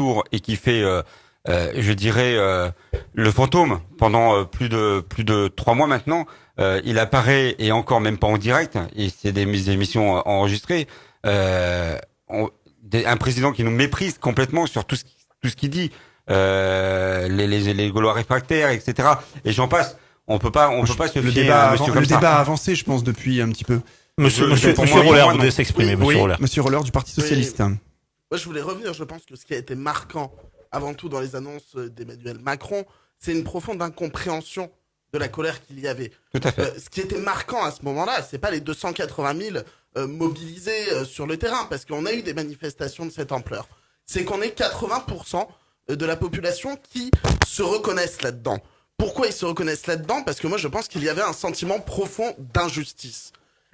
tour et qui fait, je dirais, le fantôme pendant plus de 3 mois maintenant. Il apparaît et encore même pas en direct, et c'est des émissions enregistrées. Un président qui nous méprise complètement sur tout ce qu'il dit, les Gaulois réfractaires, etc. Et j'en passe. On peut pas se fier à un monsieur comme ça. Le débat a avancé, je pense, depuis un petit peu. Monsieur Roller, vous devez s'exprimer, monsieur Roller. Monsieur Roller du Parti Socialiste. Moi, je voulais revenir. Je pense que ce qui a été marquant, avant tout dans les annonces d'Emmanuel Macron, c'est une profonde incompréhension de la colère qu'il y avait. Tout à fait. Ce qui était marquant à ce moment-là, c'est pas les 280 000 mobilisés sur le terrain, parce qu'on a eu des manifestations de cette ampleur. C'est qu'on est 80% de la population qui se reconnaissent là-dedans. Pourquoi ils se reconnaissent là-dedans? Parce que moi, je pense qu'il y avait un sentiment profond d'injustice.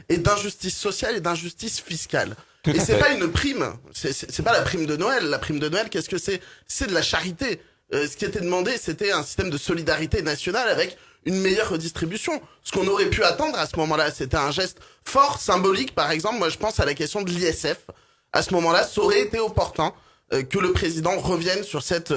Et d'injustice sociale et d'injustice fiscale. Et c'est pas une prime. C'est pas la prime de Noël. La prime de Noël, qu'est-ce que c'est? C'est de la charité. Ce qui était demandé, c'était un système de solidarité nationale avec une meilleure redistribution. Ce qu'on aurait pu attendre à ce moment-là, c'était un geste fort, symbolique. Par exemple, moi, je pense à la question de l'ISF. À ce moment-là, ça aurait été opportun que le président revienne sur cette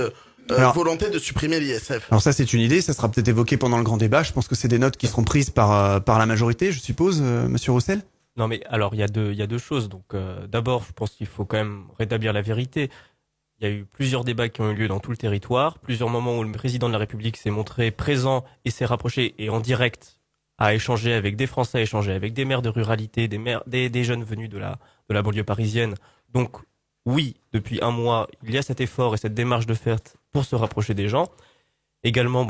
volonté de supprimer l'ISF. Alors ça, c'est une idée. Ça sera peut-être évoqué pendant le grand débat. Je pense que c'est des notes qui seront prises par la majorité, je suppose, Monsieur Roussel. Non, mais alors, il y a deux choses. Donc, d'abord, je pense qu'il faut quand même rétablir la vérité. Il y a eu plusieurs débats qui ont eu lieu dans tout le territoire, plusieurs moments où le président de la République s'est montré présent et s'est rapproché et en direct à échanger avec des Français, à échanger avec des maires de ruralité, des jeunes venus de la banlieue parisienne. Donc, oui, depuis un mois, il y a cet effort et cette démarche de fait pour se rapprocher des gens. Également,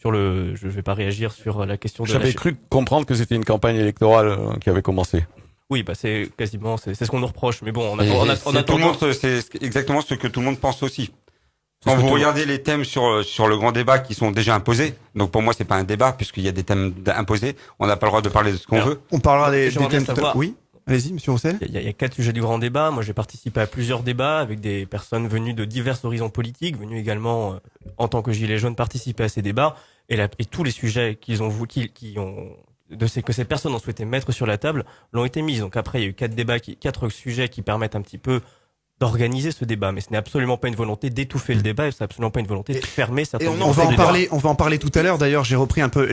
je vais pas réagir sur la question de... J'avais cru comprendre que c'était une campagne électorale qui avait commencé. Oui, c'est quasiment, c'est ce qu'on nous reproche. Mais bon, c'est exactement ce que tout le monde pense aussi. Quand vous regardez les thèmes sur le grand débat qui sont déjà imposés, donc pour moi c'est pas un débat puisqu'il y a des thèmes imposés, on n'a pas le droit de parler de ce qu'on veut. On parlera des thèmes. Oui. Allez-y, Monsieur Roussel. Il y a 4 sujets du grand débat. Moi, j'ai participé à plusieurs débats avec des personnes venues de divers horizons politiques, venues également en tant que gilets jaunes participer à ces débats. Et tous les sujets que ces personnes ont souhaité mettre sur la table l'ont été mis. Donc après, il y a eu 4 sujets qui permettent un petit peu d'organiser ce débat, mais ce n'est absolument pas une volonté d'étouffer le débat, et c'est absolument pas une volonté de fermer certaines. On va en parler tout à l'heure. D'ailleurs, j'ai repris un peu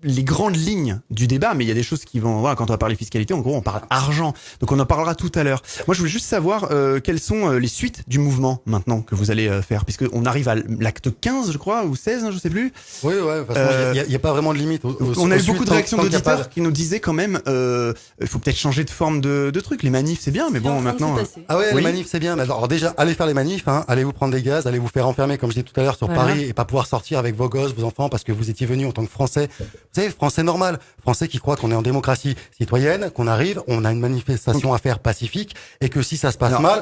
les grandes lignes du débat, mais il y a des choses qui vont, voilà, quand on va parler fiscalité, en gros, on parle argent. Donc on en parlera tout à l'heure. Moi, je voulais juste savoir quelles sont les suites du mouvement maintenant que vous allez faire, puisque on arrive à l'acte 15, je crois, ou 16, je sais plus. Oui, il y a pas vraiment de limite. On a eu beaucoup de réactions d'auditeurs qui nous disaient quand même, il faut peut-être changer de forme de truc. Les manifs, c'est bien, mais bon, maintenant. Ah ouais, les manifs, c'est bien. Mais alors déjà, allez faire les manifs, allez vous prendre des gaz, allez vous faire enfermer, comme je disais tout à l'heure, sur Paris, et pas pouvoir sortir avec vos gosses, vos enfants, parce que vous étiez venus en tant que Français. Vous savez, Français normal, Français qui croient qu'on est en démocratie citoyenne, qu'on arrive, on a une manifestation à faire pacifique, et que si ça se passe mal,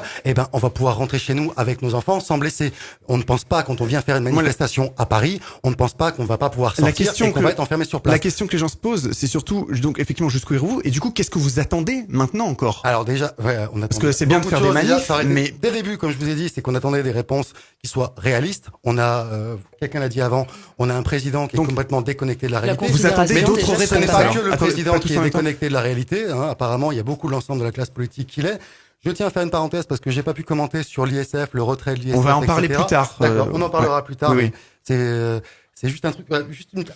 on va pouvoir rentrer chez nous avec nos enfants sans blesser. On ne pense pas, quand on vient faire une manifestation à Paris, on ne pense pas qu'on va pas pouvoir sortir et qu'on va être enfermé sur place. La question que les gens se posent, c'est surtout, donc, effectivement, jusqu'où irez-vous? Et du coup, qu'est-ce que vous attendez maintenant encore? Alors déjà, on attend. Parce que c'est bien de faire des manifs, mais dès le début, comme je vous ai dit, c'est qu'on attendait des réponses qui soient réalistes. On a, quelqu'un l'a dit avant, on a un président qui est complètement déconnecté de la réalité. Vous attendez d'autres réponses? Ce n'est pas que le président qui est déconnecté de la réalité. Apparemment, il y a beaucoup de l'ensemble de la classe politique qui l'est. Je tiens à faire une parenthèse parce que j'ai pas pu commenter sur l'ISF, le retrait de l'ISF. On va en parler plus tard. D'accord, on en parlera plus tard. Oui. C'est juste un truc.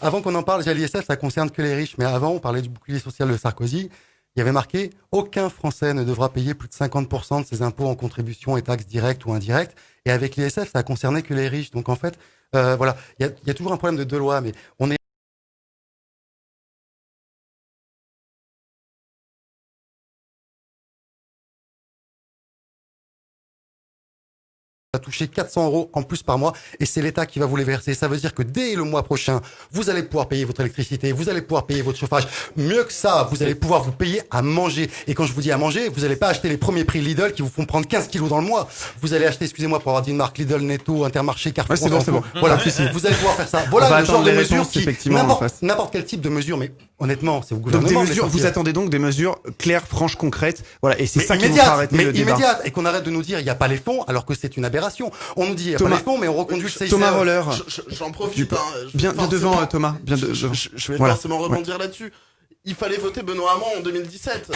Avant qu'on en parle, l'ISF, ça concerne que les riches. Mais avant, on parlait du bouclier social de Sarkozy. Il y avait marqué aucun Français ne devra payer plus de 50% de ses impôts en contributions et taxes directes ou indirectes. Et avec l'ISF, ça concernait que les riches. Donc en fait, voilà, il y a toujours un problème de deux lois, mais on est à toucher 400 € en plus par mois et c'est l'État qui va vous les verser. Ça veut dire que dès le mois prochain, vous allez pouvoir payer votre électricité, vous allez pouvoir payer votre chauffage. Mieux que ça, vous allez pouvoir vous payer à manger. Et quand je vous dis à manger, vous n'allez pas acheter les premiers prix Lidl qui vous font prendre 15 kilos dans le mois. Vous allez acheter, excusez-moi pour avoir dit une marque, Lidl, Netto, Intermarché, Carrefour. C'est bon. Voilà, vous allez pouvoir faire ça. Voilà le genre de mesures qui, n'importe quel type de mesure, mais honnêtement, c'est au gouvernement. Donc vous attendez donc des mesures claires, franches, concrètes. Voilà, et c'est ça qui vous fera arrêter le débat. Immédiate, et qu'on arrête de nous dire il n'y a pas les fonds alors que c'est une aberration. On nous dit il n'y a pas les fonds, mais on reconduit le CICE. Thomas Roller. J'en profite. Bien devant Thomas. Je vais forcément rebondir là-dessus. il fallait voter Benoît Hamon en 2017.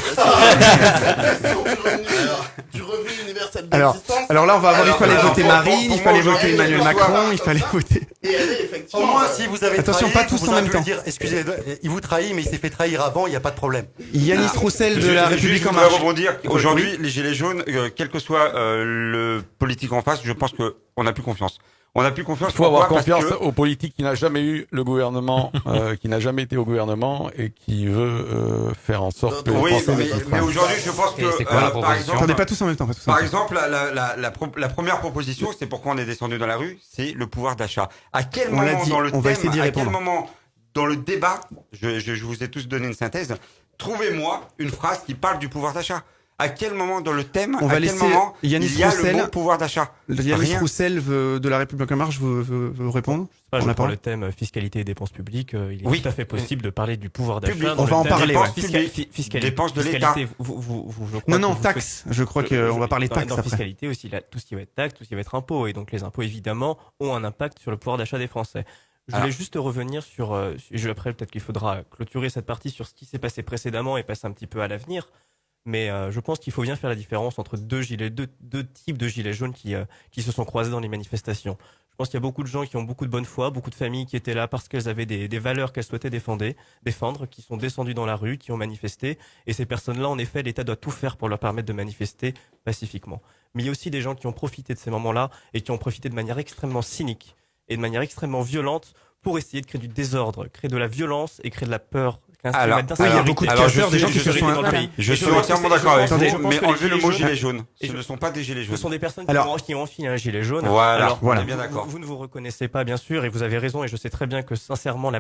Du revenu universel d'existence. Alors là, on va avoir, il fallait voter Marine, il fallait voter Emmanuel Macron, il fallait voter. Et elle est effectivement. Au moins, si vous avez Attention, trahi, pas tous vous en aurez même pu le temps. dire, excusez, il vous trahit, mais il s'est fait trahir avant, il n'y a pas de problème. Yanis Roussel de la République en Je voudrais marche. rebondir. Aujourd'hui, les Gilets jaunes, quel que soit le politique en face, je pense qu'on n'a plus confiance. On n'a plus confiance. Il faut avoir Pourquoi ? Parce confiance que- aux politiques qui n'a jamais eu le gouvernement, qui n'a jamais été au gouvernement et qui veut faire en sorte que les Oui, Français mais, n'écoutent mais pas. aujourd'hui, je pense que, c'est quoi la par proposition Attendez, exemple, pas tous en même temps. Pas tous en par même temps. exemple, la première proposition, c'est pourquoi on est descendu dans la rue, c'est le pouvoir d'achat. À quel On l'a moment dit, dans le on va thème, essayer d'y à quel répondre. moment dans le débat, je vous ai tous donné une synthèse, trouvez-moi une phrase qui parle du pouvoir d'achat. À quel moment dans le thème, On va à quel laisser moment Yanis il y a Roussel- le mot pouvoir d'achat? Yanis Rien. Roussel de la République en marche veut répondre. Pas, On je a prends pas. le thème fiscalité et dépenses publiques. Il est Oui. tout à fait possible de parler du pouvoir d'achat. Public. dans On le va en thème parler, dépenses ouais. publiques, Fiscalité, dépenses de fiscalité, l'État. je crois Non, que vous taxes. Je crois qu'on va parler taxes dans après. fiscalité aussi, tout ce qui va être taxes, tout ce qui va être impôts. Et donc les impôts, évidemment, ont un impact sur le pouvoir d'achat des Français. Je voulais juste revenir sur, après peut-être qu'il faudra clôturer cette partie sur ce qui s'est passé précédemment et passer un petit peu à l'avenir. Mais je pense qu'il faut bien faire la différence entre deux types de gilets jaunes qui se sont croisés dans les manifestations. Je pense qu'il y a beaucoup de gens qui ont beaucoup de bonne foi, beaucoup de familles qui étaient là parce qu'elles avaient des valeurs qu'elles souhaitaient défendre, qui sont descendues dans la rue, qui ont manifesté. Et ces personnes-là, en effet, l'État doit tout faire pour leur permettre de manifester pacifiquement. Mais il y a aussi des gens qui ont profité de ces moments-là et qui ont profité de manière extrêmement cynique et de manière extrêmement violente pour essayer de créer du désordre, créer de la violence et créer de la peur. Alors, Oui, il y a beaucoup de casseurs, des gens qui se sont... dans le pays. Je Et suis pense que entièrement c'est- d'accord avec je pense vous, que mais les enlevez le mot gilets gilet jaune. Et Ce ne sont pas des gilets Ce jaunes. sont des personnes Alors- qui ont enfilé un gilet jaune. Voilà, Alors, on est bien d'accord. Vous ne vous reconnaissez pas, bien sûr, et vous avez raison, et je sais très bien que, sincèrement,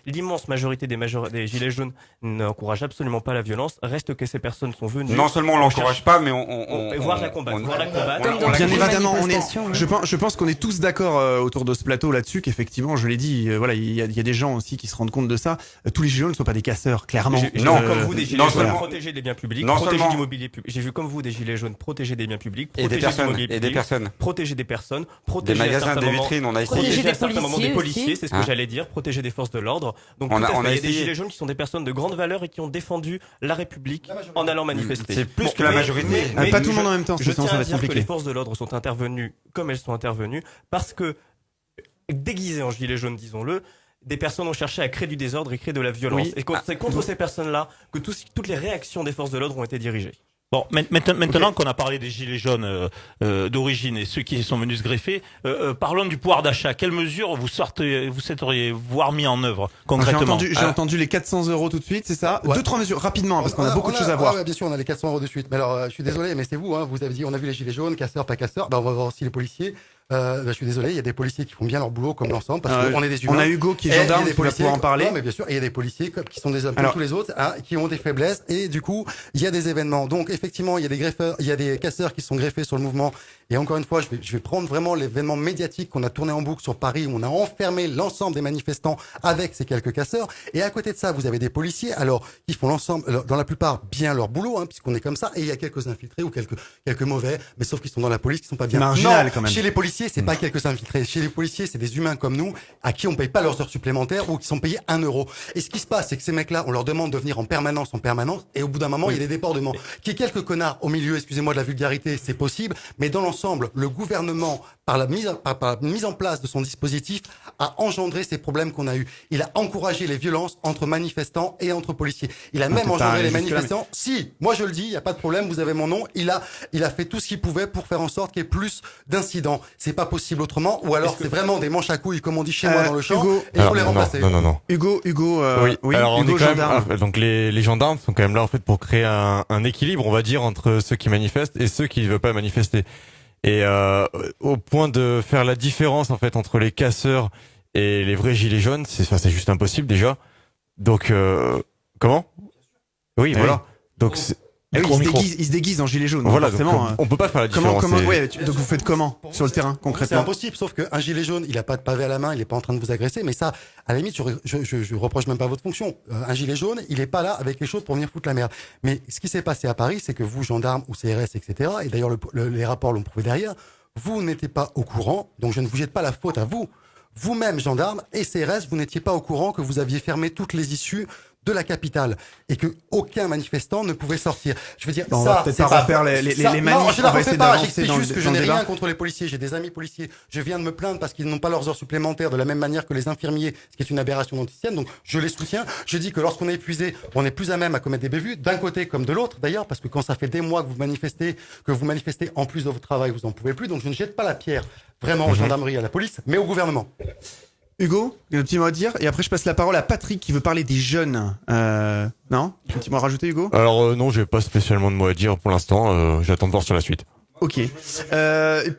l'immense majorité des gilets jaunes n'encouragent absolument pas la violence. Reste que ces personnes sont venues. Non seulement on l'encourage pas, mais on voir la combattre. Comme dans Bien toutes les évidemment, manifestations, je pense qu'on est tous d'accord autour de ce plateau là-dessus qu'effectivement, je l'ai dit, voilà, il y a des gens aussi qui se rendent compte de ça. Tous les gilets jaunes ne sont pas des casseurs, clairement. J'ai Non, vu comme vous des gilets non jaunes seulement- protéger des biens publics, non protéger seulement- du mobilier public. J'ai vu comme vous des gilets jaunes protéger des biens publics, et des protéger du personnes, mobilier et des public, personnes, protéger des personnes, des protéger à magasins, certains des moments- vitrines, on a essayé. Protéger Protéger à des certains moments des policiers policiers, aussi. c'est ce que Hein j'allais dire, protéger des forces de l'ordre. Donc On tout a- à fait, on a il y a des essayé. gilets jaunes qui sont des personnes de grande valeur et qui ont défendu la République en allant manifester. C'est plus Bon, que la mais- majorité. mais- Pas tout le je- monde en même temps, Je sinon ça tiens va à être dire que compliqué. les forces de l'ordre sont intervenues comme elles sont intervenues parce que, déguisées en gilets jaunes, disons-le, des personnes ont cherché à créer du désordre et créer de la violence. Oui. Et c'est contre ces personnes-là que toutes les réactions des forces de l'ordre ont été dirigées. Bon, maintenant qu'on a parlé des gilets jaunes d'origine et ceux qui sont venus se greffer, parlons du pouvoir d'achat. Quelles mesures vous souhaiteriez voir mis en œuvre concrètement? J'ai entendu les 400 € tout de suite, c'est ça? Ouais. 2-3 mesures, rapidement, parce qu'on a beaucoup de choses à voir. Ouais, bien sûr, on a les 400 € de suite. Mais alors, je suis désolé, mais c'est vous, hein, vous avez dit, on a vu les gilets jaunes, casseurs, pas casseurs. On va voir aussi les policiers. Je suis désolé, il y a des policiers qui font bien leur boulot comme l'ensemble, parce qu'on est des humains. On a Hugo qui Et est il y a gendarme, des qui va policiers, pouvoir en parler. Non, mais bien sûr, et il y a des policiers qui sont des hommes Alors- comme tous les autres, hein, qui ont des faiblesses, et du coup, il y a des événements. Donc, effectivement, il y a des greffeurs, il y a des casseurs qui sont greffés sur le mouvement. Et encore une fois, je vais prendre vraiment l'événement médiatique qu'on a tourné en boucle sur Paris, où on a enfermé l'ensemble des manifestants avec ces quelques casseurs. Et à côté de ça, vous avez des policiers, alors, qui font l'ensemble, dans la plupart, bien leur boulot, hein, puisqu'on est comme ça. Et il y a quelques infiltrés ou quelques mauvais, mais sauf qu'ils sont dans la police, qui sont pas bien. Marginal, Non, quand même. chez les policiers, c'est pas quelques infiltrés. Chez les policiers, c'est des humains comme nous, à qui on paye pas leurs heures supplémentaires ou qui sont payés 1 €. Et ce qui se passe, c'est que ces mecs-là, on leur demande de venir en permanence, et au bout d'un moment, il y a des débordements. Qu'il y ait quelques connards au milieu, excusez-moi de la vulgarité, c'est possible, mais dans l'ensemble, le gouvernement, par la mise en place de son dispositif, a engendré ces problèmes qu'on a eus. Il a encouragé les violences entre manifestants et entre policiers. Il a même peut pas engendré aller les jusque-là, manifestants. Si, moi je le dis, il y a pas de problème, vous avez mon nom. Il a fait tout ce qu'il pouvait pour faire en sorte qu'il y ait plus d'incidents. C'est pas possible autrement, ou alors c'est vraiment des manches à couilles, comme on dit chez moi dans le champ, Hugo, et il faut les remplacer. Non. Hugo, Oui, alors on Hugo est quand gendarme. même, donc les gendarmes sont quand même là en fait pour créer un équilibre, on va dire, entre ceux qui manifestent et ceux qui ne veulent pas manifester. Et au point de faire la différence en fait entre les casseurs et les vrais gilets jaunes, c'est juste impossible déjà. Donc comment? Oui, Ah voilà. Donc Ah oui, il se déguise en gilet jaune. voilà, donc, forcément. on peut pas faire la différence. Donc vous faites comment sur le terrain C'est concrètement? impossible, sauf qu'un gilet jaune, il a pas de pavé à la main, il est pas en train de vous agresser, mais ça, à la limite, je reproche même pas votre fonction. Un gilet jaune, il est pas là avec quelque chose pour venir foutre la merde. Mais ce qui s'est passé à Paris, c'est que vous, gendarmes ou CRS, etc., et d'ailleurs les rapports l'ont prouvé derrière, vous n'étiez pas au courant, donc je ne vous jette pas la faute à vous. Vous-même, gendarmes et CRS, vous n'étiez pas au courant que vous aviez fermé toutes les issues de la capitale et que aucun manifestant ne pouvait sortir. Je veux dire, On va peut-être pas refaire les manifs, non, je on la va refais essayer pas. d'avancer J'explique dans juste que je le n'ai débat. rien contre les policiers. J'ai des amis policiers. Je viens de me plaindre parce qu'ils n'ont pas leurs heures supplémentaires de la même manière que les infirmiers, ce qui est une aberration denticienne. Donc, je les soutiens. Je dis que lorsqu'on est épuisé, on est plus à même à commettre des bévues, d'un côté comme de l'autre, d'ailleurs, parce que quand ça fait des mois que vous manifestez en plus de votre travail, vous en pouvez plus. Donc, je ne jette pas la pierre vraiment aux gendarmeries et à la police, mais au gouvernement. Hugo, un petit mot à dire, et après je passe la parole à Patrick qui veut parler des jeunes. Non, un petit mot à rajouter, Hugo? Alors non, j'ai pas spécialement de mots à dire pour l'instant. J'attends de voir sur la suite. Ok.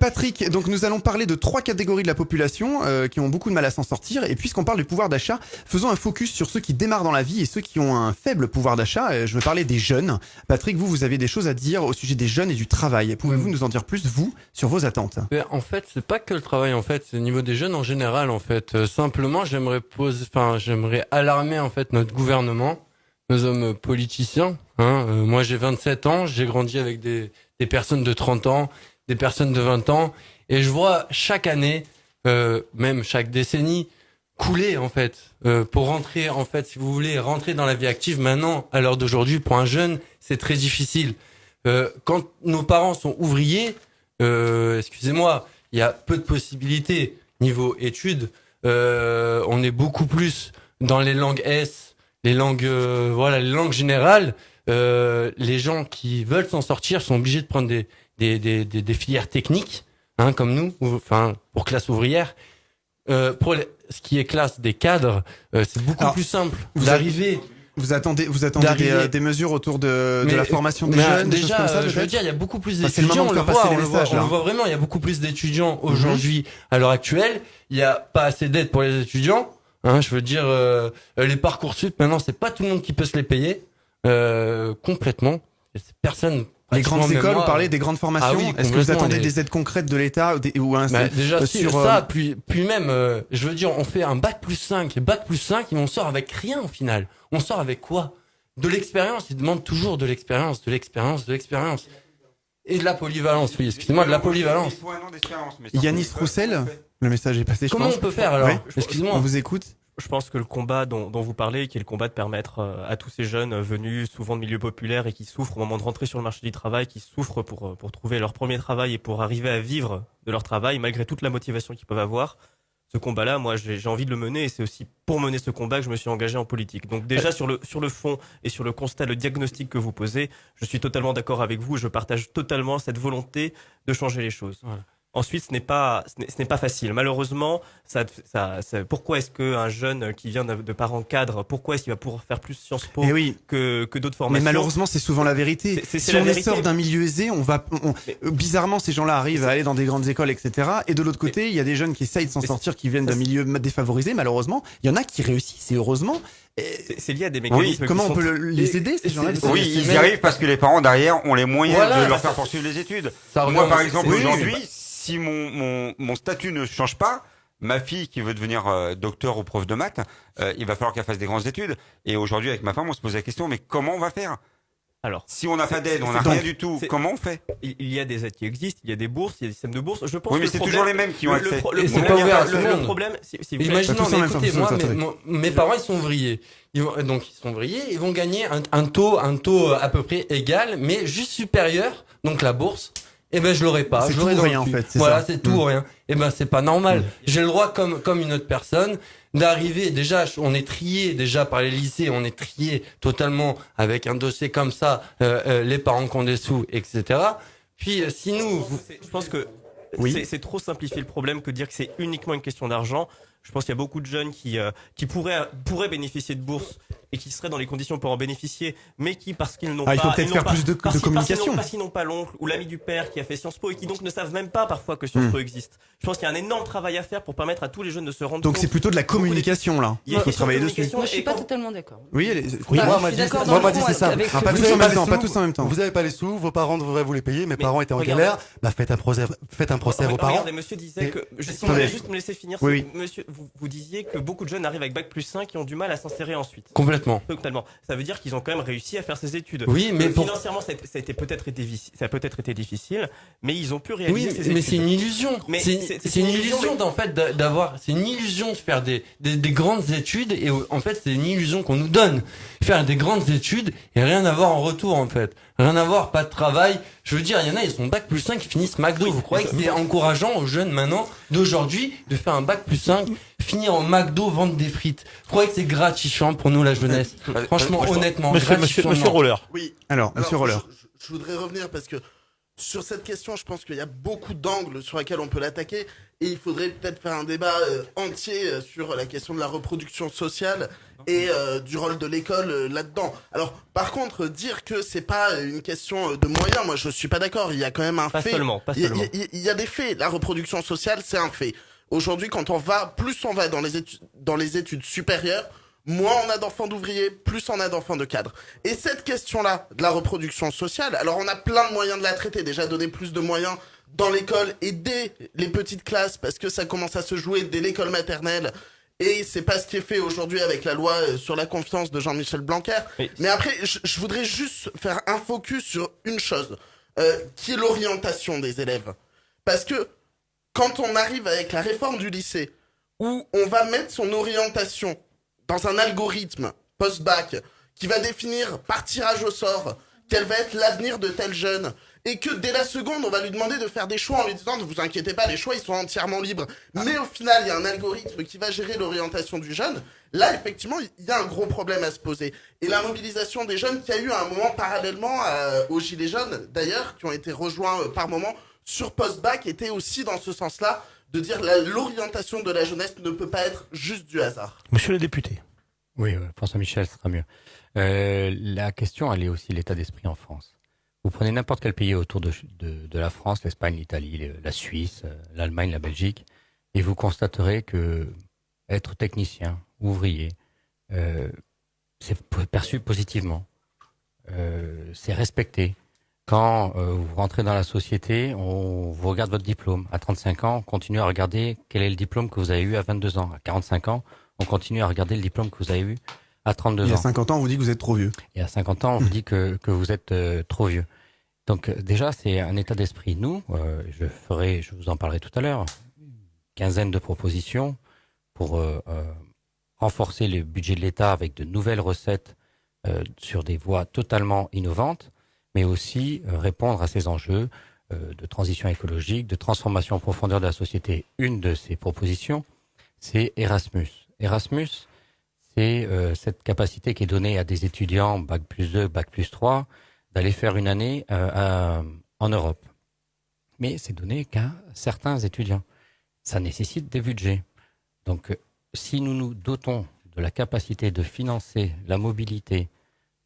Patrick, donc nous allons parler de 3 catégories de la population qui ont beaucoup de mal à s'en sortir. Et puisqu'on parle du pouvoir d'achat, faisons un focus sur ceux qui démarrent dans la vie et ceux qui ont un faible pouvoir d'achat. Je veux parler des jeunes. Patrick, vous avez des choses à dire au sujet des jeunes et du travail. Pouvez-vous nous en dire plus, vous, sur vos attentes? En fait, c'est pas que le travail, en fait, c'est au niveau des jeunes en général, en fait. Simplement, j'aimerais alarmer, en fait, notre gouvernement, nos hommes politiciens. Moi, j'ai 27 ans, j'ai grandi avec des personnes de 30 ans, des personnes de 20 ans, et je vois chaque année, même chaque décennie, couler, en fait, pour rentrer, en fait, si vous voulez, rentrer dans la vie active maintenant, à l'heure d'aujourd'hui, pour un jeune, c'est très difficile. Quand nos parents sont ouvriers, excusez-moi, il y a peu de possibilités niveau études. On est beaucoup plus dans les langues S, les langues, les langues générales. Les gens qui veulent s'en sortir sont obligés de prendre des filières techniques, comme nous, enfin pour classe ouvrière. Pour ce qui est classe des cadres, c'est beaucoup plus simple d'arriver. Vous attendez des mesures autour de la formation des jeunes, des choses comme ça, je veux dire, il y a beaucoup plus c'est le d'étudiants. moment de On faire passer les messages, le là. voit vraiment. Il y a beaucoup plus d'étudiants aujourd'hui à l'heure actuelle. Il y a pas assez d'aide pour les étudiants. Je veux dire, les Parcoursup maintenant, c'est pas tout le monde qui peut se les payer complètement. Personne. Les grandes écoles, vous parlez des grandes formations. Ah oui, est-ce que vous complètement, attendez des aides concrètes de l'État ou un déjà sur ça, puis même, je veux dire, on fait un bac plus 5 et on sort avec rien au final. On sort avec quoi? De l'expérience. Ils demandent toujours de l'expérience. Et de la polyvalence, oui, excusez-moi, de la polyvalence. Il faut un an d'expérience. Yanis Roussel, le message est passé, je pense. Comment on peut faire alors? Oui. Excusez-moi. On vous écoute. Je pense que le combat dont vous parlez, qui est le combat de permettre à tous ces jeunes venus souvent de milieux populaires et qui souffrent au moment de rentrer sur le marché du travail, qui souffrent pour trouver leur premier travail et pour arriver à vivre de leur travail, malgré toute la motivation qu'ils peuvent avoir, ce combat-là, moi, j'ai envie de le mener et c'est aussi pour mener ce combat que je me suis engagé en politique. Donc déjà, sur le fond et sur le constat, le diagnostic que vous posez, je suis totalement d'accord avec vous et je partage totalement cette volonté de changer les choses. Voilà. Ensuite, ce n'est pas facile. Malheureusement, pourquoi est-ce qu'un jeune qui vient de parents cadres, pourquoi est-ce qu'il va pouvoir faire plus Sciences Po que d'autres formations? Mais malheureusement, c'est souvent la vérité. Si on sort d'un milieu aisé, bizarrement, ces gens-là arrivent à aller dans des grandes écoles, etc. Et de l'autre côté, il y a des jeunes qui essayent de s'en sortir, qui viennent d'un milieu défavorisé, malheureusement. Il y en a qui réussissent, et heureusement. C'est lié à des mécanismes. Comment on peut les aider, ces gens-là? Oui, ils y arrivent parce que les parents derrière ont les moyens de leur faire poursuivre les études. Moi, par exemple, aujourd'hui, si mon statut ne change pas, ma fille qui veut devenir docteur ou prof de maths, il va falloir qu'elle fasse des grandes études. Et aujourd'hui, avec ma femme, on se pose la question, mais comment on va faire? Alors, si on n'a pas d'aide, on n'a rien du tout, comment on fait? Il y a des aides qui existent, il y a des bourses, il y a des systèmes de bourses. Je pense oui, mais c'est toujours les mêmes qui ont accès. Le problème, imaginons, écoutez-moi, mes parents, ils sont ouvriers. Ils sont ouvriers, ils vont gagner un taux à peu près égal, mais juste supérieur. Donc la bourse, je l'aurais pas. C'est tout ou rien, en fait. Voilà, c'est tout ou rien. C'est pas normal. J'ai le droit, comme une autre personne, d'arriver. Déjà, on est trié déjà par les lycées, on est trié totalement avec un dossier comme ça, les parents qui ont des sous, etc. Puis si nous, je pense que c'est trop simplifier le problème que dire que c'est uniquement une question d'argent. Je pense qu'il y a beaucoup de jeunes qui pourraient bénéficier de bourses et qui seraient dans les conditions pour en bénéficier, mais qui, parce qu'ils n'ont pas... Il faut peut-être faire plus de communication. Parce qu'ils n'ont pas l'oncle ou l'ami du père qui a fait Sciences Po et qui donc ne savent même pas parfois que Sciences Po existe. Je pense qu'il y a un énorme travail à faire pour permettre à tous les jeunes de se rendre compte. Donc c'est plutôt de la communication, là. Il faut travailler dessus. Moi, je suis pas totalement d'accord. Oui, moi, m'a dit c'est ça. Pas tous en même temps. Vous n'avez pas les sous, vos parents devraient vous les payer, mes parents étaient en galère, faites un procès à vos parents. Regardez, monsieur disait que, si vous voulez juste me laisser finir, monsieur, vous disiez que beaucoup de jeunes arrivent avec bac+5 et ont du mal à s'insérer ensuite. Complètement. Totalement. Ça veut dire qu'ils ont quand même réussi à faire ces études. Oui, mais financièrement, ça a peut-être été difficile, mais ils ont pu réaliser ces études. Mais c'est une illusion. Mais c'est une illusion en fait d'avoir. C'est une illusion de faire des grandes études et en fait c'est une illusion qu'on nous donne. Faire des grandes études et rien avoir en retour en fait. Rien avoir, pas de travail. Je veux dire, il y en a, ils sont bac+5 qui finissent McDo. Vous croyez que c'est encourageant aux jeunes maintenant d'aujourd'hui de faire un bac+5, finir au McDo, vendre des frites? Vous croyez que c'est gratifiant pour nous la jeunesse? Franchement, honnêtement, Monsieur Roller. Oui. Alors, monsieur Roller. Je voudrais revenir parce que sur cette question, je pense qu'il y a beaucoup d'angles sur lesquels on peut l'attaquer et il faudrait peut-être faire un débat entier sur la question de la reproduction sociale et du rôle de l'école là-dedans. Alors, par contre, dire que c'est pas une question de moyens, moi je suis pas d'accord. Il y a quand même un fait. Pas seulement. Il y a des faits. La reproduction sociale, c'est un fait. Aujourd'hui, quand on va dans les études supérieures, moins on a d'enfants d'ouvriers, plus on a d'enfants de cadres. Et cette question-là, de la reproduction sociale, alors on a plein de moyens de la traiter. Déjà donner plus de moyens dans l'école et dès les petites classes, parce que ça commence à se jouer dès l'école maternelle. Et c'est pas ce qui est fait aujourd'hui avec la loi sur la confiance de Jean-Michel Blanquer. Mais après, je voudrais juste faire un focus sur une chose, qui est l'orientation des élèves. Parce que quand on arrive avec la réforme du lycée, où on va mettre son orientation dans un algorithme post-bac qui va définir par tirage au sort quel va être l'avenir de tel jeune, et que dès la seconde, on va lui demander de faire des choix en lui disant « Ne vous inquiétez pas, les choix, ils sont entièrement libres. » Mais au final, il y a un algorithme qui va gérer l'orientation du jeune. Là, effectivement, il y a un gros problème à se poser. Et la mobilisation des jeunes qui a eu à un moment parallèlement aux Gilets jaunes, d'ailleurs, qui ont été rejoints par moment sur post-bac, était aussi dans ce sens-là, de dire l'orientation de la jeunesse ne peut pas être juste du hasard. Monsieur le député. Oui, François Michel, ce sera mieux. La question, elle est aussi l'état d'esprit en France. Vous prenez n'importe quel pays autour de la France, l'Espagne, l'Italie, la Suisse, l'Allemagne, la Belgique, et vous constaterez que être technicien, ouvrier, c'est perçu positivement. C'est respecté. Quand vous rentrez dans la société, on vous regarde votre diplôme. À 35 ans, on continue à regarder quel est le diplôme que vous avez eu à 22 ans. À 45 ans, on continue à regarder le diplôme que vous avez eu à 32 ans. Et à 50 ans, on vous dit que vous êtes trop vieux. Et à 50 ans, on vous dit que vous êtes trop vieux. Donc déjà, c'est un état d'esprit. Nous, je vous en parlerai tout à l'heure, une quinzaine de propositions pour renforcer le budget de l'État avec de nouvelles recettes sur des voies totalement innovantes, mais aussi répondre à ces enjeux de transition écologique, de transformation en profondeur de la société. Une de ces propositions, c'est Erasmus. Erasmus, c'est cette capacité qui est donnée à des étudiants Bac+2, Bac+3, d'aller faire une année en Europe. Mais c'est donné qu'à certains étudiants. Ça nécessite des budgets. Donc, si nous nous dotons de la capacité de financer la mobilité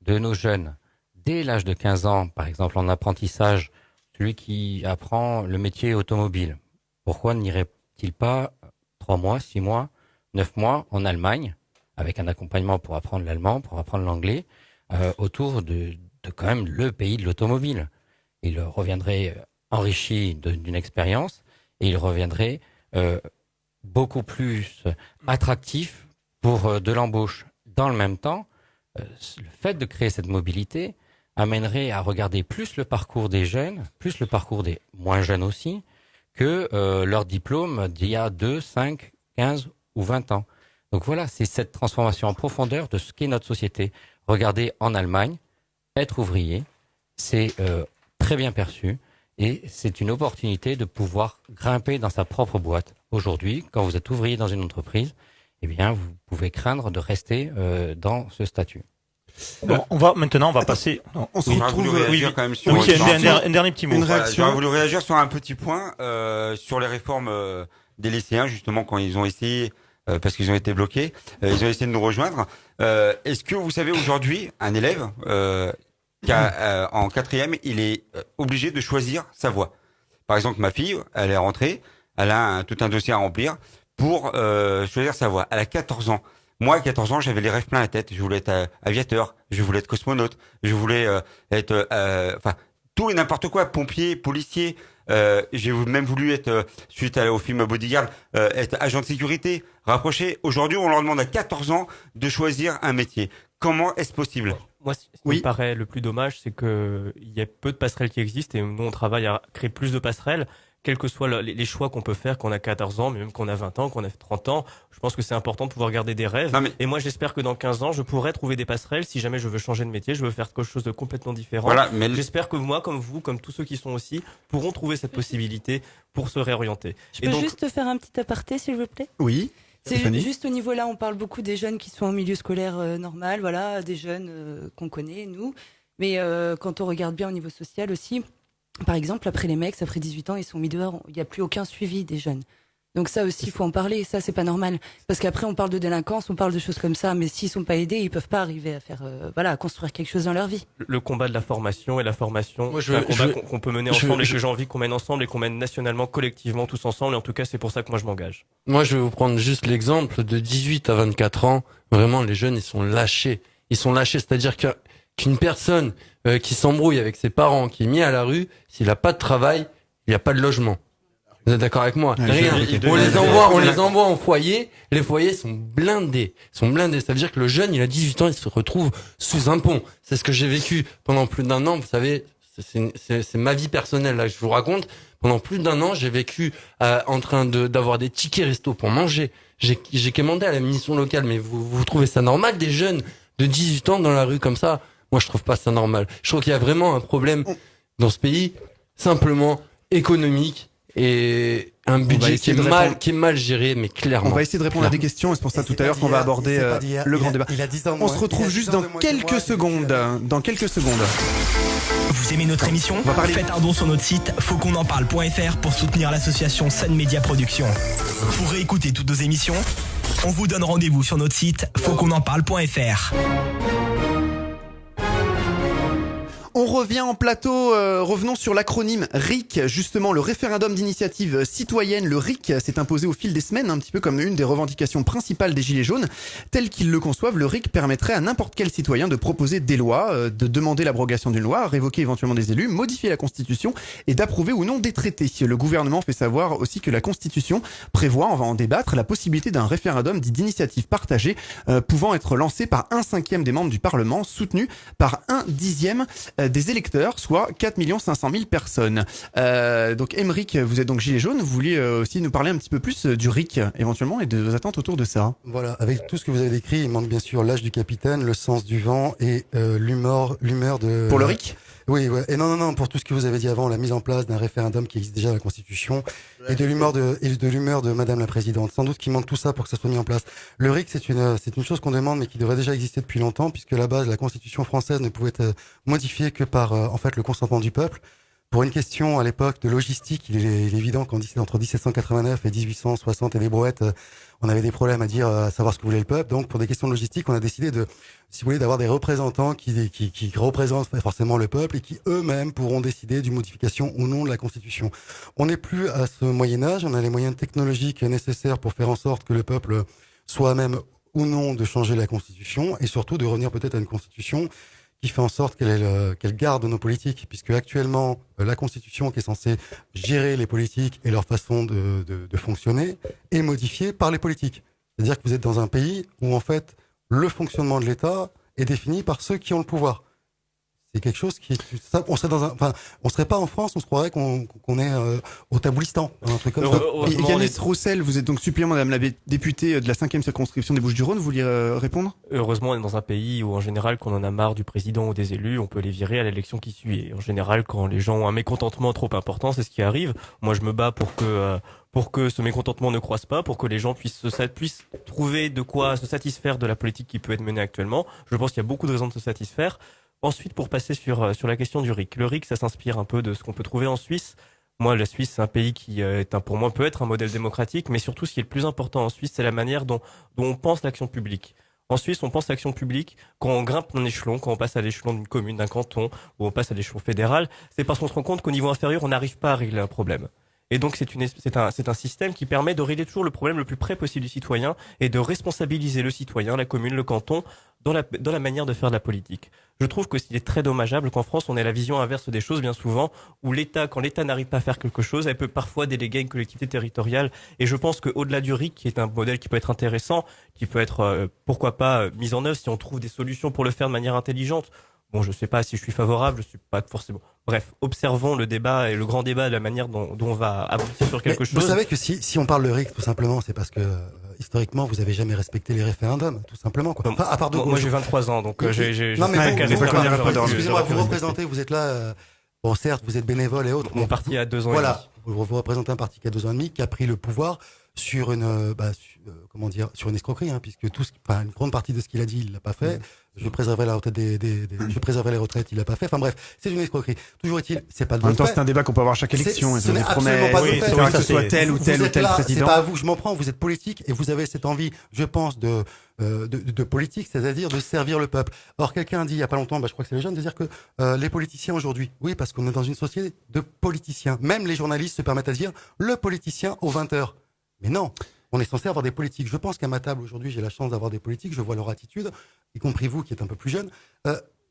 de nos jeunes dès l'âge de 15 ans, par exemple en apprentissage, celui qui apprend le métier automobile, pourquoi n'irait-il pas 3 mois, 6 mois, 9 mois en Allemagne, avec un accompagnement pour apprendre l'allemand, pour apprendre l'anglais, autour de quand même le pays de l'automobile. Il reviendrait enrichi d'une expérience et il reviendrait beaucoup plus attractif pour de l'embauche. Dans le même temps, le fait de créer cette mobilité amènerait à regarder plus le parcours des jeunes, plus le parcours des moins jeunes aussi, que leur diplôme d'il y a 2, 5, 15 ou 20 ans. Donc voilà, c'est cette transformation en profondeur de ce qu'est notre société. Regardez en Allemagne, être ouvrier, c'est très bien perçu et c'est une opportunité de pouvoir grimper dans sa propre boîte. Aujourd'hui, quand vous êtes ouvrier dans une entreprise, eh bien, vous pouvez craindre de rester dans ce statut. Bon, on va passer. On se J'aurais retrouve. voulu réagir quand même sur un dernier petit mot. Une Voilà, réaction. j'aurais voulu réagir sur un petit point sur les réformes des lycéens, justement, quand ils ont essayé, parce qu'ils ont été bloqués, ils ont essayé de nous rejoindre. Est-ce que vous savez aujourd'hui, un élève en 4e, il est obligé de choisir sa voie. Par exemple, ma fille, elle est rentrée, elle a tout un dossier à remplir pour choisir sa voie. Elle a 14 ans. Moi, à 14 ans, j'avais les rêves plein la tête. Je voulais être aviateur, je voulais être cosmonaute, je voulais être, tout et n'importe quoi, pompier, policier, J'ai même voulu être, suite au film Bodyguard, être agent de sécurité, rapproché. Aujourd'hui, on leur demande à 14 ans de choisir un métier. Comment est-ce possible? Moi, ce qui me paraît le plus dommage, c'est que il y a peu de passerelles qui existent et nous, on travaille à créer plus de passerelles, quels que soient les choix qu'on peut faire quand on a 14 ans, mais même quand on a 20 ans, quand on a 30 ans. Je pense que c'est important de pouvoir garder des rêves. Et moi, j'espère que dans 15 ans, je pourrai trouver des passerelles si jamais je veux changer de métier, je veux faire quelque chose de complètement différent. Voilà, mais j'espère que moi, comme vous, comme tous ceux qui sont aussi, pourront trouver cette possibilité pour se réorienter. Je peux juste faire un petit aparté, s'il vous plaît? Oui. C'est juste au niveau là, on parle beaucoup des jeunes qui sont en milieu scolaire normal, voilà, des jeunes qu'on connaît, nous. Mais quand on regarde bien au niveau social aussi, par exemple, après les mecs, après 18 ans, ils sont mis dehors, il n'y a plus aucun suivi des jeunes. Donc ça aussi, il faut en parler, ça c'est pas normal. Parce qu'après, on parle de délinquance, on parle de choses comme ça, mais s'ils sont pas aidés, ils peuvent pas arriver à faire, à construire quelque chose dans leur vie. Le combat de la formation et la formation, c'est un combat qu'on peut mener ensemble et que j'ai envie qu'on mène ensemble et qu'on mène nationalement, collectivement, tous ensemble. Et en tout cas, c'est pour ça que moi je m'engage. Moi, je vais vous prendre juste l'exemple de 18 à 24 ans. Vraiment, les jeunes, ils sont lâchés. Ils sont lâchés, c'est-à-dire qu'une personne qui s'embrouille avec ses parents, qui est mis à la rue, s'il a pas de travail, il n'y a pas de logement. Vous êtes d'accord avec moi? Rien. On les envoie en foyer. Les foyers sont blindés. Ça veut dire que le jeune, il a 18 ans, il se retrouve sous un pont. C'est ce que j'ai vécu pendant plus d'1 an. Vous savez, c'est ma vie personnelle, là, je vous raconte. Pendant plus d'1 an, j'ai vécu en train d'avoir des tickets resto pour manger. J'ai commandé à la mission locale. Mais vous trouvez ça normal, des jeunes de 18 ans dans la rue comme ça? Moi, je trouve pas ça normal. Je trouve qu'il y a vraiment un problème dans ce pays, simplement économique, et un budget qui est mal géré, mais clairement. On va essayer de répondre à des questions et c'est pour ça tout à l'heure qu'on va aborder le grand débat. On se retrouve juste dans quelques secondes. Vous aimez notre émission? Faites un don sur notre site fautquonenparle.fr pour soutenir l'association Sun Media Production. Pour réécouter toutes nos émissions, on vous donne rendez-vous sur notre site fautquonenparle.fr. On revient en plateau, revenons sur l'acronyme RIC, justement le référendum d'initiative citoyenne. Le RIC s'est imposé au fil des semaines, un petit peu comme une des revendications principales des Gilets jaunes. Tel qu'ils le conçoivent, le RIC permettrait à n'importe quel citoyen de proposer des lois, de demander l'abrogation d'une loi, révoquer éventuellement des élus, modifier la Constitution et d'approuver ou non des traités. Le gouvernement fait savoir aussi que la Constitution prévoit, on va en débattre, la possibilité d'un référendum dit d'initiative partagée pouvant être lancé par 1/5 des membres du Parlement, soutenu par 1/10 des électeurs, soit 4 500 000 personnes. Donc Aymeric, vous êtes donc Gilet jaune, vous vouliez aussi nous parler un petit peu plus du RIC éventuellement et de vos attentes autour de ça. Voilà, avec tout ce que vous avez décrit, il manque bien sûr l'âge du capitaine, le sens du vent et l'humeur de... Pour le RIC ? Oui, ouais. Et non, pour tout ce que vous avez dit avant, la mise en place d'un référendum qui existe déjà dans la Constitution et de l'humeur de Madame la Présidente. Sans doute qu'il manque tout ça pour que ça soit mis en place. Le RIC, c'est une chose qu'on demande, mais qui devrait déjà exister depuis longtemps, puisque à la base, la Constitution française ne pouvait être modifiée que par, en fait, le consentement du peuple. Pour une question, à l'époque, de logistique, il est évident qu'entre 1789 et 1860 et les brouettes, on avait des problèmes à savoir ce que voulait le peuple. Donc, pour des questions de logistique, on a décidé si vous voulez, d'avoir des représentants qui représentent forcément le peuple et qui eux-mêmes pourront décider d'une modification ou non de la Constitution. On n'est plus à ce Moyen-Âge, on a les moyens technologiques nécessaires pour faire en sorte que le peuple soit à même ou non de changer la Constitution et surtout de revenir peut-être à une Constitution qui fait en sorte qu'elle garde nos politiques, puisque actuellement, la Constitution qui est censée gérer les politiques et leur façon de fonctionner est modifiée par les politiques. C'est-à-dire que vous êtes dans un pays où, en fait, le fonctionnement de l'État est défini par ceux qui ont le pouvoir. C'est quelque chose on serait pas en France, on se croirait qu'on est au Taboulistan, un truc comme ça. Yanis Roussel, vous êtes donc suppléant madame la députée de la 5e circonscription des Bouches-du-Rhône, vous vouliez répondre? Heureusement, on est dans un pays où en général, quand on en a marre du président ou des élus, on peut les virer à l'élection qui suit. Et en général, quand les gens ont un mécontentement trop important, c'est ce qui arrive. Moi, je me bats pour que ce mécontentement ne croisse pas, pour que les gens puissent trouver de quoi se satisfaire de la politique qui peut être menée actuellement. Je pense qu'il y a beaucoup de raisons de se satisfaire. Ensuite, pour passer sur la question du RIC. Le RIC, ça s'inspire un peu de ce qu'on peut trouver en Suisse. Moi, la Suisse, c'est un pays qui pour moi peut être un modèle démocratique, mais surtout, ce qui est le plus important en Suisse, c'est la manière dont on pense l'action publique. En Suisse, on pense l'action publique quand on grimpe un échelon, quand on passe à l'échelon d'une commune, d'un canton, ou on passe à l'échelon fédéral. C'est parce qu'on se rend compte qu'au niveau inférieur, on n'arrive pas à régler un problème. Et donc c'est un système qui permet de régler toujours le problème le plus près possible du citoyen et de responsabiliser le citoyen, la commune, le canton dans la manière de faire de la politique. Je trouve que c'est très dommageable qu'en France on ait la vision inverse des choses bien souvent, où quand l'État n'arrive pas à faire quelque chose, elle peut parfois déléguer à une collectivité territoriale. Et je pense qu'au-delà du RIC, qui est un modèle qui peut être intéressant, qui peut être pourquoi pas mis en œuvre si on trouve des solutions pour le faire de manière intelligente. Bon, je sais pas si je suis favorable, je suis pas forcément. Bref, observons le débat et le grand débat de la manière dont on va aboutir sur quelque chose. Vous savez que si on parle de RIC, tout simplement, c'est parce que historiquement, vous avez jamais respecté les référendums, tout simplement, quoi. Enfin, à part de moi, j'ai 23 ans, donc j'ai. Non, mais excusez-moi, vous représentez. représentez, vous êtes là. Bon, certes, vous êtes bénévole et autres. Mon parti a 2 ans. Voilà, vous représentez un parti qui a 2 ans et demi, qui a pris le pouvoir sur une, sur une escroquerie, hein, puisque une grande partie de ce qu'il a dit, il l'a pas fait. Je préserverai la retraite je préserverai les retraites, il l'a pas fait. Enfin bref, c'est une escroquerie. Toujours est-il, c'est pas de En même votre temps, fait. c'est un débat qu'on peut avoir chaque élection. Ce n'est absolument pas de votre fait. Que ce soit tel ou tel président. C'est pas à vous que je m'en prends. Vous êtes politique et vous avez cette envie, je pense, de politique, c'est-à-dire de servir le peuple. Or, quelqu'un a dit il y a pas longtemps, je crois que c'est les jeunes, de dire que les politiciens aujourd'hui, oui, parce qu'on est dans une société de politiciens. Même les journalistes se permettent à dire le politicien aux 20h. Mais non. On est censé avoir des politiques. Je pense qu'à ma table aujourd'hui, j'ai la chance d'avoir des politiques. Je vois leur attitude, y compris vous qui êtes un peu plus jeune.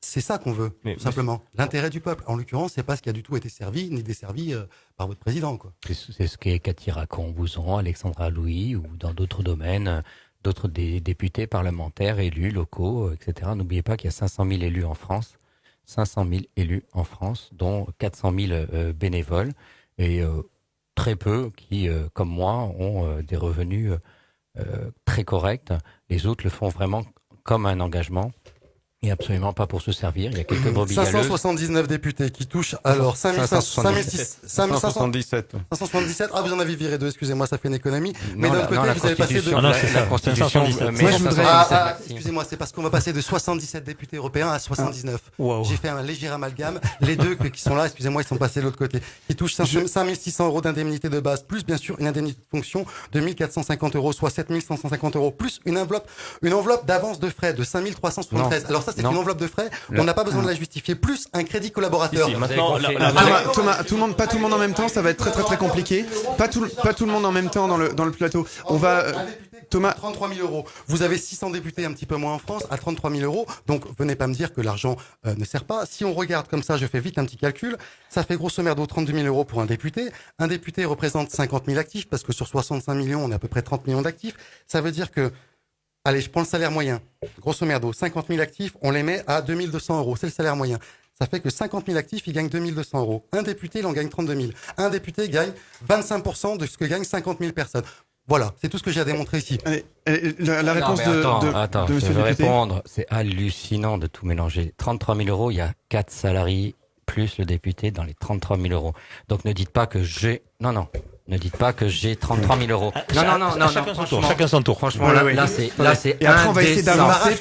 C'est ça qu'on veut, tout simplement. L'intérêt du peuple. En l'occurrence, c'est pas ce qui a du tout été servi, ni desservi par votre président, quoi. C'est ce qu'est Cathy Racon-Bouzon, Alexandra Louis, ou dans d'autres domaines, d'autres députés parlementaires, élus locaux, etc. N'oubliez pas qu'il y a 500 000 élus en France. 500 000 élus en France, dont 400 000 bénévoles. Et très peu qui, comme moi, ont des revenus très corrects. Les autres le font vraiment comme un engagement et absolument pas pour se servir. Il y a quelques brebis galeuses. 579 députés qui touchent alors 577. 577. Ah, vous en avez viré 2, excusez-moi, ça fait une économie. Mais d'un côté, vous avez passé de... La Constitution. Moi, je voudrais... excusez-moi, c'est parce qu'on va passer de 77 députés européens à 79. Wow. J'ai fait un léger amalgame. Les deux qui sont là, excusez-moi, ils sont passés de l'autre côté. Qui touchent 5600 euros d'indemnité de base, plus bien sûr une indemnité de fonction de 1450 euros, soit 7150 euros, plus une enveloppe d'avance de frais de 5373. Alors ça, c'est une enveloppe de frais. On n'a pas besoin de la justifier. Plus un crédit collaborateur. Thomas, pas tout le monde en même temps, ça va être très très très compliqué. Pas tout le monde en même temps dans le plateau. On va Thomas, 33 000 euros. Vous avez 600 députés, un petit peu moins en France, à 33 000 euros. Donc, venez pas me dire que l'argent ne sert pas. Si on regarde comme ça, je fais vite un petit calcul. Ça fait grosso merdo 32 000 euros pour un député. Un député représente 50 000 actifs, parce que sur 65 millions, on a à peu près 30 millions d'actifs. Ça veut dire que, allez, je prends le salaire moyen. Grosso merdo, 50 000 actifs, on les met à 2 200 euros. C'est le salaire moyen. Ça fait que 50 000 actifs, ils gagnent 2 200 euros. Un député, il en gagne 32 000. Un député gagne 25% de ce que gagnent 50 000 personnes. Voilà, c'est tout ce que j'ai à démontrer ici. La réponse attends, de monsieur je le vais député. répondre. C'est hallucinant de tout mélanger. 33 000 euros, il y a 4 salariés plus le député dans les 33 000 euros. Donc ne dites pas que j'ai... Non. Ne dites pas que j'ai 33 000 euros. Non. Chacun son tour. Franchement, voilà, là, c'est Et après, on va essayer indécent. d'avancer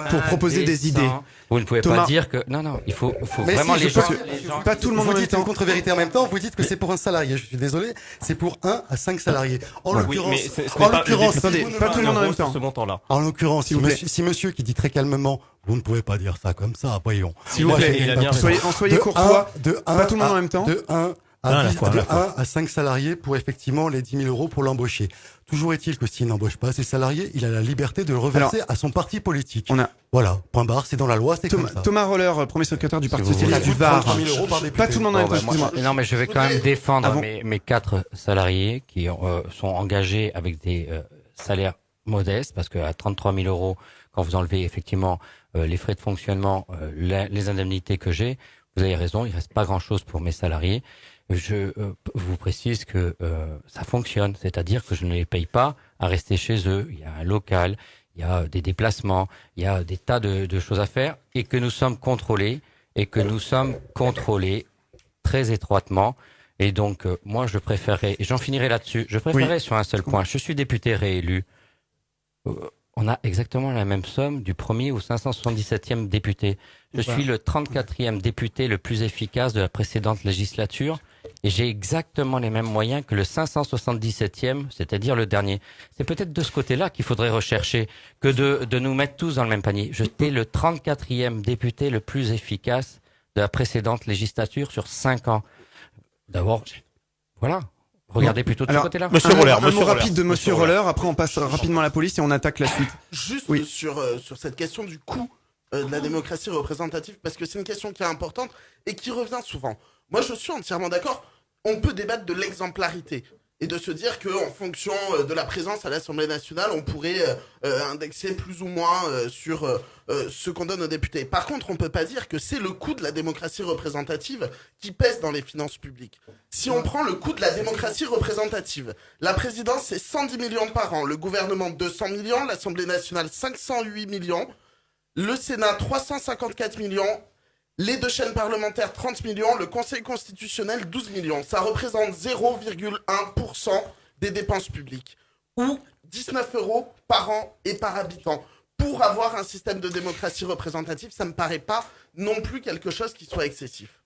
pour proposer des idées. Vous ne pouvez Thomas. pas dire que... Non, il faut Mais vraiment si, les je gens... pense que Pas tout le monde en vous même dites une temps. contre-vérité en même temps, vous dites que c'est pour un salarié. Je suis désolé, c'est pour 1 à 5 salariés. En l'occurrence, Attendez, pas tout le monde en même temps. Ce montant-là. En l'occurrence, S'il vous plaît. si monsieur qui dit très calmement, vous ne pouvez pas dire ça comme ça, voyons. S'il vous plaît, il a bien raison. soyez courtois. Pas tout le monde en même temps. De 1 à 5 salariés pour effectivement les 10 000 euros pour l'embaucher. Toujours est-il que s'il n'embauche pas ses salariés, il a la liberté de le reverser à son parti politique. Voilà, point barre, c'est dans la loi, c'est comme ça. Thomas Roller, premier secrétaire du Parti vous Socialiste voulez. du Var. 33 000 euros par député. Pas tout le monde en même temps, excusez-moi. Non, mais je vais quand même défendre Ah bon mes 4 salariés qui sont engagés avec des salaires modestes, parce que à 33 000 euros, quand vous enlevez effectivement les frais de fonctionnement, les indemnités que j'ai, vous avez raison, il reste pas grand-chose pour mes salariés. Je vous précise que ça fonctionne, c'est-à-dire que je ne les paye pas à rester chez eux. Il y a un local, il y a des déplacements, il y a des tas de choses à faire, et que nous sommes contrôlés, très étroitement. Et donc, moi, je préférerais, et j'en finirai là-dessus, sur un seul point. Je suis député réélu. On a exactement la même somme du premier au 577e député. Je suis le 34e député le plus efficace de la précédente législature, et j'ai exactement les mêmes moyens que le 577e, c'est-à-dire le dernier. C'est peut-être de ce côté-là qu'il faudrait rechercher que de nous mettre tous dans le même panier. J'étais le 34e député le plus efficace de la précédente législature sur 5 ans. D'abord, voilà. Regardez plutôt de ce Alors, côté-là. Monsieur Roller, un mot Monsieur rapide de Roller. Monsieur Roller. Après, on passe rapidement à la police et on attaque la suite. Juste Oui. sur cette question du coût de la démocratie représentative, parce que c'est une question qui est importante et qui revient souvent. Moi, je suis entièrement d'accord. On peut débattre de l'exemplarité et de se dire qu'en fonction de la présence à l'Assemblée nationale, on pourrait indexer plus ou moins sur ce qu'on donne aux députés. Par contre, on peut pas dire que c'est le coût de la démocratie représentative qui pèse dans les finances publiques. Si on prend le coût de la démocratie représentative, la présidence c'est 110 millions par an, le gouvernement 200 millions, l'Assemblée nationale 508 millions, le Sénat 354 millions, les deux chaînes parlementaires 30 millions, le Conseil constitutionnel 12 millions. Ça représente 0,1% des dépenses publiques ou 19 € par an et par habitant. Pour avoir un système de démocratie représentative, ça me paraît pas non plus quelque chose qui soit excessif.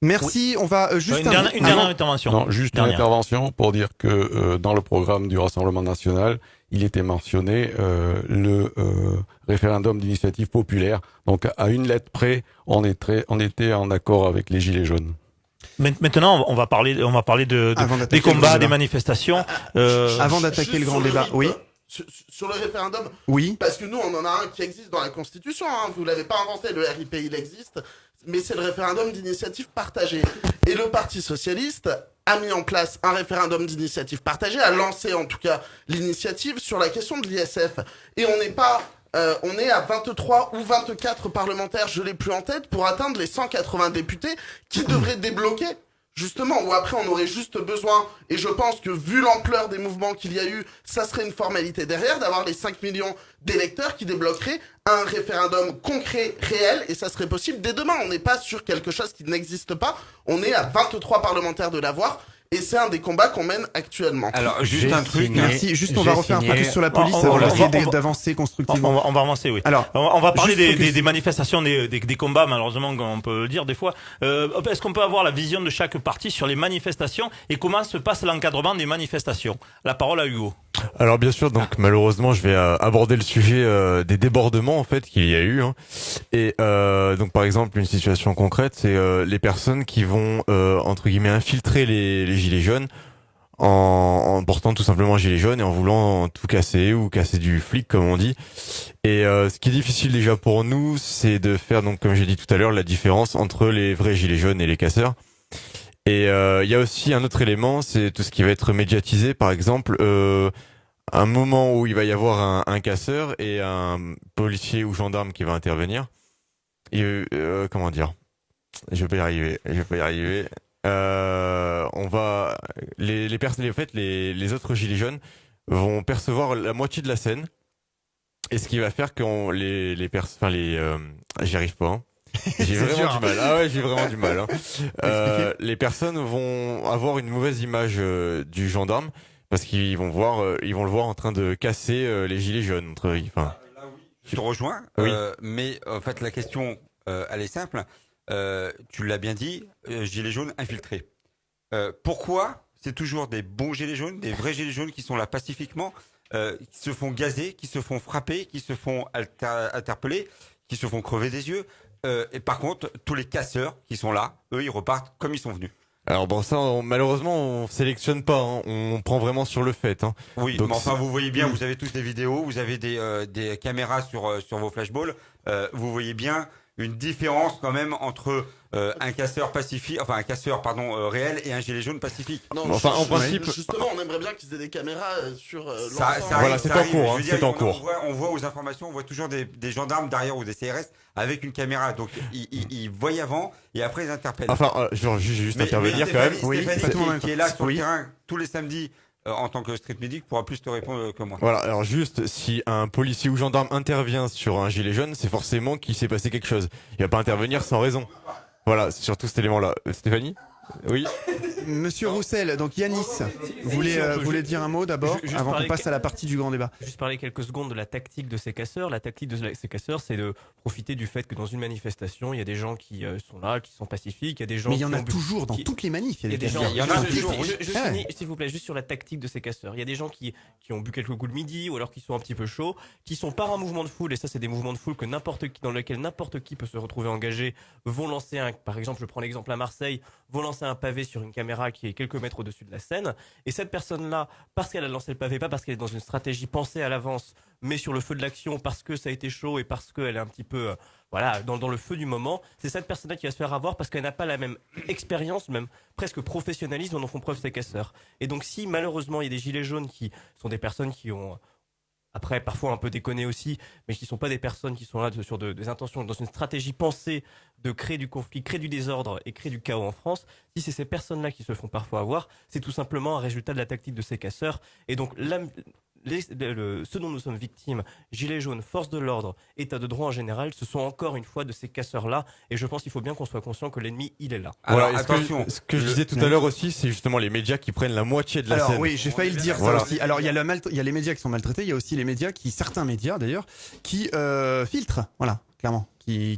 Merci. On va juste Une dernière intervention. Non, juste une intervention pour dire que dans le programme du Rassemblement national, il était mentionné le référendum d'initiative populaire. Donc à une lettre près, on était en accord avec les Gilets jaunes. Maintenant, on va parler des combats, des manifestations. Avant d'attaquer le grand débat, oui. Sur le référendum, oui. Parce que nous, on en a un qui existe dans la Constitution. Hein. Vous l'avez pas inventé, le RIP, il existe. Mais c'est le référendum d'initiative partagée. Et le Parti socialiste a mis en place un référendum d'initiative partagée, a lancé en tout cas l'initiative sur la question de l'ISF. Et on n'est pas... on est à 23 ou 24 parlementaires, je l'ai plus en tête, pour atteindre les 180 députés qui devraient débloquer. Justement, ou après on aurait juste besoin, et je pense que vu l'ampleur des mouvements qu'il y a eu, ça serait une formalité derrière, d'avoir les 5 millions d'électeurs qui débloqueraient un référendum concret, réel, et ça serait possible dès demain. On n'est pas sur quelque chose qui n'existe pas, on est à 23 parlementaires de l'avoir, et c'est un des combats qu'on mène actuellement. Alors, juste un truc. Merci. Juste, on va refaire un focus sur la police. On va essayer d'avancer constructivement. On va avancer, oui. Alors, on va parler juste des manifestations, des combats, malheureusement, on peut le dire des fois. Est-ce qu'on peut avoir la vision de chaque parti sur les manifestations et comment se passe l'encadrement des manifestations? La parole à Hugo. Alors bien sûr, donc malheureusement, je vais aborder le sujet des débordements en fait qu'il y a eu. Hein. Et donc par exemple, une situation concrète, c'est les personnes qui vont entre guillemets infiltrer les gilets jaunes en portant tout simplement un gilet jaune et en voulant tout casser ou casser du flic comme on dit. Et ce qui est difficile déjà pour nous, c'est de faire donc comme j'ai dit tout à l'heure la différence entre les vrais gilets jaunes et les casseurs. Et il y a aussi un autre élément, c'est tout ce qui va être médiatisé. Par exemple, un moment où il va y avoir un casseur et un policier ou gendarme qui va intervenir. Et, comment dire? Je peux y arriver. On va les personnes, en fait, les autres gilets jaunes vont percevoir la moitié de la scène. Et ce qui va faire que j'y arrive pas. Hein. J'ai vraiment du mal. Ah ouais, j'ai vraiment du mal. Hein. Les personnes vont avoir une mauvaise image du gendarme parce qu'ils vont le voir en train de casser les gilets jaunes. Enfin, là, oui, je te rejoins. Oui. Mais en fait, la question, elle est simple. Tu l'as bien dit, gilets jaunes infiltrés. Pourquoi c'est toujours des bons gilets jaunes, des vrais gilets jaunes qui sont là pacifiquement, qui se font gazer, qui se font frapper, qui se font interpeller, qui se font crever des yeux? Et par contre, tous les casseurs qui sont là, eux, ils repartent comme ils sont venus. Alors bon, ça, malheureusement, on sélectionne pas. Hein. On prend vraiment sur le fait. Hein. Oui, donc mais enfin, vous voyez bien, vous avez tous des vidéos, vous avez des caméras sur vos flashballs. Vous voyez bien une différence quand même entre un casseur réel et un gilet jaune pacifique. Non, enfin, en principe, justement, on aimerait bien qu'ils aient des caméras sur ça voilà, c'est en cours. C'est en cours. On voit aux informations, on voit toujours des gendarmes derrière ou des CRS avec une caméra. Donc ils voient avant et après ils interpellent. Enfin, je veux juste intervenir quand même. Oui, Stéphanie, qui est là sur le terrain tous les samedis. En tant que street medic, pourra plus te répondre que moi. Voilà, alors juste, si un policier ou gendarme intervient sur un gilet jaune, c'est forcément qu'il s'est passé quelque chose. Il va pas intervenir sans raison. Voilà, c'est surtout cet élément-là. Stéphanie? Oui. Monsieur Roussel, donc Yanis, vous voulez dire un mot d'abord, avant qu'on passe à la partie du grand débat. Juste parler quelques secondes de la tactique de ces casseurs. La tactique de ces casseurs, c'est de profiter du fait que dans une manifestation, il y a des gens qui sont là, qui sont pacifiques, il y a des gens. Mais il y en a toujours dans toutes les manifs. Il y a des gens. Il y en a toujours. Je finis, s'il vous plaît, juste sur la tactique de ces casseurs. Il y a des gens qui ont bu quelques coups le midi, ou alors qui sont un petit peu chauds, qui sont par un mouvement de foule, et ça, c'est des mouvements de foule dans lesquels n'importe qui peut se retrouver engagé, vont lancer par exemple, je prends l'exemple à Marseille, vont lancer lancé un pavé sur une caméra qui est quelques mètres au-dessus de la scène. Et cette personne-là, parce qu'elle a lancé le pavé, pas parce qu'elle est dans une stratégie pensée à l'avance, mais sur le feu de l'action, parce que ça a été chaud et parce qu'elle est un petit peu, dans le feu du moment, c'est cette personne-là qui va se faire avoir parce qu'elle n'a pas la même expérience, même presque professionnalisme dont font preuve ces casseurs. Et donc si malheureusement il y a des gilets jaunes qui sont des personnes qui ont après parfois un peu déconné aussi, mais qui sont pas des personnes qui sont là sur des intentions, dans une stratégie pensée de créer du conflit, créer du désordre et créer du chaos en France, si c'est ces personnes-là qui se font parfois avoir, c'est tout simplement un résultat de la tactique de ces casseurs. Et donc ce dont nous sommes victimes, gilets jaunes, forces de l'ordre, état de droit en général, ce sont encore une fois de ces casseurs-là. Et je pense qu'il faut bien qu'on soit conscient que l'ennemi, il est là. Alors, attention. Ce que je disais tout à l'heure aussi, c'est justement les médias qui prennent la moitié de la scène. Alors oui, j'ai failli le dire ça aussi. Alors il y a les médias qui sont maltraités, il y a aussi les médias certains médias d'ailleurs, qui filtrent, voilà, clairement. Qui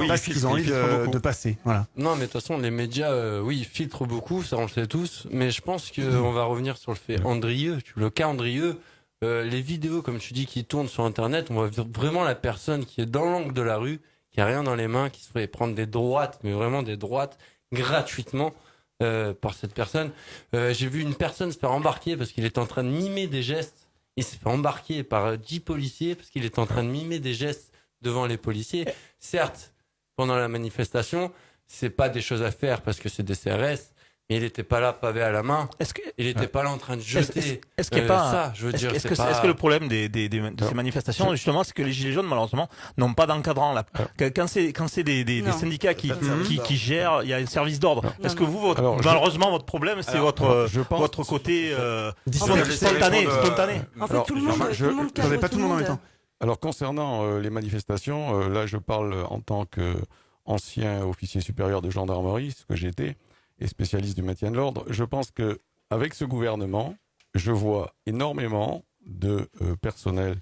passent ce qu'ils ont envie de passer. Voilà. Non, mais de toute façon, les médias, ils filtrent beaucoup, ça on le sait tous. Mais je pense qu'on va revenir sur le fait Andrieux, le cas Andrieux. Les vidéos, comme tu dis, qui tournent sur Internet, on voit vraiment la personne qui est dans l'angle de la rue, qui a rien dans les mains, qui se fait prendre des droites, mais vraiment des droites gratuitement par cette personne. J'ai vu une personne se faire embarquer parce qu'il était en train de mimer des gestes. Il s'est fait embarquer par 10 policiers parce qu'il était en train de mimer des gestes devant les policiers. Certes, pendant la manifestation, c'est pas des choses à faire parce que c'est des CRS. Mais il était pas là, pavé à la main. Il était pas là en train de jeter. Est-ce qu'il y a pas ça, je veux dire, est-ce que le problème de ces manifestations, justement, c'est que les gilets jaunes, malheureusement, n'ont pas d'encadrant là. Quand c'est des syndicats qui gèrent, il y a un service d'ordre. Est-ce que vous, malheureusement, votre problème, c'est votre côté spontané. En fait, tout le monde calme pas tout le monde en même temps. Alors concernant les manifestations, là je parle en tant qu'ancien officier supérieur de gendarmerie, ce que j'étais, et spécialiste du maintien de l'ordre. Je pense que avec ce gouvernement, je vois énormément de personnel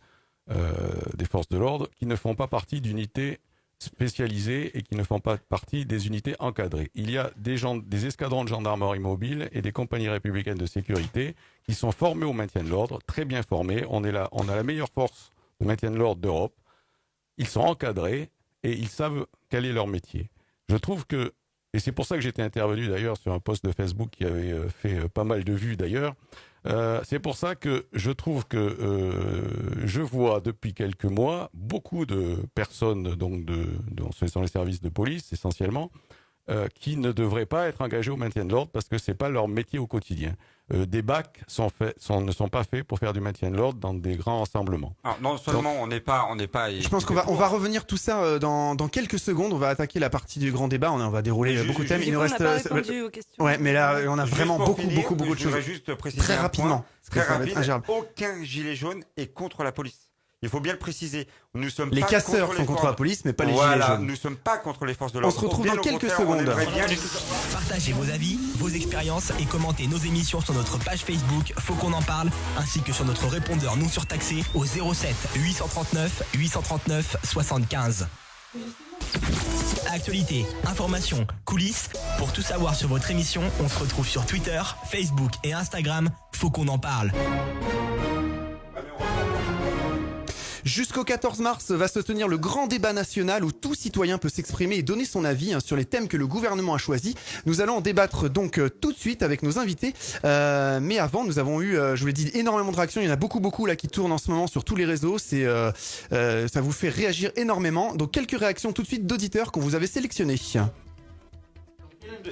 des forces de l'ordre qui ne font pas partie d'unités spécialisées et qui ne font pas partie des unités encadrées. Il y a des escadrons de gendarmerie mobile et des compagnies républicaines de sécurité qui sont formés au maintien de l'ordre, très bien formés. On a la meilleure force de maintien de l'ordre d'Europe. Ils sont encadrés et ils savent quel est leur métier. Je trouve que, et c'est pour ça que j'étais intervenu d'ailleurs sur un post de Facebook qui avait fait pas mal de vues d'ailleurs, c'est pour ça que je trouve que je vois depuis quelques mois beaucoup de personnes, donc ce sont les services de police essentiellement, qui ne devraient pas être engagés au maintien de l'ordre parce que c'est pas leur métier au quotidien. Des bacs ne sont pas faits pour faire du maintien de l'ordre dans des grands rassemblements. Alors, non seulement on n'est pas. Je pense qu'on va revenir tout ça dans quelques secondes. On va attaquer la partie du grand débat. On va dérouler beaucoup de thèmes. Il nous reste. Ouais, mais là on a vraiment beaucoup de choses. Je voudrais juste préciser très rapidement. Très rapide. Aucun gilet jaune est contre la police. Il faut bien le préciser. Nous sommes les pas casseurs contre sont contre la police, mais pas les gilets jaunes. Nous sommes pas contre les forces de l'ordre. On se retrouve dans quelques secondes. Partagez vos avis, vos expériences et commentez nos émissions sur notre page Facebook Faut qu'on en parle, ainsi que sur notre répondeur non surtaxé au 07 839 839 75. Actualité, information, coulisses, pour tout savoir sur votre émission, on se retrouve sur Twitter, Facebook et Instagram. Faut qu'on en parle. Jusqu'au 14 mars va se tenir le grand débat national où tout citoyen peut s'exprimer et donner son avis sur les thèmes que le gouvernement a choisis. Nous allons en débattre donc tout de suite avec nos invités. Mais avant, nous avons eu, je vous l'ai dit, énormément de réactions. Il y en a beaucoup là qui tournent en ce moment sur tous les réseaux. Ça vous fait réagir énormément. Donc quelques réactions tout de suite d'auditeurs qu'on vous avait sélectionnés.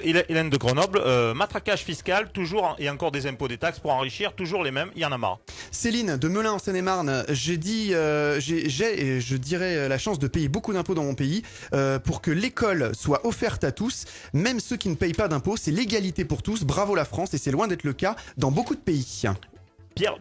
Hélène de Grenoble, matraquage fiscal, toujours et encore des impôts, des taxes pour enrichir, toujours les mêmes, il y en a marre. Céline de Melun en Seine-et-Marne, j'ai et je dirais la chance de payer beaucoup d'impôts dans mon pays pour que l'école soit offerte à tous, même ceux qui ne payent pas d'impôts, c'est l'égalité pour tous, bravo la France et c'est loin d'être le cas dans beaucoup de pays.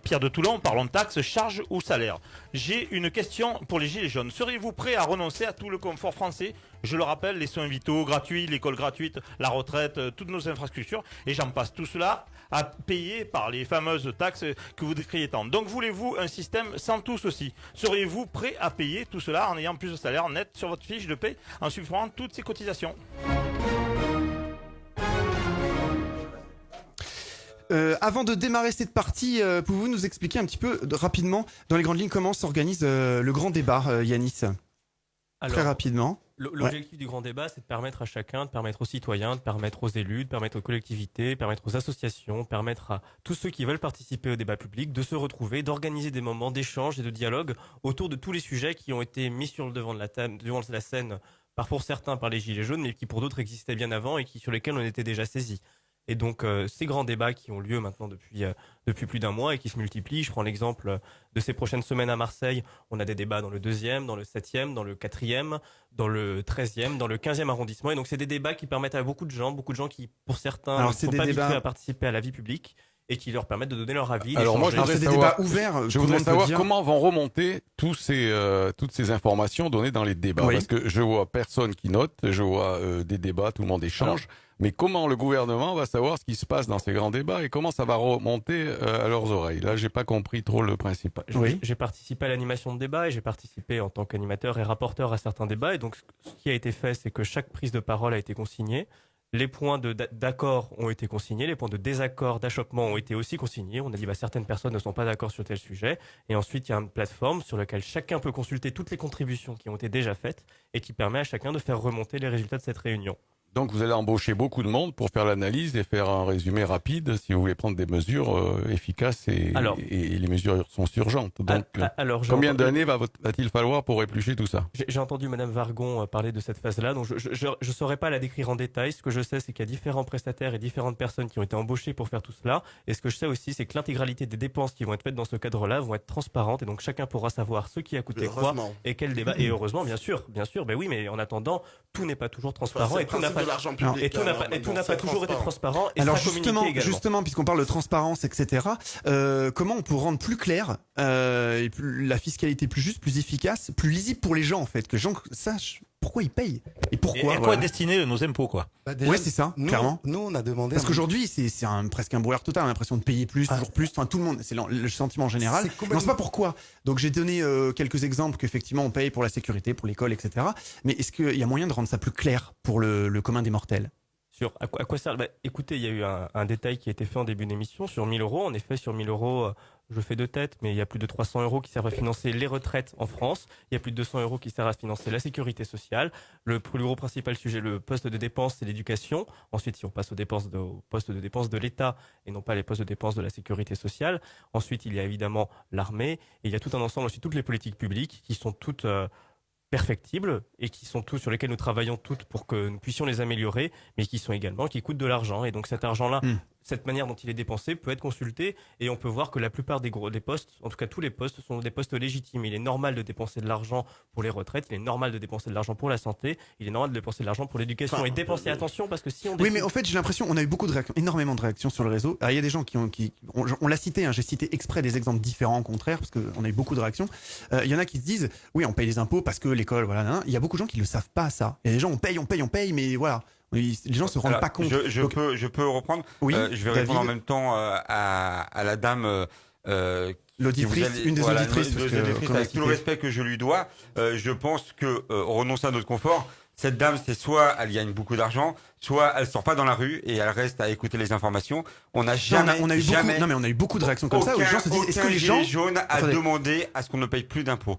Pierre de Toulon, parlons de taxes, charges ou salaires. J'ai une question pour les gilets jaunes. Seriez-vous prêt à renoncer à tout le confort français? Je le rappelle, les soins vitaux gratuits, l'école gratuite, la retraite, toutes nos infrastructures, et j'en passe. Tout cela à payer par les fameuses taxes que vous décriez tant. Donc voulez-vous un système sans tous aussi? Seriez-vous prêt à payer tout cela en ayant plus de salaire net sur votre fiche de paie en supprimant toutes ces cotisations? Avant de démarrer cette partie, pouvez-vous nous expliquer un petit peu rapidement, dans les grandes lignes, comment s'organise le grand débat, Yanis? Très rapidement. L'objectif du grand débat, c'est de permettre à chacun, de permettre aux citoyens, de permettre aux élus, de permettre aux collectivités, de permettre aux associations, de permettre à tous ceux qui veulent participer au débat public de se retrouver, d'organiser des moments d'échange et de dialogue autour de tous les sujets qui ont été mis sur le devant de la scène, pour certains par les Gilets jaunes, mais qui pour d'autres existaient bien avant et sur lesquels on était déjà saisis. Et donc ces grands débats qui ont lieu maintenant depuis plus d'un mois et qui se multiplient. Je prends l'exemple de ces prochaines semaines à Marseille. On a des débats dans le 2e, dans le 7e, dans le 4e, dans le 13e, dans le 15e arrondissement. Et donc c'est des débats qui permettent à beaucoup de gens qui pour certains ne sont pas habitués à participer à la vie publique et qui leur permettent de donner leur avis. Alors moi, c'est des débats ouverts. Je voudrais savoir comment vont remonter toutes ces informations données dans les débats. Parce que je vois personne qui note, je vois des débats, tout le monde échange. Mais comment le gouvernement va savoir ce qui se passe dans ces grands débats et comment ça va remonter à leurs oreilles? Là, j'ai pas compris trop le principe. J'ai participé à l'animation de débats et j'ai participé en tant qu'animateur et rapporteur à certains débats. Et donc, ce qui a été fait, c'est que chaque prise de parole a été consignée. Les points d'accord ont été consignés, les points de désaccord, d'achoppement ont été aussi consignés. On a dit certaines personnes ne sont pas d'accord sur tel sujet. Et ensuite, il y a une plateforme sur laquelle chacun peut consulter toutes les contributions qui ont été déjà faites et qui permet à chacun de faire remonter les résultats de cette réunion. Donc vous allez embaucher beaucoup de monde pour faire l'analyse et faire un résumé rapide si vous voulez prendre des mesures efficaces et les mesures sont urgentes. Donc combien d'années va-t-il falloir pour éplucher tout ça? J'ai entendu Madame Vargon parler de cette phase-là, donc je saurais pas la décrire en détail. Ce que je sais, c'est qu'il y a différents prestataires et différentes personnes qui ont été embauchées pour faire tout cela. Et ce que je sais aussi, c'est que l'intégralité des dépenses qui vont être faites dans ce cadre-là vont être transparentes et donc chacun pourra savoir ce qui a coûté quoi et quel débat. Et heureusement, bien sûr, ben oui, mais en attendant, tout n'est pas toujours transparent et tout n'a pas l'argent public. Et tout n'a pas toujours été transparent. Et alors justement, puisqu'on parle de transparence, etc., comment on peut rendre plus clair la fiscalité plus juste, plus efficace, plus lisible pour les gens en fait, que les gens sachent pourquoi ils payent et pourquoi. Et à quoi destiner nos impôts, quoi. Ouais, c'est ça, clairement. Nous, on a demandé. Parce qu'aujourd'hui, c'est presque un brouillard total. On a l'impression de payer plus, toujours plus. Enfin, tout le monde, c'est le sentiment général. On ne sait pas pourquoi. Donc, j'ai donné quelques exemples qu'effectivement on paye pour la sécurité, pour l'école, etc. Mais est-ce qu'il y a moyen de rendre ça plus clair pour le commun des mortels? À quoi sert? Écoutez, il y a eu un détail qui a été fait en début d'émission sur 1000 euros. En effet, sur 1000 euros, je fais de tête, mais il y a plus de 300 euros qui servent à financer les retraites en France. Il y a plus de 200 euros qui servent à financer la sécurité sociale. Le plus gros principal sujet, le poste de dépense, c'est l'éducation. Ensuite, si on passe aux postes de dépenses de l'État et non pas les postes de dépenses de la sécurité sociale. Ensuite, il y a évidemment l'armée et il y a tout un ensemble aussi toutes les politiques publiques qui sont toutes perfectibles et qui sont tous sur lesquels nous travaillons toutes pour que nous puissions les améliorer, mais qui coûtent de l'argent. Et donc cet argent-là, cette manière dont il est dépensé peut être consulté et on peut voir que la plupart des postes, en tout cas tous les postes, sont des postes légitimes. Il est normal de dépenser de l'argent pour les retraites, il est normal de dépenser de l'argent pour la santé, il est normal de dépenser de l'argent pour l'éducation et dépenser attention parce que si on Oui, mais en fait, j'ai l'impression, on a eu beaucoup de réactions, énormément de réactions sur le réseau. Alors, il y a des gens on l'a cité, j'ai cité exprès des exemples différents, au contraire, parce qu'on a eu beaucoup de réactions. Il y en a qui se disent, oui, on paye les impôts parce que l'école, voilà, il y a beaucoup de gens qui le savent pas, ça. Et les gens, on paye, mais voilà. Les gens se rendent pas compte. Je peux reprendre. Oui, je vais répondre en même temps à la dame. L'auditrice, une des auditrices. Avec tout le respect que je lui dois, je pense que renoncer à notre confort, cette dame, c'est soit elle gagne beaucoup d'argent, soit elle sort pas dans la rue et elle reste à écouter les informations. On a eu beaucoup de réactions comme ça où les gens se disent, est-ce que les gens jaune a demandé à ce qu'on ne paye plus d'impôts?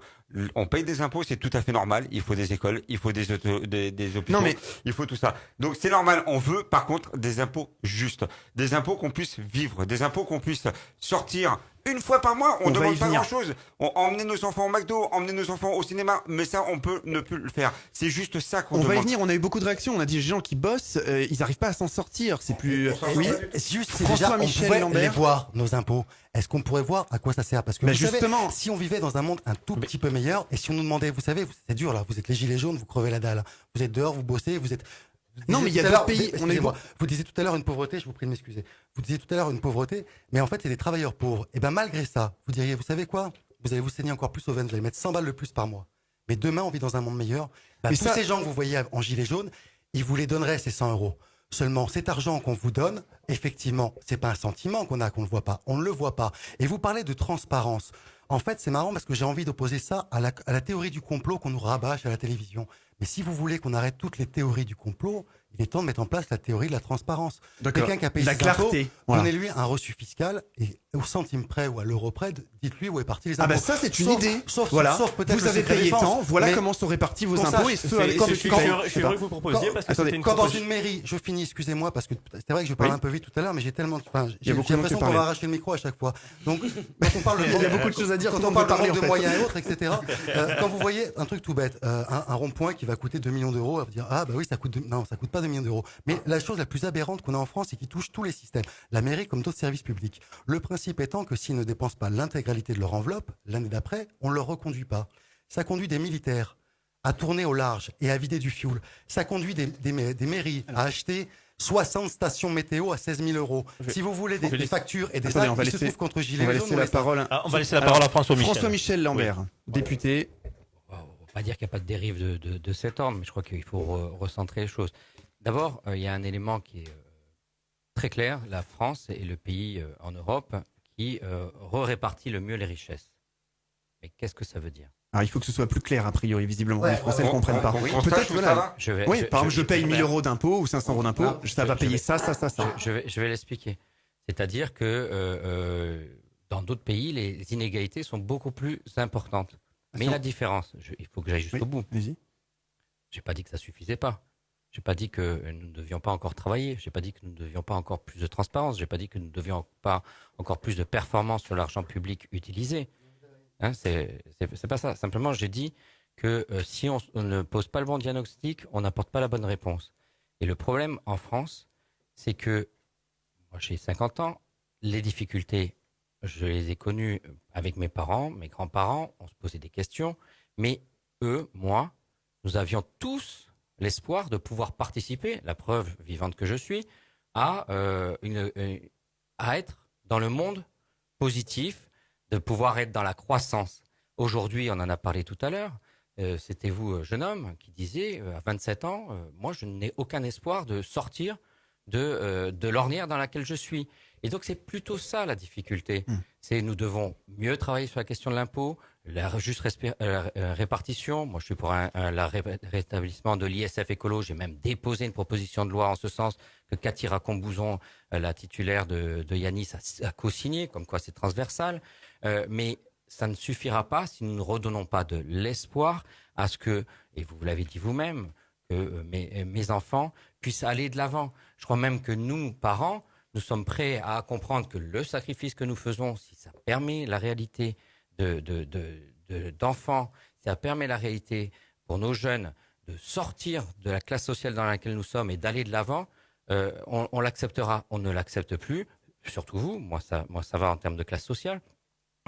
On paye des impôts, c'est tout à fait normal. Il faut des écoles, il faut des hôpitaux, il faut tout ça. Donc c'est normal. On veut, par contre, des impôts justes, des impôts qu'on puisse vivre, des impôts qu'on puisse sortir une fois par mois. On demande pas grand-chose. Emmener nos enfants au McDo, emmener nos enfants au cinéma, mais ça, on peut ne plus le faire. C'est juste ça qu'on demande. On va y venir. On a eu beaucoup de réactions. On a dit les gens qui bossent, ils n'arrivent pas à s'en sortir. C'est plus. Oui, juste François Michel Lambert. Les voir nos impôts. Est-ce qu'on pourrait voir à quoi ça sert? Parce que justement, savez, si on vivait dans un monde un tout petit peu meilleur, et si on nous demandait, vous savez, c'est dur là, vous êtes les gilets jaunes, vous crevez la dalle, vous êtes dehors, vous bossez, vous êtes. Non, mais il y a d'autres pays. Vous disiez tout à l'heure une pauvreté, je vous prie de m'excuser. Vous disiez tout à l'heure une pauvreté, mais en fait, c'est des travailleurs pauvres. Et ben, malgré ça, vous diriez, vous savez quoi? Vous allez vous saigner encore plus aux veines, vous allez mettre 100 balles de plus par mois. Mais demain, on vit dans un monde meilleur. Tous ces gens que vous voyez en gilets jaunes, ils vous les donneraient, ces 100 euros. Seulement, cet argent qu'on vous donne, effectivement, c'est pas un sentiment qu'on ne le voit pas. On ne le voit pas. Et vous parlez de transparence. En fait, c'est marrant parce que j'ai envie d'opposer ça à la théorie du complot qu'on nous rabâche à la télévision. Mais si vous voulez qu'on arrête toutes les théories du complot, Il est temps de mettre en place la théorie de la transparence. D'accord. Quelqu'un qui a payé La ses clarté. impôts, Voilà. donnez-lui un reçu fiscal et au centime près ou à l'euro près, dites-lui où est parti les impôts. Ah bah ça c'est une Sauf- idée. Sauf, Voilà. sauf peut-être Vous le avez secret payé défense. tant. Voilà Mais comment sont répartis vos qu'on impôts sache, et ceux c'est- avec c'est- qui je suis quand- Je suis heureux que vous proposiez parce que Attendez, c'était une Quand dans proposition. une mairie, je finis, excusez-moi, parce que c'est vrai que je parle Oui. un peu vite tout à l'heure, mais j'ai tellement, enfin, j'ai beaucoup de monde l'impression qui qu'on va parlait. arracher le micro à chaque fois. Donc, quand on parle de Il y a beaucoup de choses à dire, quand tout le on monde parle veut de parler, manque en de fait. moyens et autres, etc. Quand vous voyez un truc tout bête, un rond-point qui va coûter 2 millions d'euros, vous dire ah bah oui ça coûte non ça coûte pas 2 millions d'euros. Mais la chose la plus aberrante qu'on a en France et qui touche tous les systèmes, la mairie comme d'autres services publics. Le principe étant que s'ils ne dépensent pas l'intégralité de leur enveloppe, l'année d'après, on ne leur reconduit pas. Ça conduit des militaires à tourner au large et à vider du fioul. Ça conduit des mairies à acheter 60 stations météo à 16 000 euros. Si vous voulez des factures et des Attendez, actes on va qui se laisser- trouvent contre On Gilets va jaunes, laisser on la les- parole. On va laisser la parole à François Michel. François-Michel Lambert, député. On va pas dire qu'il n'y a pas de dérive de cet ordre, mais je crois qu'il faut recentrer les choses. D'abord, il y a un élément qui est très clair. La France est le pays en Europe qui répartit le mieux les richesses. Mais qu'est-ce que ça veut dire? Alors il faut que ce soit plus clair a priori, visiblement. Ouais, Les Français ne ouais, comprennent pas. on Peut-être sache où ça va. Oui, par exemple, je paye 1000 euros d'impôts ou 500 euros d'impôts, Non, ça va payer ça. Je vais l'expliquer. C'est-à-dire que dans d'autres pays, les inégalités sont beaucoup plus importantes. Mais la différence, il faut que j'aille jusqu'au bout. Vas-y. J'ai pas dit que ça suffisait pas. J'ai pas dit que nous ne devions pas encore travailler. J'ai pas dit que nous ne devions pas encore plus de transparence. J'ai pas dit que nous ne devions pas encore plus de performance sur l'argent public utilisé. Hein, c'est pas ça. Simplement, j'ai dit que si on ne pose pas le bon diagnostic, on n'apporte pas la bonne réponse. Et le problème en France, c'est que moi j'ai 50 ans, les difficultés, je les ai connues avec mes parents, mes grands-parents, on se posait des questions, mais eux, moi, nous avions tous l'espoir de pouvoir participer, la preuve vivante que je suis, à être dans le monde positif, de pouvoir être dans la croissance. Aujourd'hui, on en a parlé tout à l'heure, c'était vous, jeune homme, qui disiez, à 27 ans, moi je n'ai aucun espoir de sortir de l'ornière dans laquelle je suis. Et donc c'est plutôt ça la difficulté. C'est nous devons mieux travailler sur la question de l'impôt, la juste répartition. Moi je suis pour le rétablissement de l'ISF écolo. J'ai même déposé une proposition de loi en ce sens que Cathy Racon-Bouzon, la titulaire de Yanis, a co-signé, comme quoi c'est transversal. Mais ça ne suffira pas si nous ne redonnons pas de l'espoir à ce que, et vous l'avez dit vous-même, que mes enfants puissent aller de l'avant. Je crois même que nous, parents, nous sommes prêts à comprendre que le sacrifice que nous faisons, si ça permet la réalité d'enfants, si ça permet la réalité pour nos jeunes de sortir de la classe sociale dans laquelle nous sommes et d'aller de l'avant, on l'acceptera. On ne l'accepte plus, surtout vous. Moi, ça va en termes de classe sociale.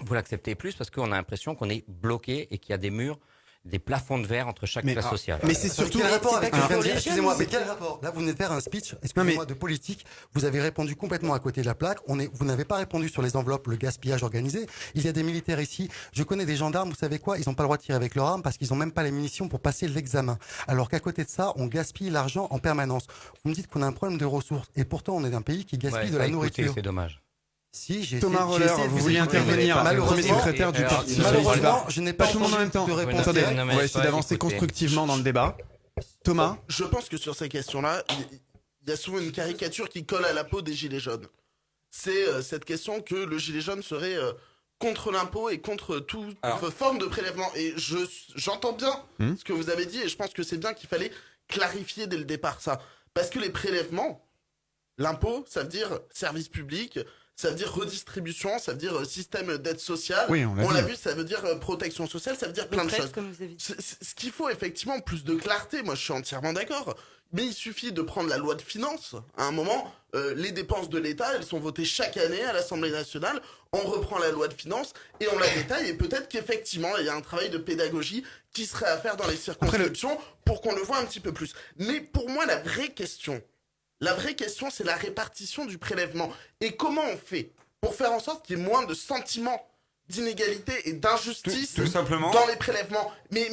Vous l'acceptez plus parce qu'on a l'impression qu'on est bloqué et qu'il y a des murs, des plafonds de verre entre chaque classe sociale. Mais c'est surtout... Quel rapport avec pas ce que je viens que de dire les Excusez-moi, jeunes, mais c'est quel que- rapport Là, vous venez de faire un speech, excusez-moi, de politique. Vous avez répondu complètement à côté de la plaque. Vous n'avez pas répondu sur les enveloppes, le gaspillage organisé. Il y a des militaires ici. Je connais des gendarmes, vous savez quoi? Ils n'ont pas le droit de tirer avec leur arme parce qu'ils n'ont même pas les munitions pour passer l'examen. Alors qu'à côté de ça, on gaspille l'argent en permanence. Vous me dites qu'on a un problème de ressources. Et pourtant, on est un pays qui gaspille de la nourriture. C'est dommage. Si, j'ai Thomas essayé- Roller, j'ai essayé de vous vouliez expliquer, mais intervenir, le premier malheureusement, secrétaire du Parti Socialiste. malheureusement, je n'ai Pas pas tout le monde en même temps. de réponse Attendez, directe. on va essayer d'avancer constructivement dans le débat. Thomas, Je pense que sur ces questions-là, il y a souvent une caricature qui colle à la peau des gilets jaunes. C'est cette question que le gilet jaune serait contre l'impôt et contre toute forme de prélèvement. Et j'entends bien ce que vous avez dit et je pense que c'est bien qu'il fallait clarifier dès le départ ça. Parce que les prélèvements, l'impôt, ça veut dire service public, ça veut dire redistribution, ça veut dire système d'aide sociale. Oui, on l'a vu, ça veut dire protection sociale, ça veut dire plein de choses. Comme vous avez dit. Ce qu'il faut effectivement, plus de clarté, moi je suis entièrement d'accord, mais il suffit de prendre la loi de finances. À un moment, les dépenses de l'État, elles sont votées chaque année à l'Assemblée nationale, on reprend la loi de finances et on la détaille, et peut-être qu'effectivement, il y a un travail de pédagogie qui serait à faire dans les circonscriptions pour qu'on le voit un petit peu plus. Mais pour moi, la vraie question, c'est la répartition du prélèvement. Et comment on fait pour faire en sorte qu'il y ait moins de sentiments d'inégalité et d'injustice Tout simplement. dans les prélèvements. Mais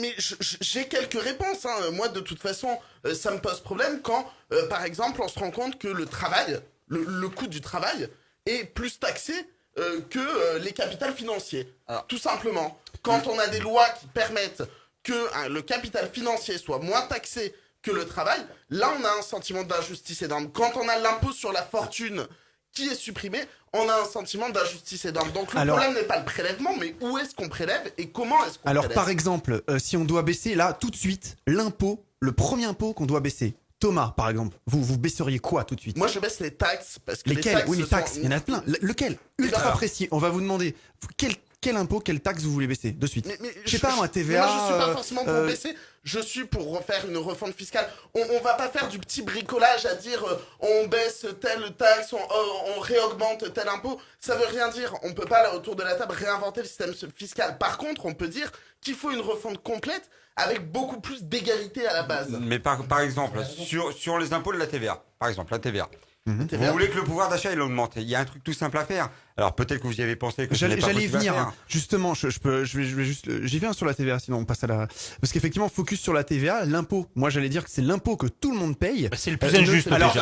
j'ai quelques réponses. Hein. Moi, de toute façon, ça me pose problème quand, par exemple, on se rend compte que le travail, le coût du travail, est plus taxé que les capitals financiers. Tout simplement. Quand on a des lois qui permettent que le capital financier soit moins taxé que le travail, là on a un sentiment d'injustice énorme. Quand on a l'impôt sur la fortune qui est supprimé, on a un sentiment d'injustice énorme. Donc le problème n'est pas le prélèvement, mais où est-ce qu'on prélève et comment est-ce qu'on Alors prélève. par exemple, si on doit baisser là tout de suite l'impôt, le premier impôt qu'on doit baisser, Thomas par exemple, vous baisseriez quoi tout de suite? Moi je baisse les taxes parce que Lesquelles? les taxes, Oui, les ce taxes, sont- il y en a plein. Lequel? Ultra précis. On va vous demander quel impôt, quelle taxe vous voulez baisser de suite. Je sais pas moi, TVA. Moi, je suis pas forcément pour baisser. Je suis pour refaire une refonte fiscale. On va pas faire du petit bricolage à dire on baisse telle taxe, on réaugmente tel impôt. Ça veut rien dire. On peut pas là autour de la table réinventer le système fiscal. Par contre, on peut dire qu'il faut une refonte complète avec beaucoup plus d'égalité à la base. Mais par exemple, sur les impôts de la TVA, par exemple, la TVA. Mhm. Vous voulez que le pouvoir d'achat il augmente. Il y a un truc tout simple à faire. Alors peut-être que vous y avez pensé. Que J'allais y venir. Hein. Justement, je vais juste, j'y viens sur la TVA. Sinon, on passe à la. Parce qu'effectivement, focus sur la TVA, l'impôt. Moi, j'allais dire que c'est l'impôt que tout le monde paye. C'est le plus injuste. Alors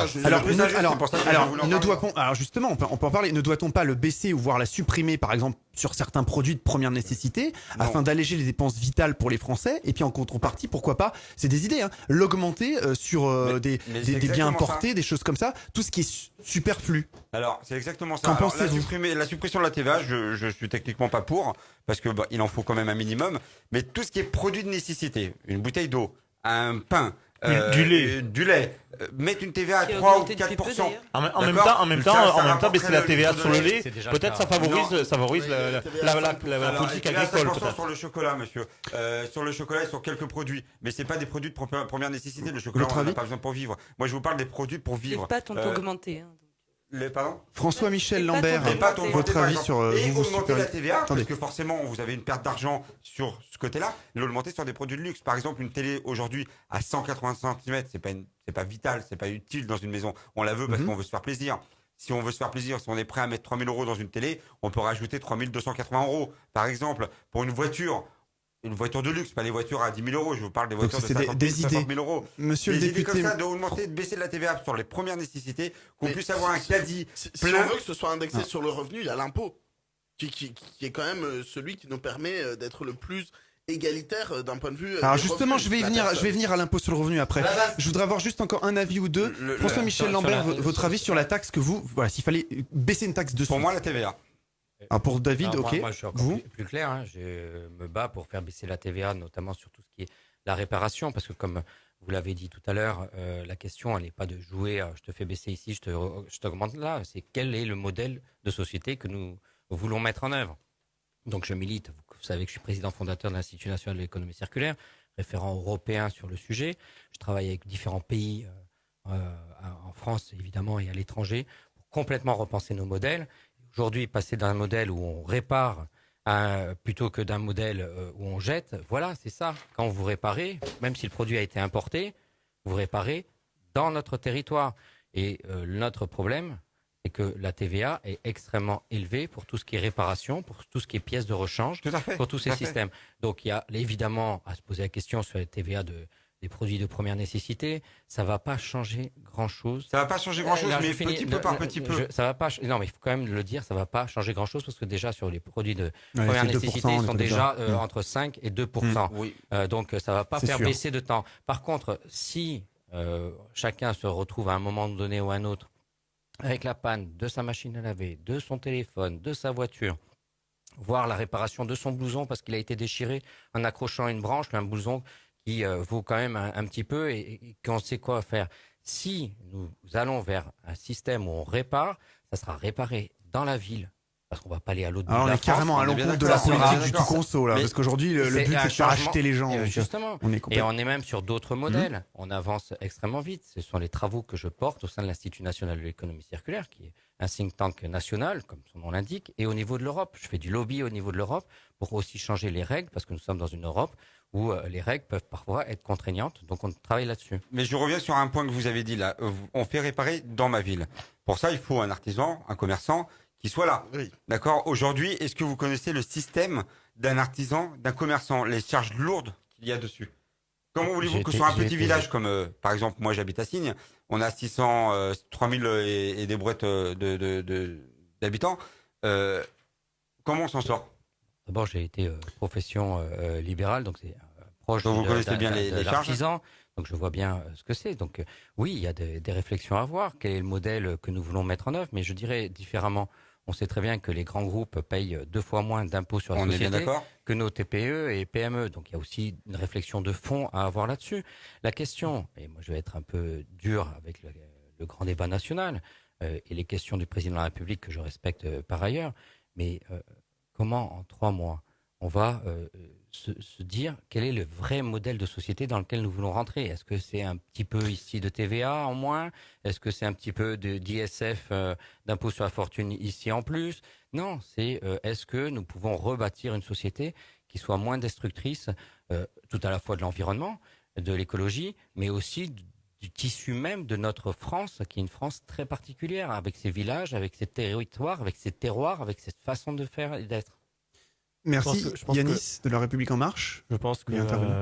justement, on peut en parler. Ne doit-on pas le baisser ou voire la supprimer, par exemple, sur certains produits de première nécessité, afin d'alléger les dépenses vitales pour les Français. Et puis en contrepartie, pourquoi pas, c'est des idées, hein, l'augmenter sur des biens importés, des choses comme ça, tout ce qui est superflu. Alors c'est exactement ça. Qu'en Alors, pensez-vous? la suppression de la TVA, je suis techniquement pas pour, parce que il en faut quand même un minimum. Mais tout ce qui est produit de nécessité, une bouteille d'eau, un pain. Du lait. Mettre une TVA à 3 ou 4%. En même temps, baisser la TVA sur le lait, peut-être ça favorise la politique agricole. Peut-être. Sur le chocolat, monsieur. Sur le chocolat et sur quelques produits. Mais c'est pas des produits de première nécessité. Le chocolat, on n'en a pas besoin pour vivre. Moi, je vous parle des produits pour vivre. Les pâtes ont augmenté. Hein. Pardon François-Michel Lambert, Les pâtes ont votre augmenté, avis par sur exemple. Et vous augmenter la TVA, Attendez. parce que forcément, vous avez une perte d'argent sur ce côté-là. L'augmenter sur des produits de luxe. Par exemple, une télé aujourd'hui à 180 cm, c'est pas vital, c'est pas utile dans une maison. On la veut parce qu'on veut se faire plaisir. Si on veut se faire plaisir, si on est prêt à mettre 3 000 € dans une télé, on peut rajouter 3 280 €. Par exemple, pour une voiture de luxe, pas les voitures à 10 000 €. Je vous parle des voitures de 50 000, 60 000 €. Monsieur des le idées député, comme ça, de baisser la TVA sur les premières nécessités, qu'on puisse avoir un caddie Si plein. on veut que ce soit indexé sur le revenu, il y a l'impôt, qui est quand même celui qui nous permet d'être le plus égalitaire d'un point de vue. Alors des justement, revenus je vais de la venir à l'impôt sur le revenu après. Je voudrais avoir juste encore un avis ou deux. François-Michel Lambert, votre avis sur la taxe que voilà, s'il fallait baisser une taxe de Pour moi, la TVA. Ah, pour David, Alors, ok. moi, je suis encore Vous plus clair. Hein. Je me bats pour faire baisser la TVA, notamment sur tout ce qui est la réparation, parce que comme vous l'avez dit tout à l'heure, la question, elle n'est pas de jouer, je te fais baisser ici, je t'augmente là. C'est quel est le modèle de société que nous voulons mettre en œuvre. Donc je milite, vous savez que je suis président fondateur de l'Institut national de l'économie circulaire, référent européen sur le sujet. Je travaille avec différents pays, en France évidemment et à l'étranger, pour complètement repenser nos modèles. Aujourd'hui, passer d'un modèle où on répare plutôt que d'un modèle où on jette, voilà, c'est ça. Quand vous réparez, même si le produit a été importé, vous réparez dans notre territoire. Et notre problème, c'est que la TVA est extrêmement élevée pour tout ce qui est réparation, pour tout ce qui est pièces de rechange, pour tous ces systèmes. Donc il y a évidemment à se poser la question sur la TVA des produits de première nécessité. Ça va pas changer grand-chose. Ça va pas changer grand-chose, mais petit peu par petit peu. Ça va pas. Non, mais il faut quand même le dire, ça va pas changer grand-chose parce que déjà sur les produits de Ouais, première c'est 2%, nécessité, ils sont déjà déjà. entre 5 et 2%. Oui. Donc ça va pas C'est faire sûr. baisser de temps. Par contre, si chacun se retrouve à un moment donné ou à un autre avec la panne de sa machine à laver, de son téléphone, de sa voiture, voire la réparation de son blouson parce qu'il a été déchiré en accrochant une branche, un blouson qui vaut quand même un petit peu et qu'on sait quoi faire. Si nous allons vers un système où on répare, ça sera réparé dans la ville. Parce qu'on va pas aller à l'autre bout Alors de on la est carrément France. à l'encontre de la politique du tout conso là, Mais parce qu'aujourd'hui le c'est but un c'est de faire changement. acheter les gens. donc, Justement. on est Et complètement. on est même sur d'autres modèles. On avance extrêmement vite. Ce sont les travaux que je porte au sein de l'Institut national de l'économie circulaire, qui est un think tank national, comme son nom l'indique, et au niveau de l'Europe. Je fais du lobby au niveau de l'Europe pour aussi changer les règles, parce que nous sommes dans une Europe où les règles peuvent parfois être contraignantes. Donc on travaille là-dessus. Mais je reviens sur un point que vous avez dit là. On fait réparer dans ma ville. Pour ça, il faut un artisan, un commerçant qui soit là. Oui. D'accord. Aujourd'hui, est-ce que vous connaissez le système d'un artisan, d'un commerçant, les charges lourdes qu'il y a dessus? Comment voulez-vous que sur un petit village comme, par exemple, moi j'habite à Signes, on a 3000 et des brouettes d'habitants. Comment on s'en sort? D'abord, j'ai été profession libérale, donc c'est proche Donc vous connaissez bien les charges. l'artisan. Donc je vois bien ce que c'est. Donc oui, il y a des réflexions à avoir. Quel est le modèle que nous voulons mettre en œuvre? Mais je dirais différemment. On sait très bien que les grands groupes payent 2 fois moins d'impôts sur la société que nos TPE et PME. Donc il y a aussi une réflexion de fond à avoir là-dessus. La question, et moi je vais être un peu dur avec le grand débat national et les questions du président de la République que je respecte par ailleurs, mais comment en 3 mois on va se dire quel est le vrai modèle de société dans lequel nous voulons rentrer? Est-ce que c'est un petit peu ici de TVA en moins? Est-ce que c'est un petit peu d'ISF, d'impôt sur la fortune ici en plus? Non, c'est est-ce que nous pouvons rebâtir une société qui soit moins destructrice tout à la fois de l'environnement, de l'écologie, mais aussi du tissu même de notre France, qui est une France très particulière, avec ses villages, avec ses territoires, avec ses terroirs, avec cette façon de faire et d'être. Merci Yanis de La République En Marche. Je pense que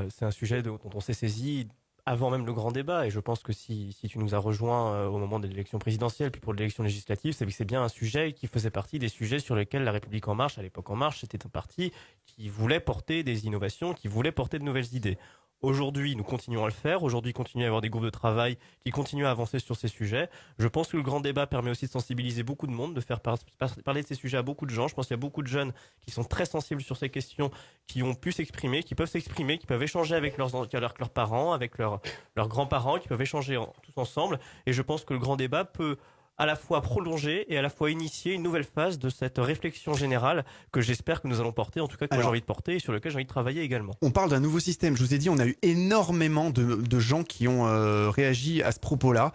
c'est un sujet dont on s'est saisi avant même le grand débat, et je pense que si tu nous as rejoints au moment de l'élection présidentielle puis pour l'élection législative, c'est que c'est bien un sujet qui faisait partie des sujets sur lesquels La République En Marche, à l'époque En Marche, c'était un parti qui voulait porter des innovations, qui voulait porter de nouvelles idées. Aujourd'hui, nous continuons à le faire. Aujourd'hui, continuons à avoir des groupes de travail qui continuent à avancer sur ces sujets. Je pense que le grand débat permet aussi de sensibiliser beaucoup de monde, de faire parler de ces sujets à beaucoup de gens. Je pense qu'il y a beaucoup de jeunes qui sont très sensibles sur ces questions, qui ont pu s'exprimer, qui peuvent s'exprimer, qui peuvent échanger avec leurs parents, avec leurs grands-parents, qui peuvent échanger tous ensemble. Et je pense que le grand débat peut à la fois prolonger et à la fois initier une nouvelle phase de cette réflexion générale que j'espère que nous allons porter, en tout cas que moi j'ai envie de porter et sur lequel j'ai envie de travailler également. On parle d'un nouveau système. Je vous ai dit, on a eu énormément de gens qui ont réagi à ce propos-là.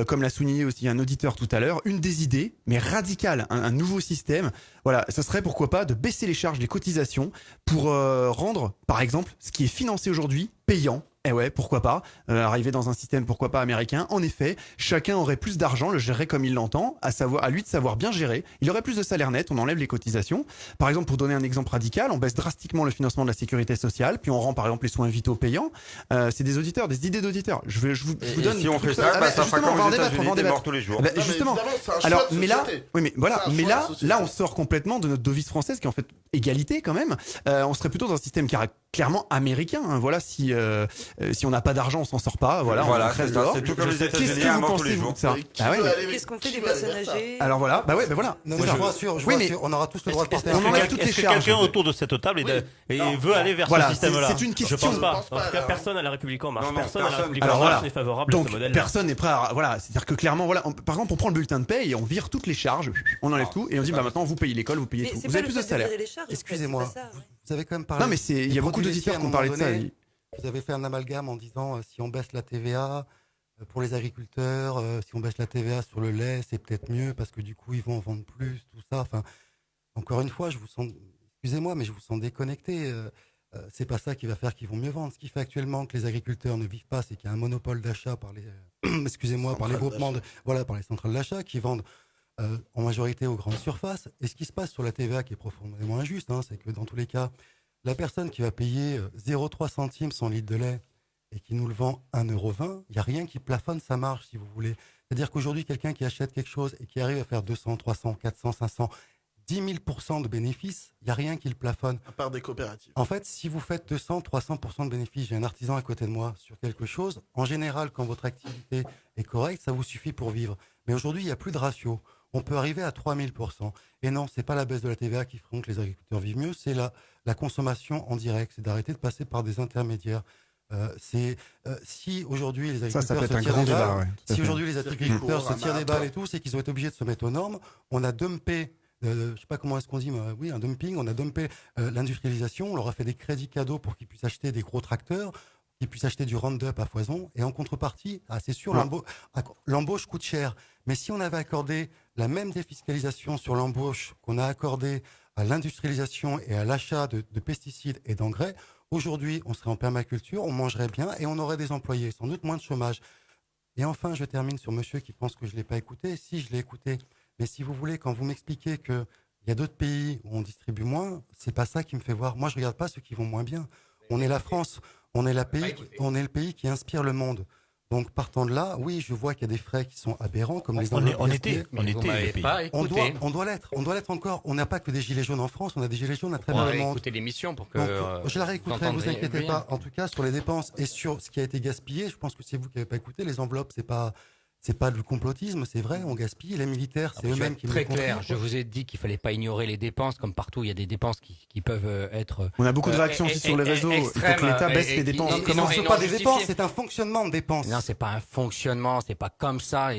Comme l'a souligné aussi un auditeur tout à l'heure, une des idées, mais radicale, un nouveau système. Voilà, ce serait pourquoi pas de baisser les charges, les cotisations pour rendre, par exemple, ce qui est financé aujourd'hui payant. Eh ouais, pourquoi pas arriver dans un système, pourquoi pas américain. En effet, chacun aurait plus d'argent, le gérerait comme il l'entend, à lui de savoir bien gérer. Il aurait plus de salaire net, on enlève les cotisations. Par exemple, pour donner un exemple radical, on baisse drastiquement le financement de la sécurité sociale, puis on rend par exemple les soins vitaux payants. C'est des auditeurs, des idées d'auditeurs. Je vous donne. Si on fait ça, ça fera comme aux États-Unis, des morts tous les jours. Justement. Alors, mais là, oui, mais voilà, mais là, on sort complètement de notre devise française qui est en fait égalité quand même. On serait plutôt dans un système qui est clairement américain. Hein. Voilà, si on n'a pas d'argent, on s'en sort pas. Voilà, on reste dehors. C'est tout comme les États-Unis. Qu'est-ce que vous pensez vous de ça? Qu'est-ce qu'on fait des personnes âgées? Alors voilà, bah voilà. Non, je vous rassure, on aura tous le droit de porter on enlève toutes les Est-ce que charges. quelqu'un autour de cette table veut aller vers ce système-là? C'est une question. Je pense pas. En tout cas, personne à La République En Marche. Personne à La République Alors En Marche voilà. n'est favorable à ce Donc modèle-là. personne n'est prêt à voilà, c'est-à-dire que clairement voilà, par exemple on prend le bulletin de paye et on vire toutes les charges, on enlève tout et on dit bah maintenant vous payez l'école, vous payez tout. Vous avez plus de salaire. Excusez-moi, vous avez quand même parlé. Non mais il y a beaucoup d'auditeurs qui ont parlé de ça. Vous avez fait un amalgame en disant si on baisse la TVA pour les agriculteurs, si on baisse la TVA sur le lait, c'est peut-être mieux parce que du coup ils vont en vendre plus, tout ça. Enfin, encore une fois, je vous sens, excusez-moi, mais je vous sens déconnecté. C'est pas ça qui va faire qu'ils vont mieux vendre. Ce qui fait actuellement que les agriculteurs ne vivent pas, c'est qu'il y a un monopole d'achat par les, excusez-moi, par les groupements, par les centrales d'achat qui vendent en majorité aux grandes surfaces. Et ce qui se passe sur la TVA qui est profondément injuste, c'est que dans tous les cas, la personne qui va payer 0,3 centimes son litre de lait et qui nous le vend 1,20 €, il n'y a rien qui plafonne sa marge, si vous voulez. C'est-à-dire qu'aujourd'hui, quelqu'un qui achète quelque chose et qui arrive à faire 200, 300, 400, 500, 10 000% de bénéfices, il n'y a rien qui le plafonne. À part des coopératives. En fait, si vous faites 200, 300% de bénéfices, j'ai un artisan à côté de moi sur quelque chose, en général, quand votre activité est correcte, ça vous suffit pour vivre. Mais aujourd'hui, il n'y a plus de ratio. On peut arriver à 3000%. Et non, c'est pas la baisse de la TVA qui feront que les agriculteurs vivent mieux, c'est la consommation en direct, c'est d'arrêter de passer par des intermédiaires. Si aujourd'hui les agriculteurs se tirent des balles, si aujourd'hui les agriculteurs se tirent des balles et tout, c'est qu'ils ont été obligés de se mettre aux normes. On a dumpé, je sais pas comment est-ce qu'on dit, mais oui, un dumping. On a dumpé l'industrialisation. On leur a fait des crédits cadeaux pour qu'ils puissent acheter des gros tracteurs, qu'ils puissent acheter du Roundup à foison. Et en contrepartie, c'est sûr, l'embauche coûte cher. Mais si on avait accordé la même défiscalisation sur l'embauche qu'on a accordé à l'industrialisation et à l'achat de pesticides et d'engrais, aujourd'hui, on serait en permaculture, on mangerait bien et on aurait des employés, sans doute moins de chômage. Et enfin, je termine sur monsieur qui pense que je l'ai pas écouté. Si, je l'ai écouté. Mais si vous voulez, quand vous m'expliquez qu'il y a d'autres pays où on distribue moins, c'est pas ça qui me fait voir. Moi, je regarde pas ceux qui vont moins bien. On est la France. On est le pays qui inspire le monde. Donc partant de là, oui, je vois qu'il y a des frais qui sont aberrants, comme les On enveloppes était gaspillées. le pays. On doit l'être encore. On n'a pas que des gilets jaunes en France, on a des gilets jaunes à On travers va le monde. écouter l'émission pour que. Donc, je la réécouterai, vous inquiétez pas. En tout cas, sur les dépenses et sur ce qui a été gaspillé, je pense que c'est vous qui n'avez pas écouté. Les enveloppes, c'est pas du complotisme, c'est vrai, on gaspille. Les militaires, c'est eux-mêmes qui très nous clair. contrent. Je vous ai dit qu'il fallait pas ignorer les dépenses, comme partout, il y a des dépenses qui peuvent être. On a beaucoup de réactions aussi sur les réseaux. Il faut que l'État baisse les dépenses. Non, c'est pas des dépenses, c'est un fonctionnement de dépenses. Non, c'est pas un fonctionnement, c'est pas comme ça.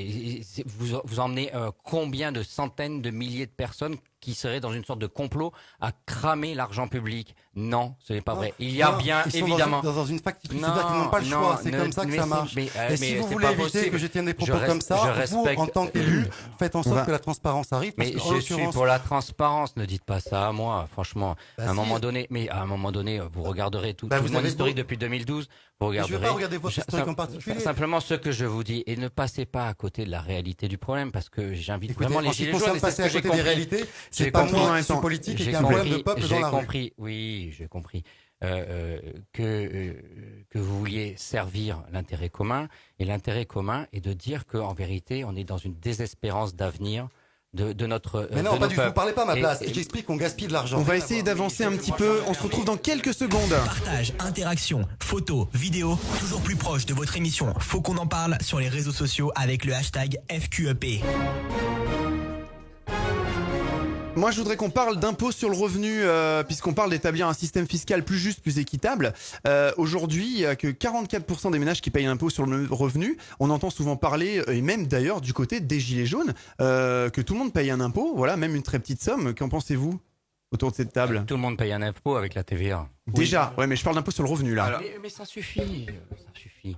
Vous emmenez combien de centaines de milliers de personnes qui seraient dans une sorte de complot à cramer l'argent public? Non, ce n'est pas vrai. Il y a bien ils sont évidemment dans une facture. Ils n'ont pas le choix. C'est comme ça que ça marche. Et si vous voulez éviter que je tienne des propos comme ça, vous, en tant qu'élu, faites en sorte que la transparence arrive. Mais je suis pour la transparence. Ne dites pas ça à moi, franchement. À un moment donné, vous regarderez tout mon historique depuis 2012. Vous regarderez. Je vais pas regarder votre historique en particulier. Simplement ce que je vous dis, et ne passez pas à côté de la réalité du problème, parce que j'invite vraiment les gilets jaunes. Passer à côté des réalités, c'est pas moi qui suis politique et qu'il y a un problème de peuple dans la rue. Oui, j'ai compris. Que vous vouliez servir l'intérêt commun, et l'intérêt commun est de dire qu'en vérité, on est dans une désespérance d'avenir de notre. Mais non, pas du tout. Parlez pas à ma place. Et j'explique qu'on gaspille de l'argent. On va essayer d'avancer un petit peu. On se retrouve dans quelques secondes. Partage, interaction, photos, vidéos, toujours plus proche de votre émission. Faut qu'on en parle sur les réseaux sociaux avec le hashtag FQEP. Moi, je voudrais qu'on parle d'impôt sur le revenu, puisqu'on parle d'établir un système fiscal plus juste, plus équitable. Aujourd'hui, il y a que 44% des ménages qui payent un impôt sur le revenu. On entend souvent parler, et même d'ailleurs du côté des gilets jaunes, que tout le monde paye un impôt. Voilà, même une très petite somme. Qu'en pensez-vous autour de cette table? tout le monde paye un impôt avec la TVA. Déjà, ouais, mais je parle d'impôt sur le revenu là. Mais ça suffit,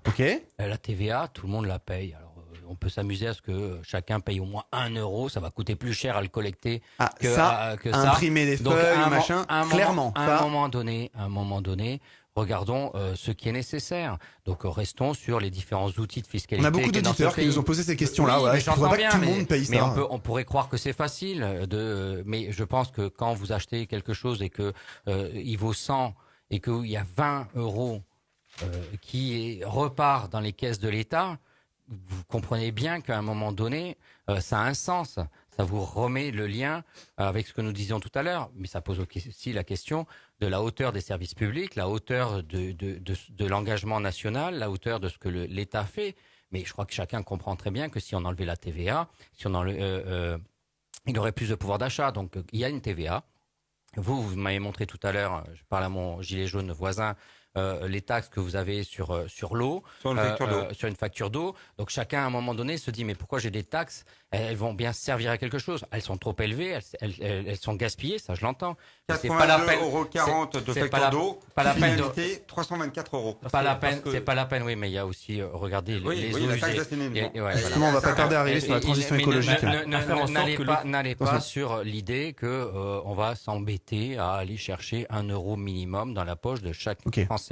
Ok. La TVA, tout le monde la paye. Alors, on peut s'amuser à ce que chacun paye au moins 1 euro. Ça va coûter plus cher à le collecter que ça. Imprimer des feuilles, machin. Clairement. À un moment donné, regardons ce qui est nécessaire. Donc restons sur les différents outils de fiscalité. On a beaucoup d'auditeurs qui nous ont posé ces questions-là. Oui, ouais, je ne vois pas que tout le monde paye ça. Mais on pourrait croire que c'est facile. Mais je pense que quand vous achetez quelque chose et que il vaut 100 et qu'il y a 20 euros qui repart dans les caisses de l'État, vous comprenez bien qu'à un moment donné, ça a un sens. Ça vous remet le lien avec ce que nous disions tout à l'heure. Mais ça pose aussi la question de la hauteur des services publics, la hauteur de l'engagement national, la hauteur de ce que l'État fait. Mais je crois que chacun comprend très bien que si on enlevait la TVA, si on il aurait plus de pouvoir d'achat. Donc il y a une TVA. Vous m'avez montré tout à l'heure, je parle à mon gilet jaune voisin, les taxes que vous avez sur l'eau, sur une facture d'eau. Donc chacun à un moment donné se dit mais pourquoi j'ai des taxes? Elles vont bien servir à quelque chose. Elles sont trop élevées, elles sont gaspillées, ça je l'entends. 82,40 € de facture d'eau. Pas la peine de 324 €. C'est pas la peine, oui, mais il y a aussi regardez les eaux la taxe usées. d'assainissement. Justement, on va pas tarder à arriver sur la transition écologique. N'allez pas sur l'idée que on va s'embêter à aller chercher 1 euro minimum dans la poche de chaque Français.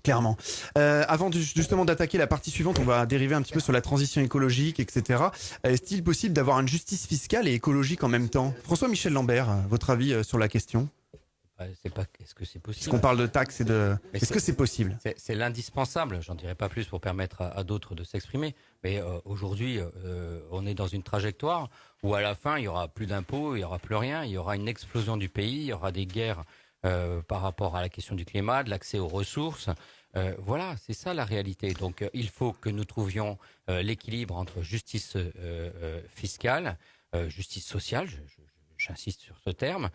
Clairement. Avant justement d'attaquer la partie suivante, on va dériver un petit peu sur la transition écologique, etc. Est-il possible d'avoir une justice fiscale et écologique en même temps? François-Michel Lambert, votre avis sur la question? Est-ce que c'est possible? Parce qu'on parle de taxes et de... Est-ce que c'est possible? C'est l'indispensable. J'en dirai pas plus pour permettre à d'autres de s'exprimer. Mais aujourd'hui, on est dans une trajectoire où à la fin, il y aura plus d'impôts, il y aura plus rien, il y aura une explosion du pays, il y aura des guerres par rapport à la question du climat, de l'accès aux ressources. Voilà, c'est ça la réalité. Donc, il faut que nous trouvions l'équilibre entre justice fiscale, justice sociale. J'insiste sur ce terme,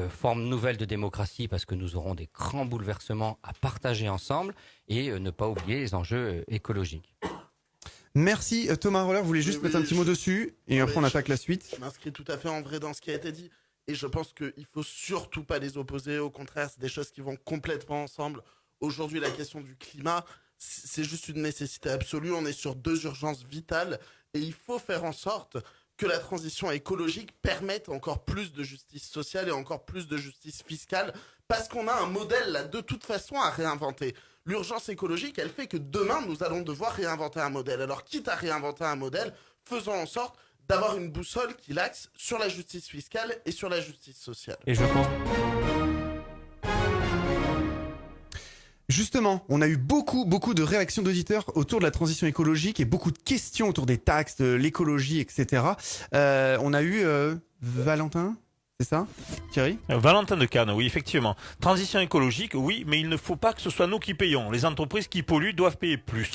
forme nouvelle de démocratie parce que nous aurons des grands bouleversements à partager ensemble et ne pas oublier les enjeux écologiques. Merci. Thomas Roller, vous voulez juste mettre un petit mot dessus et après on attaque la suite. Je m'inscris tout à fait en vrai dans ce qui a été dit et je pense qu'il faut surtout pas les opposer. Au contraire, c'est des choses qui vont complètement ensemble. Aujourd'hui, la question du climat, c'est juste une nécessité absolue. On est sur 2 urgences vitales et il faut faire en sorte que la transition écologique permette encore plus de justice sociale et encore plus de justice fiscale, parce qu'on a un modèle là de toute façon à réinventer. L'urgence écologique, elle fait que demain, nous allons devoir réinventer un modèle. Alors, quitte à réinventer un modèle, faisons en sorte d'avoir une boussole qui l'axe sur la justice fiscale et sur la justice sociale. Et je pense... Justement, on a eu beaucoup de réactions d'auditeurs autour de la transition écologique et beaucoup de questions autour des taxes, de l'écologie, etc. On a eu Valentin, c'est ça, Thierry? Valentin de Cannes, oui, effectivement. Transition écologique, oui, mais il ne faut pas que ce soit nous qui payons. Les entreprises qui polluent doivent payer plus.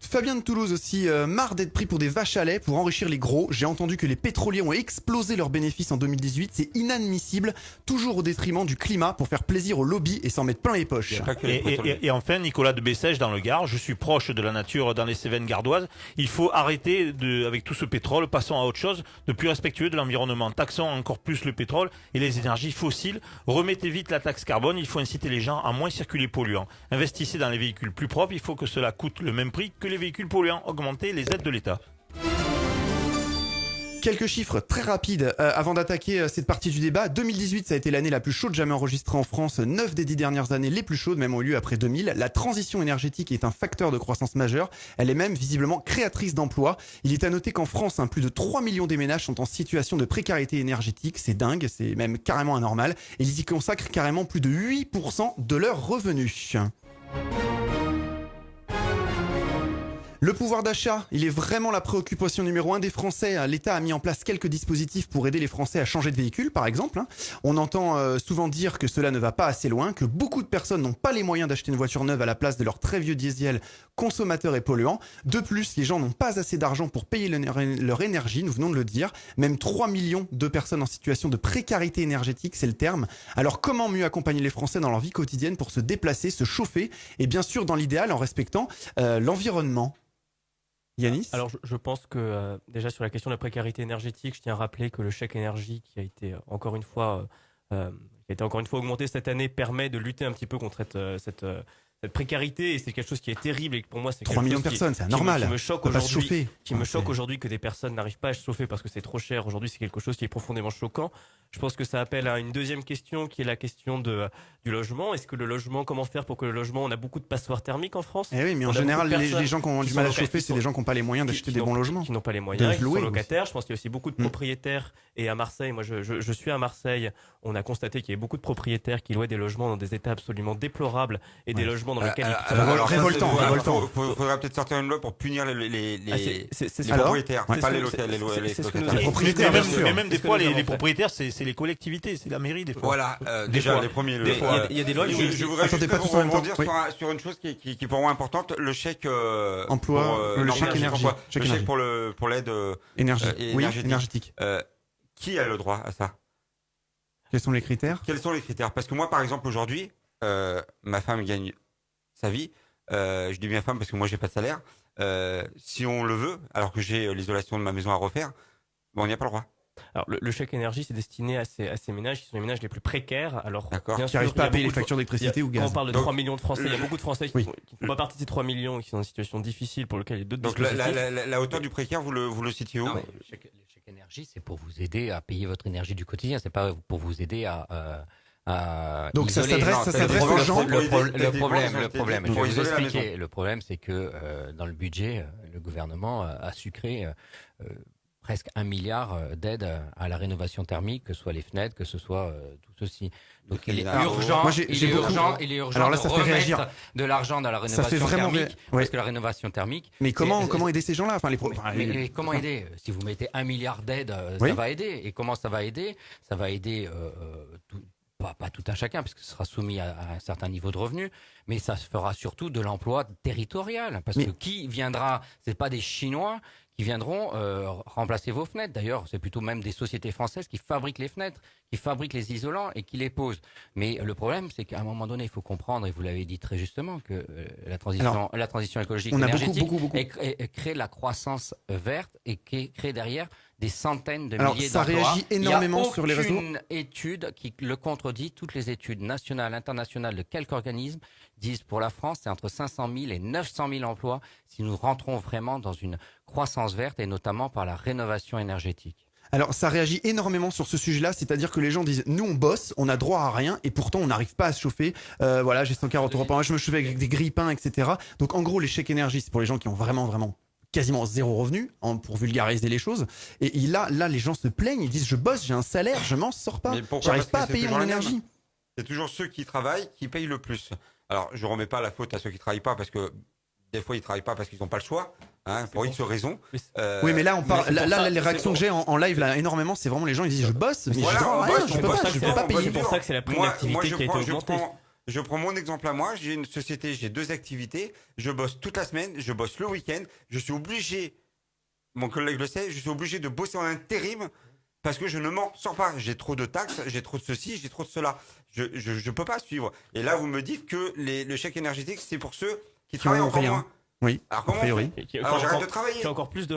Fabien de Toulouse aussi, marre d'être pris pour des vaches à lait pour enrichir les gros. J'ai entendu que les pétroliers ont explosé leurs bénéfices en 2018. C'est inadmissible, toujours au détriment du climat pour faire plaisir aux lobbies et s'en mettre plein les poches. Et enfin, Nicolas de Bessèges dans le Gard, je suis proche de la nature dans les Cévennes gardoises. Il faut arrêter avec tout ce pétrole, passons à autre chose, de plus respectueux de l'environnement. Taxons encore plus le pétrole et les énergies fossiles. Remettez vite la taxe carbone, il faut inciter les gens à moins circuler polluants. Investissez dans les véhicules plus propres, il faut que cela coûte le même prix que les véhicules polluants, augmenter les aides de l'État. Quelques chiffres très rapides avant d'attaquer cette partie du débat. 2018, ça a été l'année la plus chaude jamais enregistrée en France. 9 des 10 dernières années les plus chaudes même ont eu lieu après 2000. La transition énergétique est un facteur de croissance majeur. Elle est même visiblement créatrice d'emplois. Il est à noter qu'en France, plus de 3 millions des ménages sont en situation de précarité énergétique. C'est dingue, c'est même carrément anormal. Et ils y consacrent carrément plus de 8% de leurs revenus. Le pouvoir d'achat, il est vraiment la préoccupation numéro 1 des Français. L'État a mis en place quelques dispositifs pour aider les Français à changer de véhicule, par exemple. On entend souvent dire que cela ne va pas assez loin, que beaucoup de personnes n'ont pas les moyens d'acheter une voiture neuve à la place de leur très vieux diesel consommateur et polluant. De plus, les gens n'ont pas assez d'argent pour payer leur énergie, nous venons de le dire. Même 3 millions de personnes en situation de précarité énergétique, c'est le terme. Alors comment mieux accompagner les Français dans leur vie quotidienne pour se déplacer, se chauffer et bien sûr dans l'idéal en respectant l'environnement? Yanis ? Alors je pense que déjà sur la question de la précarité énergétique, je tiens à rappeler que le chèque énergie qui a été encore une fois augmenté cette année permet de lutter un petit peu contre cette précarité, et c'est quelque chose qui est terrible et que pour moi c'est 3 millions de personnes, c'est anormal. Qui me choque aujourd'hui que des personnes n'arrivent pas à se chauffer parce que c'est trop cher. Aujourd'hui, c'est quelque chose qui est profondément choquant. Je pense que ça appelle à une deuxième question qui est la question du logement. Est-ce que le logement, comment faire pour que le logement, on a beaucoup de passoires thermiques en France? Eh oui, mais en général, les gens qui ont du mal à chauffer, c'est des gens qui n'ont pas les moyens d'acheter des bons logements. Qui n'ont pas les moyens, qui sont locataires. Je pense qu'il y a aussi beaucoup de propriétaires. Et à Marseille, moi je suis à Marseille, on a constaté qu'il y avait beaucoup de propriétaires qui louaient des logements dans des états absolument déplorables et des logements dans lesquels révoltant. Faudrait peut-être sortir une loi pour punir les propriétaires, pas les locataires. Les propriétaires, mais même des fois les propriétaires, c'est les collectivités, c'est la mairie des fois. Voilà, déjà les premiers. Il y a des lois. Je voudrais juste rebondir sur une chose qui est pour moi importante, le chèque emploi, le chèque énergie, le chèque pour l'aide énergétique. Qui a le droit à ça? Quels sont les critères? Parce que moi, par exemple, aujourd'hui, ma femme gagne sa vie. Je dis bien femme parce que moi, j'ai pas de salaire. Si on le veut, alors que j'ai l'isolation de ma maison à refaire, on n'y a pas le droit. Alors le chèque énergie, c'est destiné à ces ménages qui sont les ménages les plus précaires. Alors qui n'arrivent pas à payer les factures d'électricité ou gaz. Quand on parle de 3 millions de Français, il y a beaucoup de Français qui ne font pas partie de ces 3 millions et qui sont dans une situation difficile pour lequel il y a d'autres dispositifs. Donc la hauteur du précaire, vous le situez où? Le chèque énergie, c'est pour vous aider à payer votre énergie du quotidien. C'est pas pour vous aider à donc isoler. ça s'adresse aux gens. Le problème, c'est que dans le budget, le gouvernement a sucré presque 1 milliard d'aides à la rénovation thermique, que ce soit les fenêtres, que ce soit tout ceci. Donc il est urgent, il est urgent alors là, ça de fait réagir. remettre de l'argent dans la rénovation thermique, parce que la rénovation thermique. Mais comment aider ces gens-là? Mais comment aider? Si vous mettez 1 milliard d'aides, ça va aider. Et comment ça va aider? Ça va aider pas tout un chacun, puisque ce sera soumis à un certain niveau de revenu, mais ça fera surtout de l'emploi territorial. Parce que qui viendra? C'est pas des Chinois qui viendront remplacer vos fenêtres. D'ailleurs, c'est plutôt même des sociétés françaises qui fabriquent les fenêtres, qui fabriquent les isolants et qui les posent. Mais le problème, c'est qu'à un moment donné, il faut comprendre, et vous l'avez dit très justement, que la transition écologique énergétique crée la croissance verte et crée derrière des centaines de milliers d'emplois. Ça réagit énormément sur les réseaux. Il y a aucune étude qui le contredit. Toutes les études nationales, internationales de quelque organisme disent pour la France, c'est entre 500 000 et 900 000 emplois si nous rentrons vraiment dans une croissance verte et notamment par la rénovation énergétique. Alors ça réagit énormément sur ce sujet-là, c'est-à-dire que les gens disent nous on bosse, on a droit à rien et pourtant on n'arrive pas à se chauffer. Voilà, j'ai 140 euros par mois, je me chauffe avec des grille-pains, etc. Donc en gros les chèques énergie, c'est pour les gens qui ont vraiment quasiment zéro revenu, pour vulgariser les choses. Et là les gens se plaignent, ils disent je bosse, j'ai un salaire, je m'en sors pas, j'arrive pas à payer mon énergie. C'est toujours ceux qui travaillent qui payent le plus. Alors, je remets pas la faute à ceux qui travaillent pas parce que des fois ils travaillent pas parce qu'ils n'ont pas le choix, hein, pour X raisons. Oui, mais là on parle. Là, les c'est réactions que j'ai en live là énormément, c'est vraiment les gens ils disent je bosse, mais Voilà, je on dois bosse, rien, je on peux bosse, pas, je peux pas payer. C'est pour ça que c'est la prime d'activité qui a été augmentée. Je prends mon exemple à moi. J'ai une société, j'ai 2 activités. Je bosse toute la semaine, je bosse le week-end. Je suis obligé, mon collègue le sait, je suis obligé de bosser en intérim parce que je ne m'en sors pas. J'ai trop de taxes, j'ai trop de ceci, j'ai trop de cela. Je peux pas suivre. Et là, vous me dites que le chèque énergétique, c'est pour ceux qui travaillent ont encore rien. moins. Oui, Alors a comment on priori. fait Alors j'arrête de travailler. Qui a encore plus de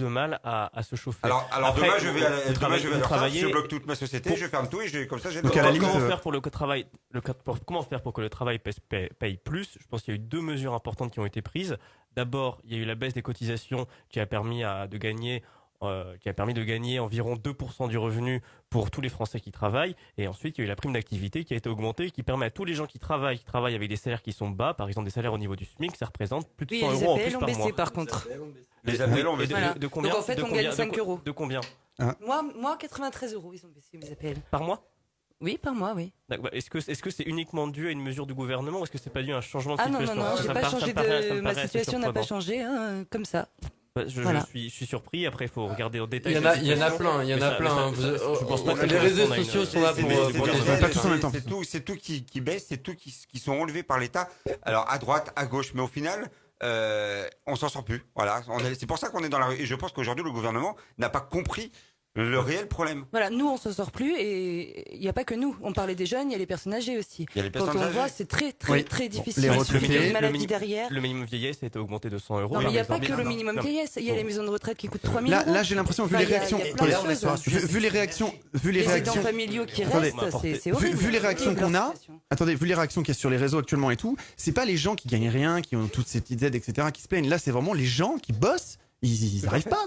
mal à se chauffer. Alors Après, demain je vais à vous leur travaillez- je bloque toute ma société, je ferme tout et comme ça j'ai le Donc, à la temps. limite, Comment faire pour le travail, comment faire pour que le travail paye plus? Je pense qu'il y a eu 2 mesures importantes qui ont été prises. D'abord, il y a eu la baisse des cotisations qui a permis de gagner environ 2% du revenu pour tous les Français qui travaillent. Et ensuite, il y a eu la prime d'activité qui a été augmentée, qui permet à tous les gens qui travaillent avec des salaires qui sont bas, par exemple des salaires au niveau du SMIC, ça représente plus de Oui, 100 les euros en APL plus ont par baissé mois. par contre. Les APL ont baissé. Voilà. De combien? Donc en fait, de on combien- gagne de 5 co- euros. De combien? Moi, 93 euros, ils ont baissé mes APL. Par mois? Oui, par mois, oui. D'accord. Est-ce que c'est uniquement dû à une mesure du gouvernement ou est-ce que c'est pas dû à un changement de Ah non, situation? non, non, Ça j'ai me pas paraît- ça changé me paraît- ça me de. Ma paraît assez situation n'a pas surprenant. changé, hein, comme ça. Je Voilà. suis surpris. Après, il faut regarder en détail. Il y en a plein. Mais ça- Je pense pas que ça- les réseaux on a une- sociaux sont là pour pas tous en même temps. C'est tout qui baisse, c'est tout qui sont relevés par l'État. Alors à droite, à gauche, mais au final, on s'en sort plus. Voilà, c'est pour ça qu'on est dans la rue. Et je pense qu'aujourd'hui le gouvernement n'a pas compris le réel problème. Voilà, nous on s'en sort plus et il n'y a pas que nous. On parlait des jeunes, il y a les personnes âgées aussi. Il y a les Quand personnes on âgées. voit, c'est très Oui. très Bon, difficile. les Il y a retraités, une maladie derrière. Le minimum vieillesse a été augmenté de 100 euros. Non, mais il n'y a pas par que exemple. le minimum Non. vieillesse. Il y a les maisons de retraite qui coûtent 3 000 Là, euros. là, j'ai l'impression, vu Enfin, les réactions, il y a plein de là, on est choses. sur un sujet. vu les réactions, Les aidants familiaux qui Attendez, restent, c'est horrible. vu les réactions Leur qu'on a, situation. attendez, vu les réactions qu'il y a sur les réseaux actuellement et tout, c'est pas les gens qui gagnent rien, qui ont toutes ces petites aides, etc., qui se plaignent. Là, c'est vraiment les gens qui bossent, ils arrivent pas.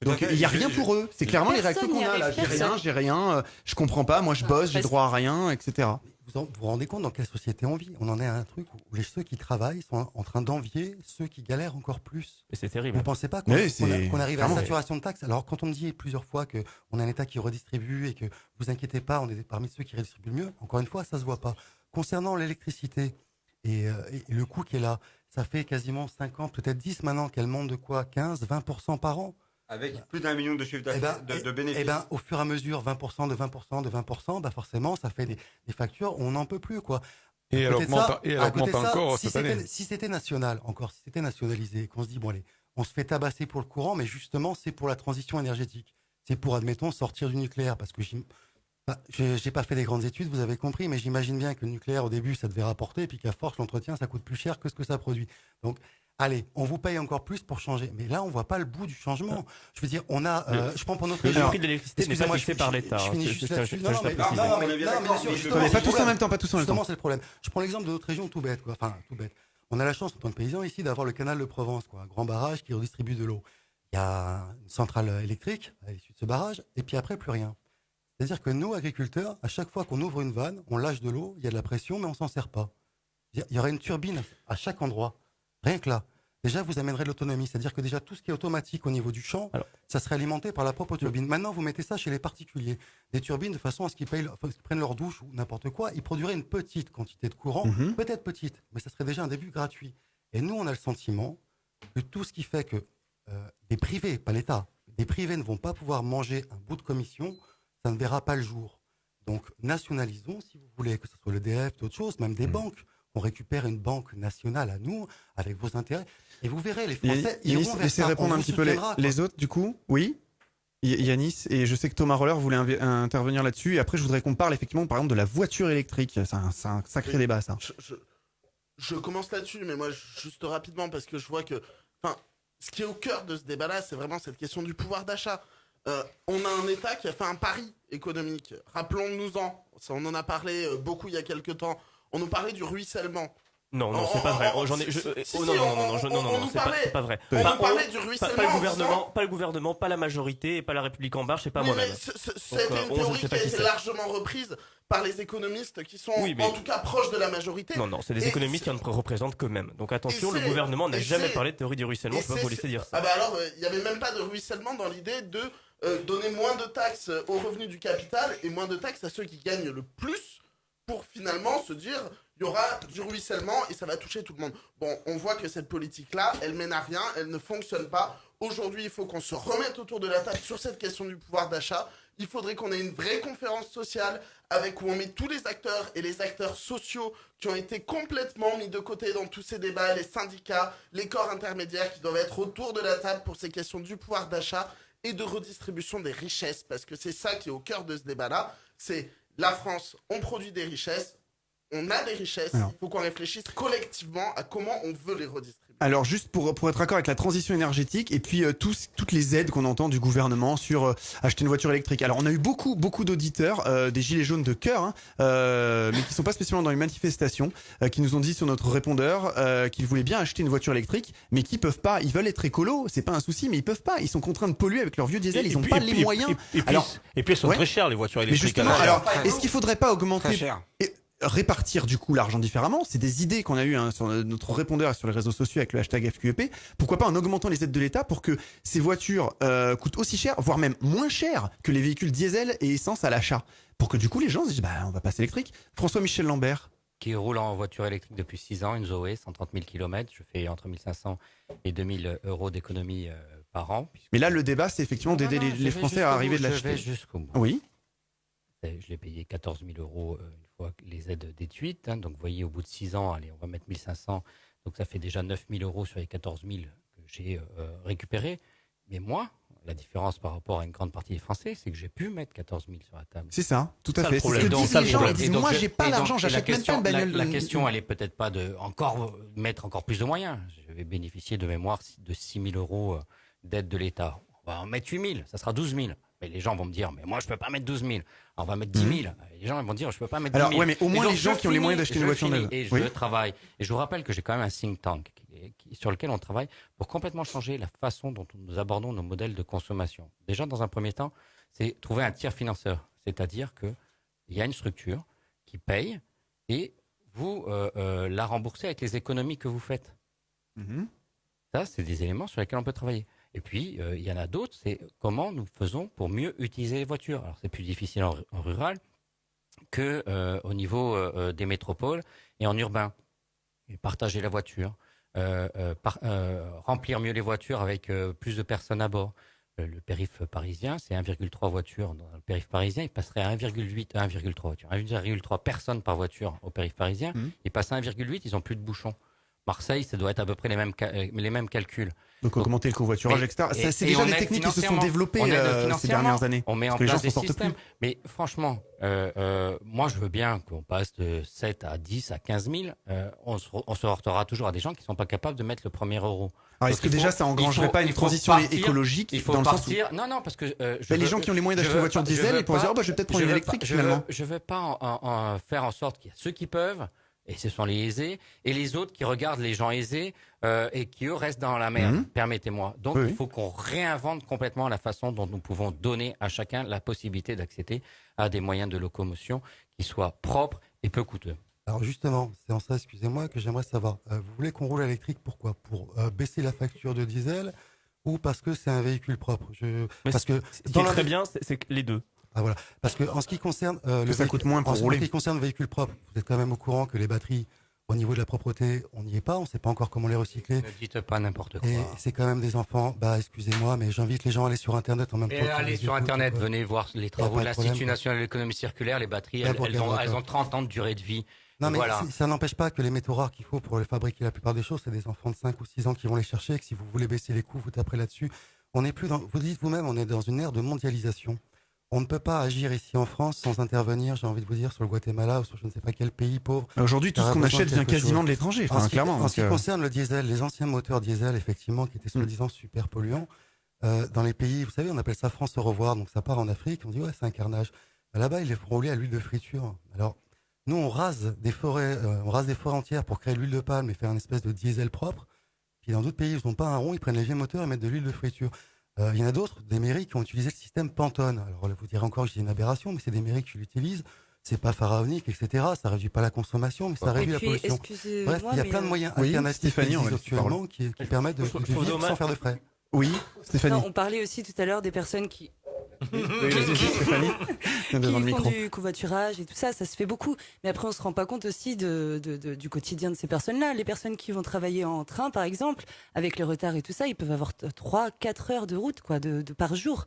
Donc il y a rien pour eux. C'est clairement les réactions qu'on a là. J'ai rien, je comprends pas. Moi, je bosse, j'ai droit à rien, etc. Vous vous rendez compte dans quelle société on vit? On en est à un truc où ceux qui travaillent sont en train d'envier ceux qui galèrent encore plus. Et c'est terrible. Vous pensez pas Oui, c'est- qu'on arrive à clairement. la saturation de taxes? Alors quand on me dit plusieurs fois que on a un État qui redistribue et que vous inquiétez pas, on est parmi ceux qui redistribuent le mieux, encore une fois, ça se voit pas. Concernant l'électricité et le coût qui est là, ça fait quasiment 5 ans, peut-être 10 maintenant qu'elle monte de quoi? 15, 20% par an? Avec plus d'1 million de chiffre Eh d'affaires, ben, de bénéfices. Eh ben, au fur et à mesure, 20%, de 20%, de 20%, bah forcément, ça fait des factures, on n'en peut plus, quoi. Et elle À côté de augmente, ça- et elle à côté augmente de ça, encore si cette année. si c'était national, si c'était nationalisé, qu'on se dit, bon allez, on se fait tabasser pour le courant, mais justement, c'est pour la transition énergétique. C'est pour, admettons, sortir du nucléaire, parce que j'ai pas fait des grandes études, vous avez compris, mais j'imagine bien que le nucléaire, au début, ça devait rapporter, puis qu'à force, l'entretien, ça coûte plus cher que ce que ça produit. Donc, allez, on vous paye encore plus pour changer. Mais là, on voit pas le bout du changement. Je veux dire, on a, je prends pour notre Le région. prix de l'électricité n'est pas Excusez-moi, fixé par l'État. je finis hein. juste C'est- là-dessus. c'est- Non, non, c'est- mais- c'est à préciser. non, mais bien sûr, Mais justement, Attendez, c'est pas le tous en problème. même temps, pas tous en même Justement, temps. c'est le problème. Je prends l'exemple de notre région tout bête, quoi. Enfin, tout bête. On a la chance, en tant que paysan ici, d'avoir le canal de Provence, quoi. Un grand barrage qui redistribue de l'eau. Il y a une centrale électrique à l'issue de ce barrage, et puis après, plus rien. C'est-à-dire que nous, agriculteurs, à chaque fois qu'on ouvre une vanne, on lâche de l'eau, il y a de la pression, mais on s'en sert pas. Il y aurait une turbine à chaque endroit. Rien que là. Déjà, vous amènerez de l'autonomie. C'est-à-dire que déjà, tout ce qui est automatique au niveau du champ, ça serait alimenté par la propre turbine. Maintenant, vous mettez ça chez les particuliers. Des turbines, de façon à ce qu'ils prennent leur douche ou n'importe quoi, ils produiraient une petite quantité de courant, peut-être petite, mais ça serait déjà un début gratuit. Et nous, on a le sentiment que tout ce qui fait que des privés, pas l'État, des privés ne vont pas pouvoir manger un bout de commission, ça ne verra pas le jour. Donc, nationalisons, si vous voulez, que ce soit l'EDF, d'autres choses, même des banques. On récupère une banque nationale à nous, avec vos intérêts. Et vous verrez, les Français iront vers Laissez ça. répondre On un vous petit peu soutiendra, les autres, du coup. Oui Yanis, et je sais que Thomas Roller voulait intervenir là-dessus. Et après, je voudrais qu'on parle effectivement, par exemple, de la voiture électrique. C'est un sacré débat, ça. Je commence là-dessus, mais moi, juste rapidement, parce que je vois que... Enfin, ce qui est au cœur de ce débat-là, c'est vraiment cette question du pouvoir d'achat. On a un État qui a fait un pari économique. Rappelons-nous-en. On en a parlé beaucoup il y a quelques temps. On nous parlait du ruissellement. Non, non, c'est pas vrai. Oh, j'en ai. Non, c'est pas vrai. On nous parlait du ruissellement. Pas le gouvernement, pas la majorité, et pas la République en marche, et pas oui, moi-même. C'était une théorie qui a été largement reprise par les économistes qui sont en tout cas proches de la majorité. Non, c'est des économistes qui en représentent qu'eux-mêmes. Donc attention, le gouvernement n'a jamais parlé de théorie du ruissellement. Je peux pas vous laisser dire ça. Ah bah alors, il y avait même pas de ruissellement dans l'idée de donner moins de taxes aux revenus du capital et moins de taxes à ceux qui gagnent le plus pour finalement se dire il il y aura du ruissellement et ça va toucher tout le monde. Bon, on voit que cette politique-là, elle mène à rien, elle ne fonctionne pas. Aujourd'hui, il faut qu'on se remette autour de la table sur cette question du pouvoir d'achat. Il faudrait qu'on ait une vraie conférence sociale où on met tous les acteurs et les acteurs sociaux qui ont été complètement mis de côté dans tous ces débats, les syndicats, les corps intermédiaires qui doivent être autour de la table pour ces questions du pouvoir d'achat et de redistribution des richesses, parce que c'est ça qui est au cœur de ce débat-là. C'est la France, on produit des richesses, on a des richesses, il faut qu'on réfléchisse collectivement à comment on veut les redistribuer. Alors juste pour être d'accord avec la transition énergétique et puis toutes les aides qu'on entend du gouvernement sur acheter une voiture électrique. Alors on a eu beaucoup d'auditeurs, des gilets jaunes de cœur, mais qui sont pas spécialement dans les manifestations, qui nous ont dit sur notre répondeur qu'ils voulaient bien acheter une voiture électrique, mais qui peuvent pas. Ils veulent être écolos, c'est pas un souci, mais ils peuvent pas. Ils sont contraints de polluer avec leur vieux diesel. Ils ont pas les moyens. Et puis elles sont très chères les voitures électriques. Mais justement, alors est-ce qu'il faudrait pas augmenter répartir du coup l'argent différemment? C'est des idées qu'on a eues sur notre répondeur et sur les réseaux sociaux avec le hashtag FQEP. Pourquoi pas en augmentant les aides de l'État pour que ces voitures coûtent aussi cher, voire même moins cher que les véhicules diesel et essence à l'achat, pour que du coup les gens se disent on va passer électrique. François-Michel Lambert, qui roule en voiture électrique depuis 6 ans, une Zoé, 130 000 km. Je fais entre 1500 et 2000 euros d'économie par an. Mais là, le débat, c'est effectivement d'aider les Français à arriver de l'acheter. Je vais jusqu'au bout. Oui. Je l'ai payé 14 000 euros une fois les aides déduites. Donc, vous voyez, au bout de 6 ans, allez, on va mettre 1500. Donc, ça fait déjà 9 000 euros sur les 14 000 que j'ai récupérés. Mais moi, la différence par rapport à une grande partie des Français, c'est que j'ai pu mettre 14 000 sur la table. C'est ça, tout à fait. C'est ce que disent les gens. Ils disent, moi, j'ai pas l'argent, j'achète même pas une bagnole. La question, elle est peut-être pas de mettre encore plus de moyens. Je vais bénéficier de mémoire de 6 000 euros d'aide de l'État. On va en mettre 8 000, ça sera 12 000. Mais les gens vont me dire, mais moi, je peux pas mettre 12 000. Alors, on va mettre 10 000. Les gens vont dire, je peux pas mettre 10 000. Alors, ouais, mais au moins, les gens qui ont les moyens d'acheter une voiture neuve. Et je travaille. Et je vous rappelle que j'ai quand même un think tank sur lequel on travaille pour complètement changer la façon dont nous abordons nos modèles de consommation. Déjà, dans un premier temps, c'est trouver un tiers financeur. C'est-à-dire que il y a une structure qui paye et vous la remboursez avec les économies que vous faites. Ça, c'est des éléments sur lesquels on peut travailler. Et puis, il y en a d'autres, c'est comment nous faisons pour mieux utiliser les voitures. Alors, c'est plus difficile en rural que au niveau des métropoles et en urbain. Et partager la voiture, remplir mieux les voitures avec plus de personnes à bord. Le périph' parisien, c'est 1,3 voitures. Dans le périph' parisien, il passerait à 1,8 à 1,3 voitures. 1,3 personnes par voiture au périph' parisien. Il passe à 1,8, ils ont plus de bouchons. Marseille, ça doit être à peu près les mêmes calculs. Donc augmenter le covoiturage, etc. C'est déjà des techniques qui se sont développées ces dernières années. On met en place des systèmes. Mais franchement, moi je veux bien qu'on passe de 7 à 10 à 15 000. On se heurtera toujours à des gens qui ne sont pas capables de mettre le premier euro. Alors est-ce que déjà ça engrangerait pas une transition écologique? Il faut partir. Non, parce que les gens qui ont les moyens d'acheter une voiture diesel, ils pourraient dire je vais peut-être prendre une électrique finalement. Je veux pas en faire en sorte qu'il y a ceux qui peuvent. Et ce sont les aisés, et les autres qui regardent les gens aisés et qui, eux, restent dans la merde, permettez-moi. Donc, il faut qu'on réinvente complètement la façon dont nous pouvons donner à chacun la possibilité d'accéder à des moyens de locomotion qui soient propres et peu coûteux. Alors justement, c'est en ça, excusez-moi, que j'aimerais savoir. Vous voulez qu'on roule à l'électrique, pourquoi? Pour baisser la facture de diesel ou parce que c'est un véhicule propre? Parce que ce qui est très bien, c'est les deux. Ah voilà, parce que en ce qui concerne ça coûte moins pour rouler. En ce qui concerne le véhicule propre, vous êtes quand même au courant que les batteries, au niveau de la propreté, on n'y est pas, on ne sait pas encore comment les recycler. Ne dites pas n'importe quoi. Et c'est quand même des enfants. Excusez-moi, mais j'invite les gens à aller sur Internet en même temps. Et allez sur Internet, venez voir les travaux de l'Institut national de l'économie circulaire. Les batteries, elles ont 30 ans de durée de vie. Non, mais ça n'empêche pas que les métaux rares qu'il faut pour fabriquer la plupart des choses, c'est des enfants de 5 ou 6 ans qui vont les chercher. Et que si vous voulez baisser les coûts, vous taperez là-dessus. On n'est plus vous dites vous-même, on est dans une ère de mondialisation. On ne peut pas agir ici en France sans intervenir, j'ai envie de vous dire, sur le Guatemala ou sur je ne sais pas quel pays pauvre. Aujourd'hui, tout ce qu'on achète vient quasiment de l'étranger, clairement. En ce qui concerne le diesel, les anciens moteurs diesel, effectivement, qui étaient soi-disant super polluants, dans les pays, vous savez, on appelle ça France au revoir, donc ça part en Afrique, on dit ouais, c'est un carnage. Là-bas, ils les font rouler à l'huile de friture. Alors, nous, on rase des forêts entières pour créer l'huile de palme et faire une espèce de diesel propre. Puis dans d'autres pays, ils n'ont pas un rond, ils prennent les vieux moteurs et mettent de l'huile de friture. Il y en a d'autres, des mairies qui ont utilisé le système Pantone. Alors vous direz encore que j'ai une aberration, mais c'est des mairies qui l'utilisent. C'est pas pharaonique, etc. Ça réduit pas la consommation, mais ça réduit la pollution. Bref, il y a plein de moyens alternatifs actuellement qui permettent de vivre sans faire de frais. Oui, Stéphanie. On parlait aussi tout à l'heure des personnes qui Stéphanie, devant le qui font micro. du covoiturage et tout ça, ça se fait beaucoup. Mais après, on se rend pas compte aussi du quotidien de ces personnes-là. Les personnes qui vont travailler en train, par exemple, avec le retard et tout ça, ils peuvent avoir 3-4 heures de route, quoi, par jour,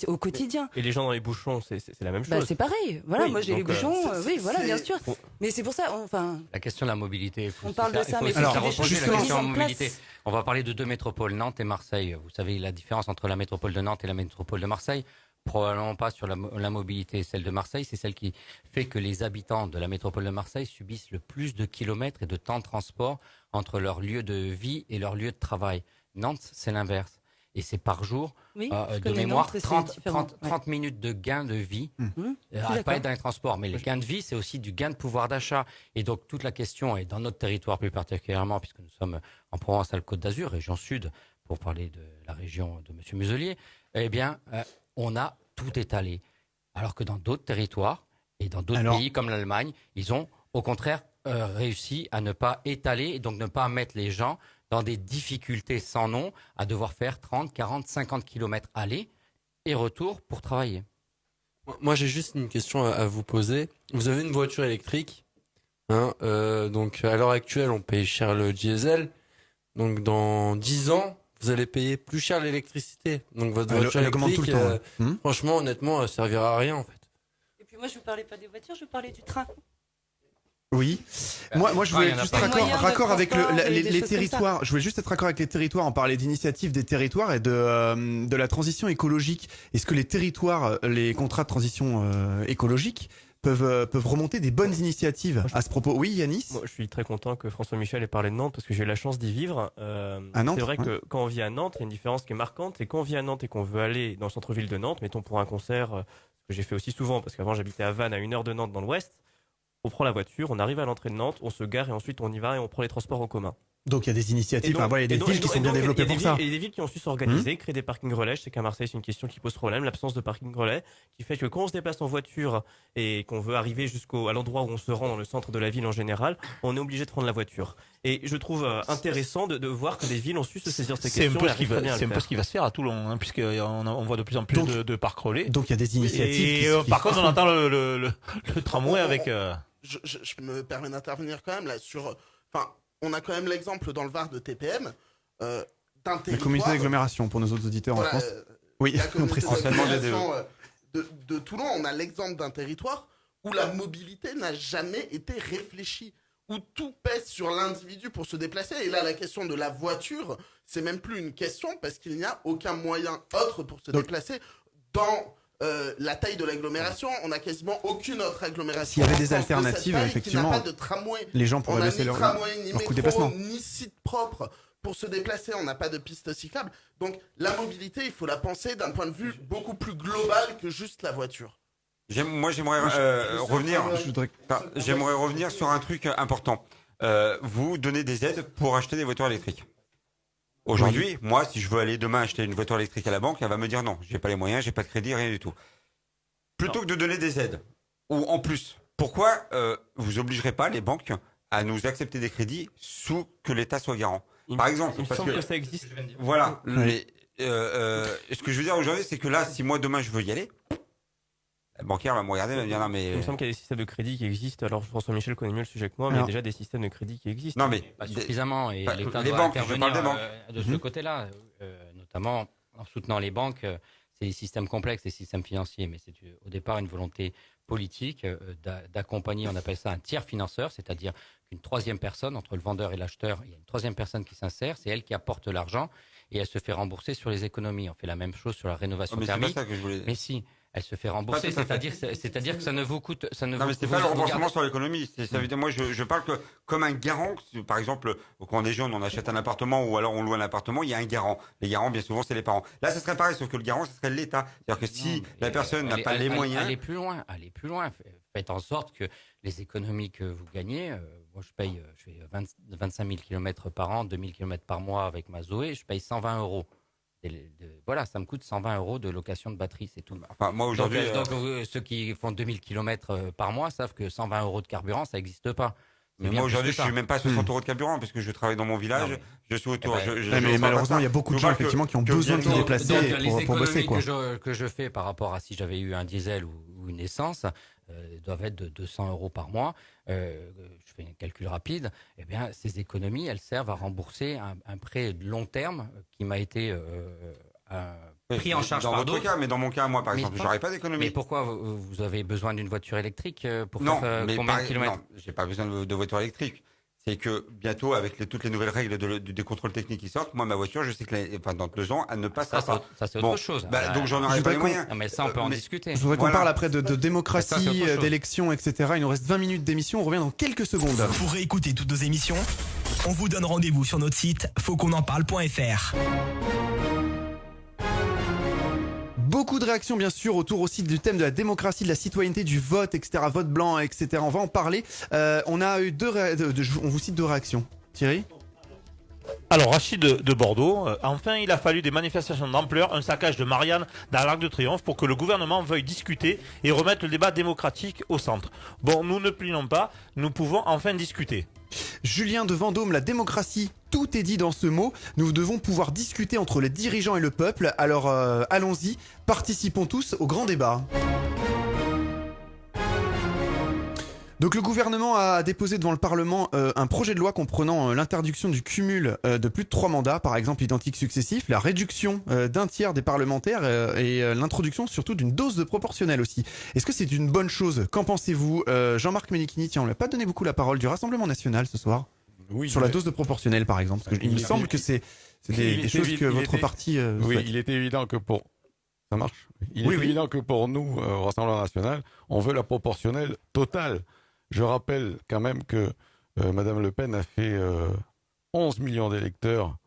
au quotidien. Et les gens dans les bouchons, c'est la même chose. Bah, c'est pareil. Voilà, Oui, moi j'ai les donc, bouchons. Oui, voilà, bien sûr. Bon. Mais c'est pour ça, enfin. La question de la mobilité. On parle de ça, mais il faut faut aussi qu'il y ait des reposer choses la qui question soient de mises en mobilité. place. On va parler de deux métropoles, Nantes et Marseille. Vous savez la différence entre la métropole de Nantes et la métropole de Marseille. Probablement pas sur la mobilité. Celle de Marseille, c'est celle qui fait que les habitants de la métropole de Marseille subissent le plus de kilomètres et de temps de transport entre leur lieu de vie et leur lieu de travail. Nantes, c'est l'inverse. Et c'est par jour, Oui, de mémoire, Nantes, 30 minutes de gain de vie. d'accord. Pas être dans les transports, mais le gain de vie, c'est aussi du gain de pouvoir d'achat. Et donc, toute la question est dans notre territoire plus particulièrement, puisque nous sommes en Provence-Alpes-Côte d'Azur, région sud, pour parler de la région de Monsieur Muselier, eh bien, on a tout étalé. Alors que dans d'autres territoires et dans d'autres pays comme l'Allemagne, ils ont au contraire réussi à ne pas étaler et donc ne pas mettre les gens dans des difficultés sans nom à devoir faire 30, 40, 50 kilomètres aller et retour pour travailler. Moi, j'ai juste une question à vous poser. Vous avez une voiture électrique, hein, donc à l'heure actuelle, on paye cher le diesel. Donc dans 10 ans, vous allez payer plus cher l'électricité. Donc votre voiture elle augmente électrique, tout le temps. franchement, honnêtement, elle servira à rien en fait. Et puis moi, je vous parlais pas des voitures, je vous parlais du train. Oui. Moi, je voulais il y en a juste pas. raccord avec transport et des les choses comme territoires. Je voulais juste être raccord avec les territoires. On parlait d'initiatives des territoires et de la transition écologique. Est-ce que les territoires, les contrats de transition écologique peuvent remonter des bonnes initiatives à ce propos? Oui, Yanis. Moi, je suis très content que François Michel ait parlé de Nantes parce que j'ai eu la chance d'y vivre. À Nantes, c'est vrai que quand on vit à Nantes, il y a une différence qui est marquante. Et quand on vit à Nantes et qu'on veut aller dans le centre-ville de Nantes, mettons pour un concert, ce que j'ai fait aussi souvent, parce qu'avant j'habitais à Vannes, à 1 heure de Nantes dans l'ouest, on prend la voiture, on arrive à l'entrée de Nantes, on se gare et ensuite on y va et on prend les transports en commun. Donc il y a des initiatives. Et donc- Enfin, voilà, il y a et des donc- villes qui et sont donc- bien et développées il y a pour des ça. villes- Et des villes qui ont su s'organiser, créer des parkings relais. Je sais qu'à Marseille, c'est une question qui pose problème, l'absence de parking relais, qui fait que quand on se déplace en voiture et qu'on veut arriver à l'endroit où on se rend dans le centre de la ville en général, on est obligé de prendre la voiture. Et je trouve intéressant de voir que des villes ont su se saisir de ces C'est un questions. peu et ce qui arrivent très bien à le c'est un peu faire. ce qui va se faire à Toulon, hein, puisqu'on voit de plus en plus Donc- de parcs relais. Donc il y a des initiatives. Et par contre, on entend le tramway avec. Je me permets d'intervenir quand même là sur. Enfin, on a quand même l'exemple dans le Var de TPM d'un La territoire. communauté d'agglomération pour nos autres auditeurs Voilà, en France. Oui, la on communauté précise. d'agglomération de Toulon, on a l'exemple d'un territoire où la mobilité n'a jamais été réfléchie, où tout pèse sur l'individu pour se déplacer. Et là, la question de la voiture, c'est même plus une question parce qu'il n'y a aucun moyen autre pour se déplacer dans la taille de l'agglomération. On n'a quasiment aucune autre agglomération. S'il y avait en des France de cette alternatives, taille effectivement, qui n'a pas de tramway. les gens On pourraient n'a baisser ni leur tramway, ni coût de métro, déplacement. ni site propre pour se déplacer. On n'a pas de piste cyclable. Donc la mobilité, il faut la penser d'un point de vue beaucoup plus global que juste la voiture. Moi, j'aimerais revenir. J'aimerais revenir sur un truc important. Vous donnez des aides pour acheter des voitures électriques. Aujourd'hui, moi, si je veux aller demain acheter une voiture électrique à la banque, elle va me dire non, j'ai pas les moyens, j'ai pas de crédit, rien du tout. Plutôt que de donner des aides, ou en plus, pourquoi vous obligerez pas les banques à nous accepter des crédits sous que l'État soit garant? Par exemple, Il me parce semble que que ça existe. voilà. Ce que je veux dire aujourd'hui, c'est que là, si moi demain je veux y aller, la banquière va me regarder, elle va me dire non mais. Il me semble qu'il y a des systèmes de crédit qui existent. Alors François Michel connaît mieux le sujet que moi, mais il y a déjà des systèmes de crédit qui existent. Non mais Pas suffisamment et Bah, l'État les doit banques, je intervenir parle des banques. de ce côté-là, notamment en soutenant les banques. C'est des systèmes complexes, des systèmes financiers, mais c'est au départ une volonté politique d'accompagner, on appelle ça un tiers financeur, c'est-à-dire qu'une troisième personne, entre le vendeur et l'acheteur, il y a une troisième personne qui s'insère, c'est elle qui apporte l'argent et elle se fait rembourser sur les économies. On fait la même chose sur la rénovation mais c'est pas thermique. ça que je voulais. Mais si, elle se fait rembourser, Pas tout à fait. c'est-à-dire que ça ne vous coûte, ça ne Non, vous mais c'est vous- pas le vous remboursement gardez- sur l'économie. Ça veut dire, moi, je parle que comme un garant. Par exemple, quand on est jeune, on achète un appartement ou alors on loue un appartement, il y a un garant. Les garants, bien souvent, c'est les parents. Là, ce serait pareil, sauf que le garant, ce serait l'État. C'est-à-dire que si la personne n'a pas les moyens. Allez plus loin. Faites en sorte que les économies que vous gagnez, moi je fais 25 000 km par an, 2 000 km par mois avec ma Zoé, je paye 120 euros. Voilà, ça me coûte 120 euros de location de batterie, c'est tout. Enfin, moi aujourd'hui. Donc, ceux qui font 2000 km par mois savent que 120 euros de carburant, ça n'existe pas. Mais bien moi plus aujourd'hui, que je ça. suis même pas à 60 euros de carburant parce que je travaille dans mon village. Non, mais- Je suis autour. Eh ben, Mais malheureusement, il y a beaucoup de gens effectivement qui ont besoin de se déplacer pour bosser, quoi. Que je fais par rapport à si j'avais eu un diesel ou une essence doivent être de 200 euros par mois. Je fais un calcul rapide. Eh bien, ces économies, elles servent à rembourser un prêt de long terme qui m'a été pris en charge dans par votre d'autres. cas, mais dans mon cas, moi, par Mais exemple, pas- j'aurais pas d'économie. Mais pourquoi vous avez besoin d'une voiture électrique pour Non, faire mais combien de kilomètres? non, j'ai pas besoin de voiture électrique. C'est que bientôt, avec toutes les nouvelles règles des contrôles techniques qui sortent, moi, ma voiture, je sais que dans 2 ans, elle ne passera pas. Ça, c'est Bon, autre chose. donc j'en aurais je pas les voudrais moyens. Non, mais ça, on peut en Mais- discuter. Je voudrais qu'on Voilà. parle après de Ça, c'est démocratie, autre chose. d'élections, etc. Il nous reste 20 minutes d'émission. On revient dans quelques secondes. Pour réécouter toutes nos émissions, on vous donne rendez-vous sur notre site fautquonenparle.fr. Beaucoup de réactions, bien sûr, autour aussi du thème de la démocratie, de la citoyenneté, du vote, etc. Vote blanc, etc. On va en parler. On a eu on vous cite 2 réactions. Thierry? Alors, Rachid de Bordeaux, enfin, il a fallu des manifestations d'ampleur, un saccage de Marianne dans l'Arc de Triomphe pour que le gouvernement veuille discuter et remettre le débat démocratique au centre. Bon, nous ne plions pas, nous pouvons enfin discuter. Julien de Vendôme, la démocratie, tout est dit dans ce mot. Nous devons pouvoir discuter entre les dirigeants et le peuple. Alors allons-y, participons tous au grand débat. Donc le gouvernement a déposé devant le Parlement un projet de loi comprenant l'interdiction du cumul de plus de 3 mandats, par exemple identiques successifs, la réduction d'un tiers des parlementaires et l'introduction surtout d'une dose de proportionnelle aussi. Est-ce que c'est une bonne chose? Qu'en pensez-vous? Jean-Marc Ménichini, tiens, on lui a pas donné beaucoup la parole, du Rassemblement National ce soir. Oui, Sur la mais- dose de proportionnelle par exemple. Parce que il me semble que c'est des choses que votre parti Oui, souhaite. il est évident que pour... Ça marche? Il est évident que pour nous, au Rassemblement National, on veut la proportionnelle totale. Je rappelle quand même que Madame Le Pen a fait 11 millions d'électeurs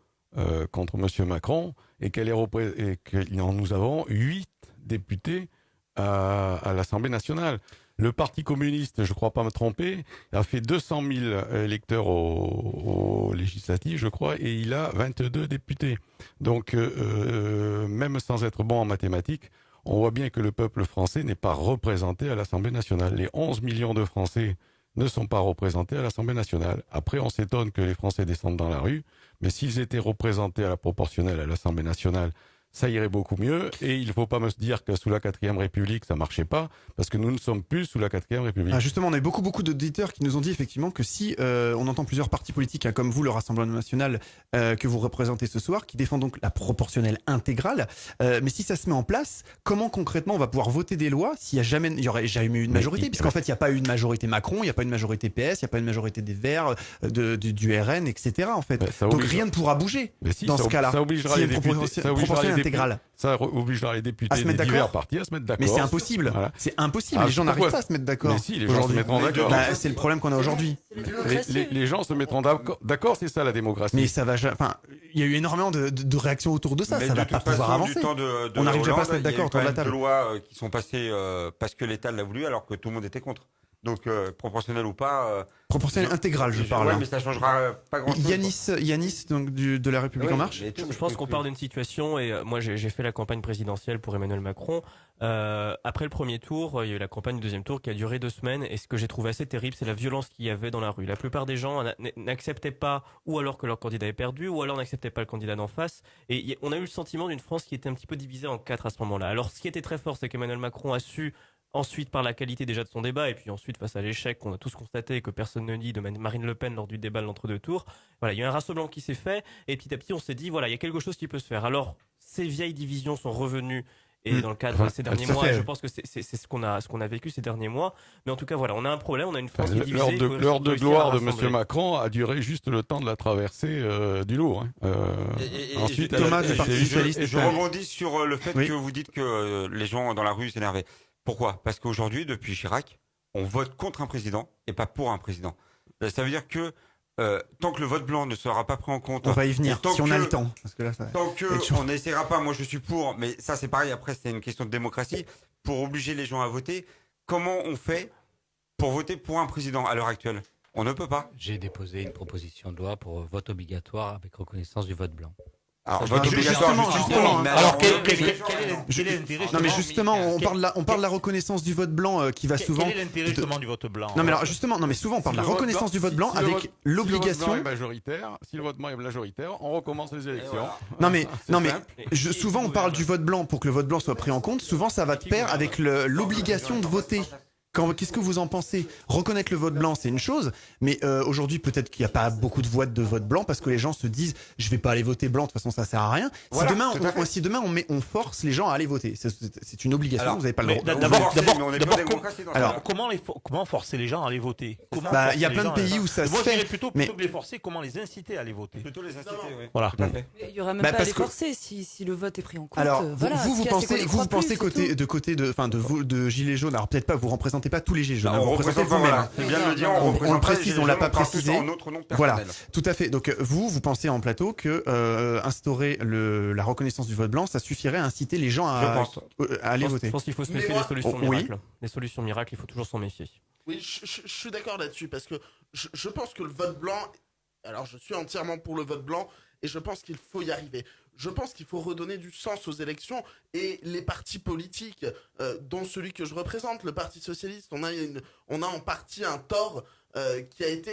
contre Monsieur Macron et et que nous avons 8 députés à l'Assemblée nationale. Le Parti communiste, je crois pas me tromper, a fait 200 000 électeurs aux législatives, je crois, et il a 22 députés. Donc, même sans être bon en mathématiques, on voit bien que le peuple français n'est pas représenté à l'Assemblée nationale. Les 11 millions de Français ne sont pas représentés à l'Assemblée nationale. Après, on s'étonne que les Français descendent dans la rue, mais s'ils étaient représentés à la proportionnelle à l'Assemblée nationale, ça irait beaucoup mieux. Et il ne faut pas me dire que sous la 4e République, ça marchait pas, parce que nous ne sommes plus sous la 4e République. Ah, justement, on a eu beaucoup d'auditeurs qui nous ont dit effectivement que si on entend plusieurs partis politiques, hein, comme vous, le Rassemblement National, que vous représentez ce soir, qui défendent donc la proportionnelle intégrale, mais si ça se met en place, comment concrètement on va pouvoir voter des lois s'il y aurait jamais eu une majorité, puisqu'en fait il n'y a pas eu de majorité Macron, il n'y a pas eu de majorité PS, il n'y a pas eu de majorité des Verts, du RN, etc. En fait, donc rien ne pourra bouger dans ce cas-là. Ça obligera S'il y a les une députés, proportionnelle intégrale. Ça obligera les À députés se des mettre divers d'accord. partis à se mettre d'accord. Mais c'est impossible. Voilà. C'est impossible. Ah, Les gens n'arrivent pourquoi pas à se mettre d'accord. Mais si, les gens se aujourd'hui. mettront d'accord. Bah, c'est le problème qu'on a aujourd'hui. Les gens se mettront d'accord, c'est ça la démocratie. Mais ça va, enfin, il y a eu énormément de réactions autour de ça. Mais Ça de va toute pas pouvoir façon, avancer. du temps de On n'arrive déjà pas à Hollande, se mettre il y a eu d'accord autour quand de la même table. 2 lois qui sont passées parce que l'État l'a voulu, alors que tout le monde était contre. Donc proportionnel ou pas. Proportionnelle intégrale, je parle. Ouais, hein. mais ça changera pas grand-chose. Yanis, donc de la République Oui, en marche. mais tout- Je pense qu'on part d'une situation, et moi j'ai fait la campagne présidentielle pour Emmanuel Macron. Après le premier tour, il y a eu la campagne du deuxième tour qui a duré 2 semaines, et ce que j'ai trouvé assez terrible, c'est la violence qu'il y avait dans la rue. La plupart des gens n'acceptaient pas, ou alors que leur candidat est perdu, ou alors n'acceptaient pas le candidat d'en face. Et on a eu le sentiment d'une France qui était un petit peu divisée en 4 à ce moment-là. Alors ce qui était très fort, c'est qu'Emmanuel Macron a su, ensuite par la qualité déjà de son débat, et puis ensuite face à l'échec qu'on a tous constaté et que personne ne dit de Marine Le Pen lors du débat de l'entre-deux tours, voilà, il y a eu un rassemblement qui s'est fait, et petit à petit on s'est dit voilà, il y a quelque chose qui peut se faire. Alors ces vieilles divisions sont revenues, et dans le cadre de ces derniers mois, et je pense que c'est ce qu'on a vécu ces derniers mois, mais en tout cas voilà, on a un problème, on a une France qui est divisée. L'heure de gloire de Monsieur Macron a duré juste le temps de la traversée du Louvre. Hein. Ensuite, Thomas du Parti Socialiste. Et je rebondis sur le fait Oui. que vous dites que les gens dans la rue s'énervaient. Pourquoi? Parce qu'aujourd'hui, depuis Chirac, on vote contre un président et pas pour un président. Ça veut dire que tant que le vote blanc ne sera pas pris en compte, On va y venir et tant si on a que- le temps. Parce que là, ça... Tant que être chaud. on n'essaiera pas, moi je suis pour, mais ça c'est pareil, après c'est une question de démocratie, pour obliger les gens à voter, comment on fait pour voter pour un président à l'heure actuelle? On ne peut pas. J'ai déposé une proposition de loi pour vote obligatoire avec reconnaissance du vote blanc. Alors, Enfin, vote obligatoire, justement, mais Alors, quel quel est l'intérêt Non mais justement justement, on parle de la reconnaissance du vote blanc qui va souvent. Quel est l'intérêt justement du vote blanc Non mais alors justement, non mais souvent on parle de la reconnaissance du vote blanc avec l'obligation. Si le vote blanc est majoritaire, on recommence les élections. Non mais simple. souvent on parle du vote blanc pour que le vote blanc soit pris en compte. Souvent ça va de pair avec l'obligation de voter. Qu'est-ce que vous en pensez? Reconnaître le vote blanc, c'est une chose, mais aujourd'hui peut-être qu'il n'y a pas beaucoup de voix de vote blanc parce que les gens se disent je vais pas aller voter blanc, de toute façon ça sert à rien. Voilà, Si demain on force les gens à aller voter, c'est une obligation, Alors, vous n'avez pas le droit. D'abord, comment forcer les gens à aller voter? Il y a plein de pays où ça se Moi, je dirais fait. plutôt que les forcer, comment les inciter à aller voter? Plutôt les inciter, oui. Voilà. Il y aura même Bah, pas à parce les que- forcer si le vote est pris en compte. Alors, voilà, vous ce qu'il y a, c'est qu'on y croit pensez plus, de gilets jaunes. Alors peut-être pas, vous représentez pas tous les gilets jaunes. On vous représentez représente pas, vous-même. voilà. C'est bien de le dire, On le précise, on l'a pas parle précisé. plus en notre nom Voilà, personnel. tout à fait. Donc vous pensez en plateau que instaurer la reconnaissance du vote blanc, ça suffirait à inciter les gens à aller voter. Je pense qu'il faut se Mais méfier moi- des solutions Oui. miracles. Les solutions miracles, il faut toujours s'en méfier. Oui, je suis d'accord là-dessus parce que je pense que le vote blanc. Alors, je suis entièrement pour le vote blanc et je pense qu'il faut y arriver. Je pense qu'il faut redonner du sens aux élections et les partis politiques, dont celui que je représente, le Parti socialiste, on a en partie un tort qui a été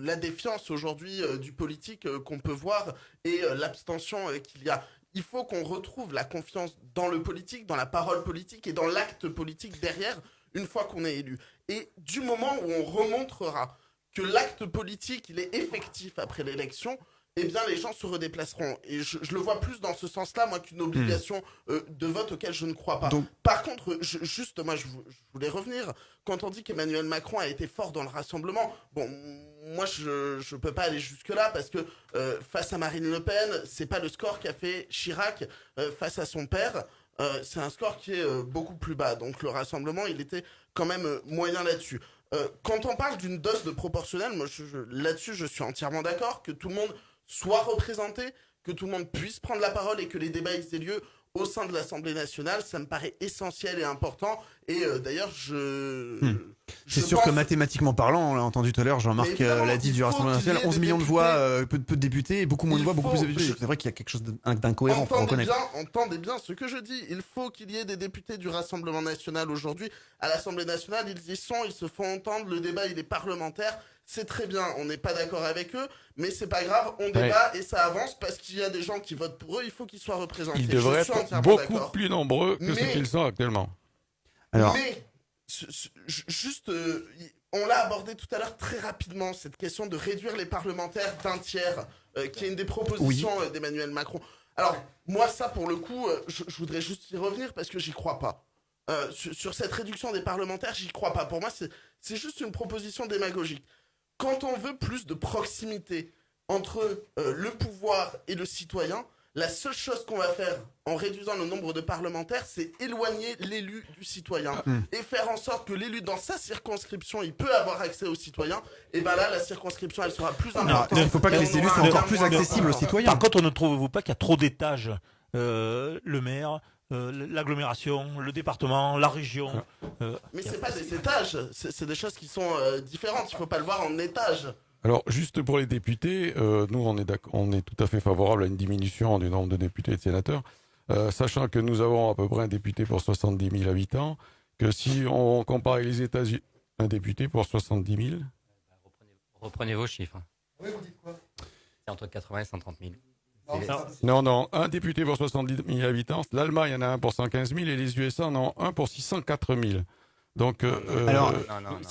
la défiance aujourd'hui du politique qu'on peut voir et l'abstention qu'il y a. Il faut qu'on retrouve la confiance dans le politique, dans la parole politique et dans l'acte politique derrière une fois qu'on est élu. Et du moment où on remontrera que l'acte politique, il est effectif après l'élection, eh bien, les gens se redéplaceront. Et je le vois plus dans ce sens-là, moi, qu'une obligation de vote auquel je ne crois pas. Par contre, moi, je voulais revenir. Quand on dit qu'Emmanuel Macron a été fort dans le rassemblement, bon, moi, je peux pas aller jusque-là parce que face à Marine Le Pen, c'est pas le score qu'a fait Chirac face à son père. C'est un score qui est beaucoup plus bas. Donc, le rassemblement, il était quand même moyen là-dessus. Quand on parle d'une dose de proportionnel, moi, là-dessus, je suis entièrement d'accord que tout le monde soit représenté, que tout le monde puisse prendre la parole et que les débats aient lieu au sein de l'Assemblée nationale, ça me paraît essentiel et important. Et d'ailleurs, C'est sûr que mathématiquement parlant, on l'a entendu tout à l'heure, Jean-Marc l'a dit du Rassemblement national, 11 millions de voix, peu de députés, et beaucoup moins de voix, beaucoup plus de députés. C'est vrai qu'il y a quelque chose d'incohérent, faut reconnaître. Entendez bien ce que je dis. Il faut qu'il y ait des députés du Rassemblement national aujourd'hui. À l'Assemblée nationale, ils y sont, ils se font entendre, le débat, il est parlementaire. C'est très bien, on n'est pas d'accord avec eux, mais c'est pas grave, on débat et ça avance parce qu'il y a des gens qui votent pour eux, il faut qu'ils soient représentés. Ils devraient être beaucoup plus nombreux que ce qu'ils sont actuellement. Alors, juste, on l'a abordé tout à l'heure très rapidement, cette question de réduire les parlementaires d'un tiers, qui est une des propositions d'Emmanuel Macron. Alors, moi, ça, pour le coup, je voudrais juste y revenir parce que j'y crois pas. Sur cette réduction des parlementaires, j'y crois pas. Pour moi, c'est juste une proposition démagogique. Quand on veut plus de proximité entre le pouvoir et le citoyen, la seule chose qu'on va faire en réduisant le nombre de parlementaires, c'est éloigner l'élu du citoyen et faire en sorte que l'élu dans sa circonscription, il peut avoir accès aux citoyens. Et ben là, la circonscription, elle sera plus importante. Il ne faut pas que les élus soient encore plus accessibles aux citoyens. Par contre, ne trouvez-vous pas qu'il y a trop d'étages le maire, l'agglomération, le département, la région. Mais c'est pas des étages, c'est des choses qui sont différentes. Il faut pas le voir en étages. Alors, juste pour les députés, nous, on est tout à fait favorable à une diminution du nombre de députés et de sénateurs, sachant que nous avons à peu près un député pour 70 000 habitants, que si on compare avec les États-Unis, un député pour 70 000. Reprenez vos chiffres. Oui, vous dites quoi? C'est entre 80 et 130 000. Non, un député pour 70 000 habitants. L'Allemagne en a un pour 115 000 et les USA en ont un pour 604 000. Donc, alors,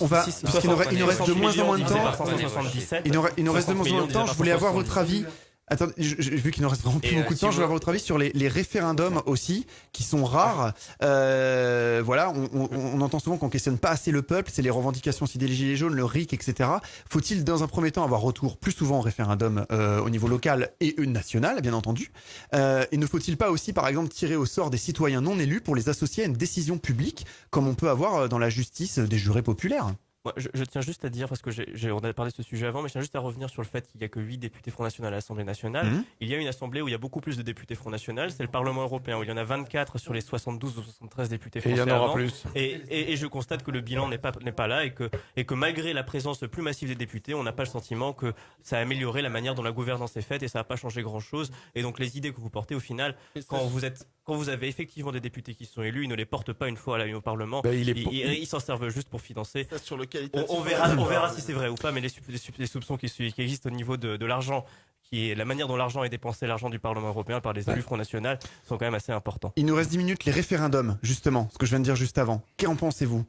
on va, parce qu'il nous reste de moins en moins de temps. Il nous reste de moins en moins de temps. Je voulais avoir votre avis. Attendez, vu qu'il nous reste vraiment plus beaucoup de temps, je voulais avoir votre avis sur les référendums aussi, qui sont rares. Voilà, on entend souvent qu'on questionne pas assez le peuple, c'est les revendications aussi des gilets jaunes, le RIC, etc. Faut-il, dans un premier temps, avoir recours plus souvent au référendum au niveau local et national, bien entendu. Et ne faut-il pas aussi, par exemple, tirer au sort des citoyens non élus pour les associer à une décision publique, comme on peut avoir dans la justice des jurés populaires? Moi, je tiens juste à dire, parce que on a parlé de ce sujet avant, mais je tiens juste à revenir sur le fait qu'il y a que 8 députés Front National à l'Assemblée nationale. Il y a une assemblée où il y a beaucoup plus de députés Front National, c'est le Parlement européen, où il y en a 24 sur les 72 ou 73 députés français. Et il y en aura avant. plus. Et je constate que le bilan n'est pas là, et que malgré la présence plus massive des députés, on n'a pas le sentiment que ça a amélioré la manière dont la gouvernance est faite, et ça n'a pas changé grand chose. Et donc les idées que vous portez, au final, quand vous avez effectivement des députés qui sont élus, ils ne les portent pas une fois au Parlement. Ils s'en servent juste pour financer. Sur le On verra si c'est vrai ou pas, mais les soupçons qui existent au niveau de l'argent, qui est la manière dont l'argent est dépensé, l'argent du Parlement européen par les élus Front National, sont quand même assez importants. Il nous reste 10 minutes, les référendums, justement, ce que je viens de dire juste avant. Qu'en pensez-vous?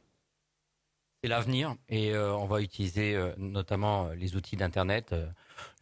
C'est l'avenir et on va utiliser notamment les outils d'Internet,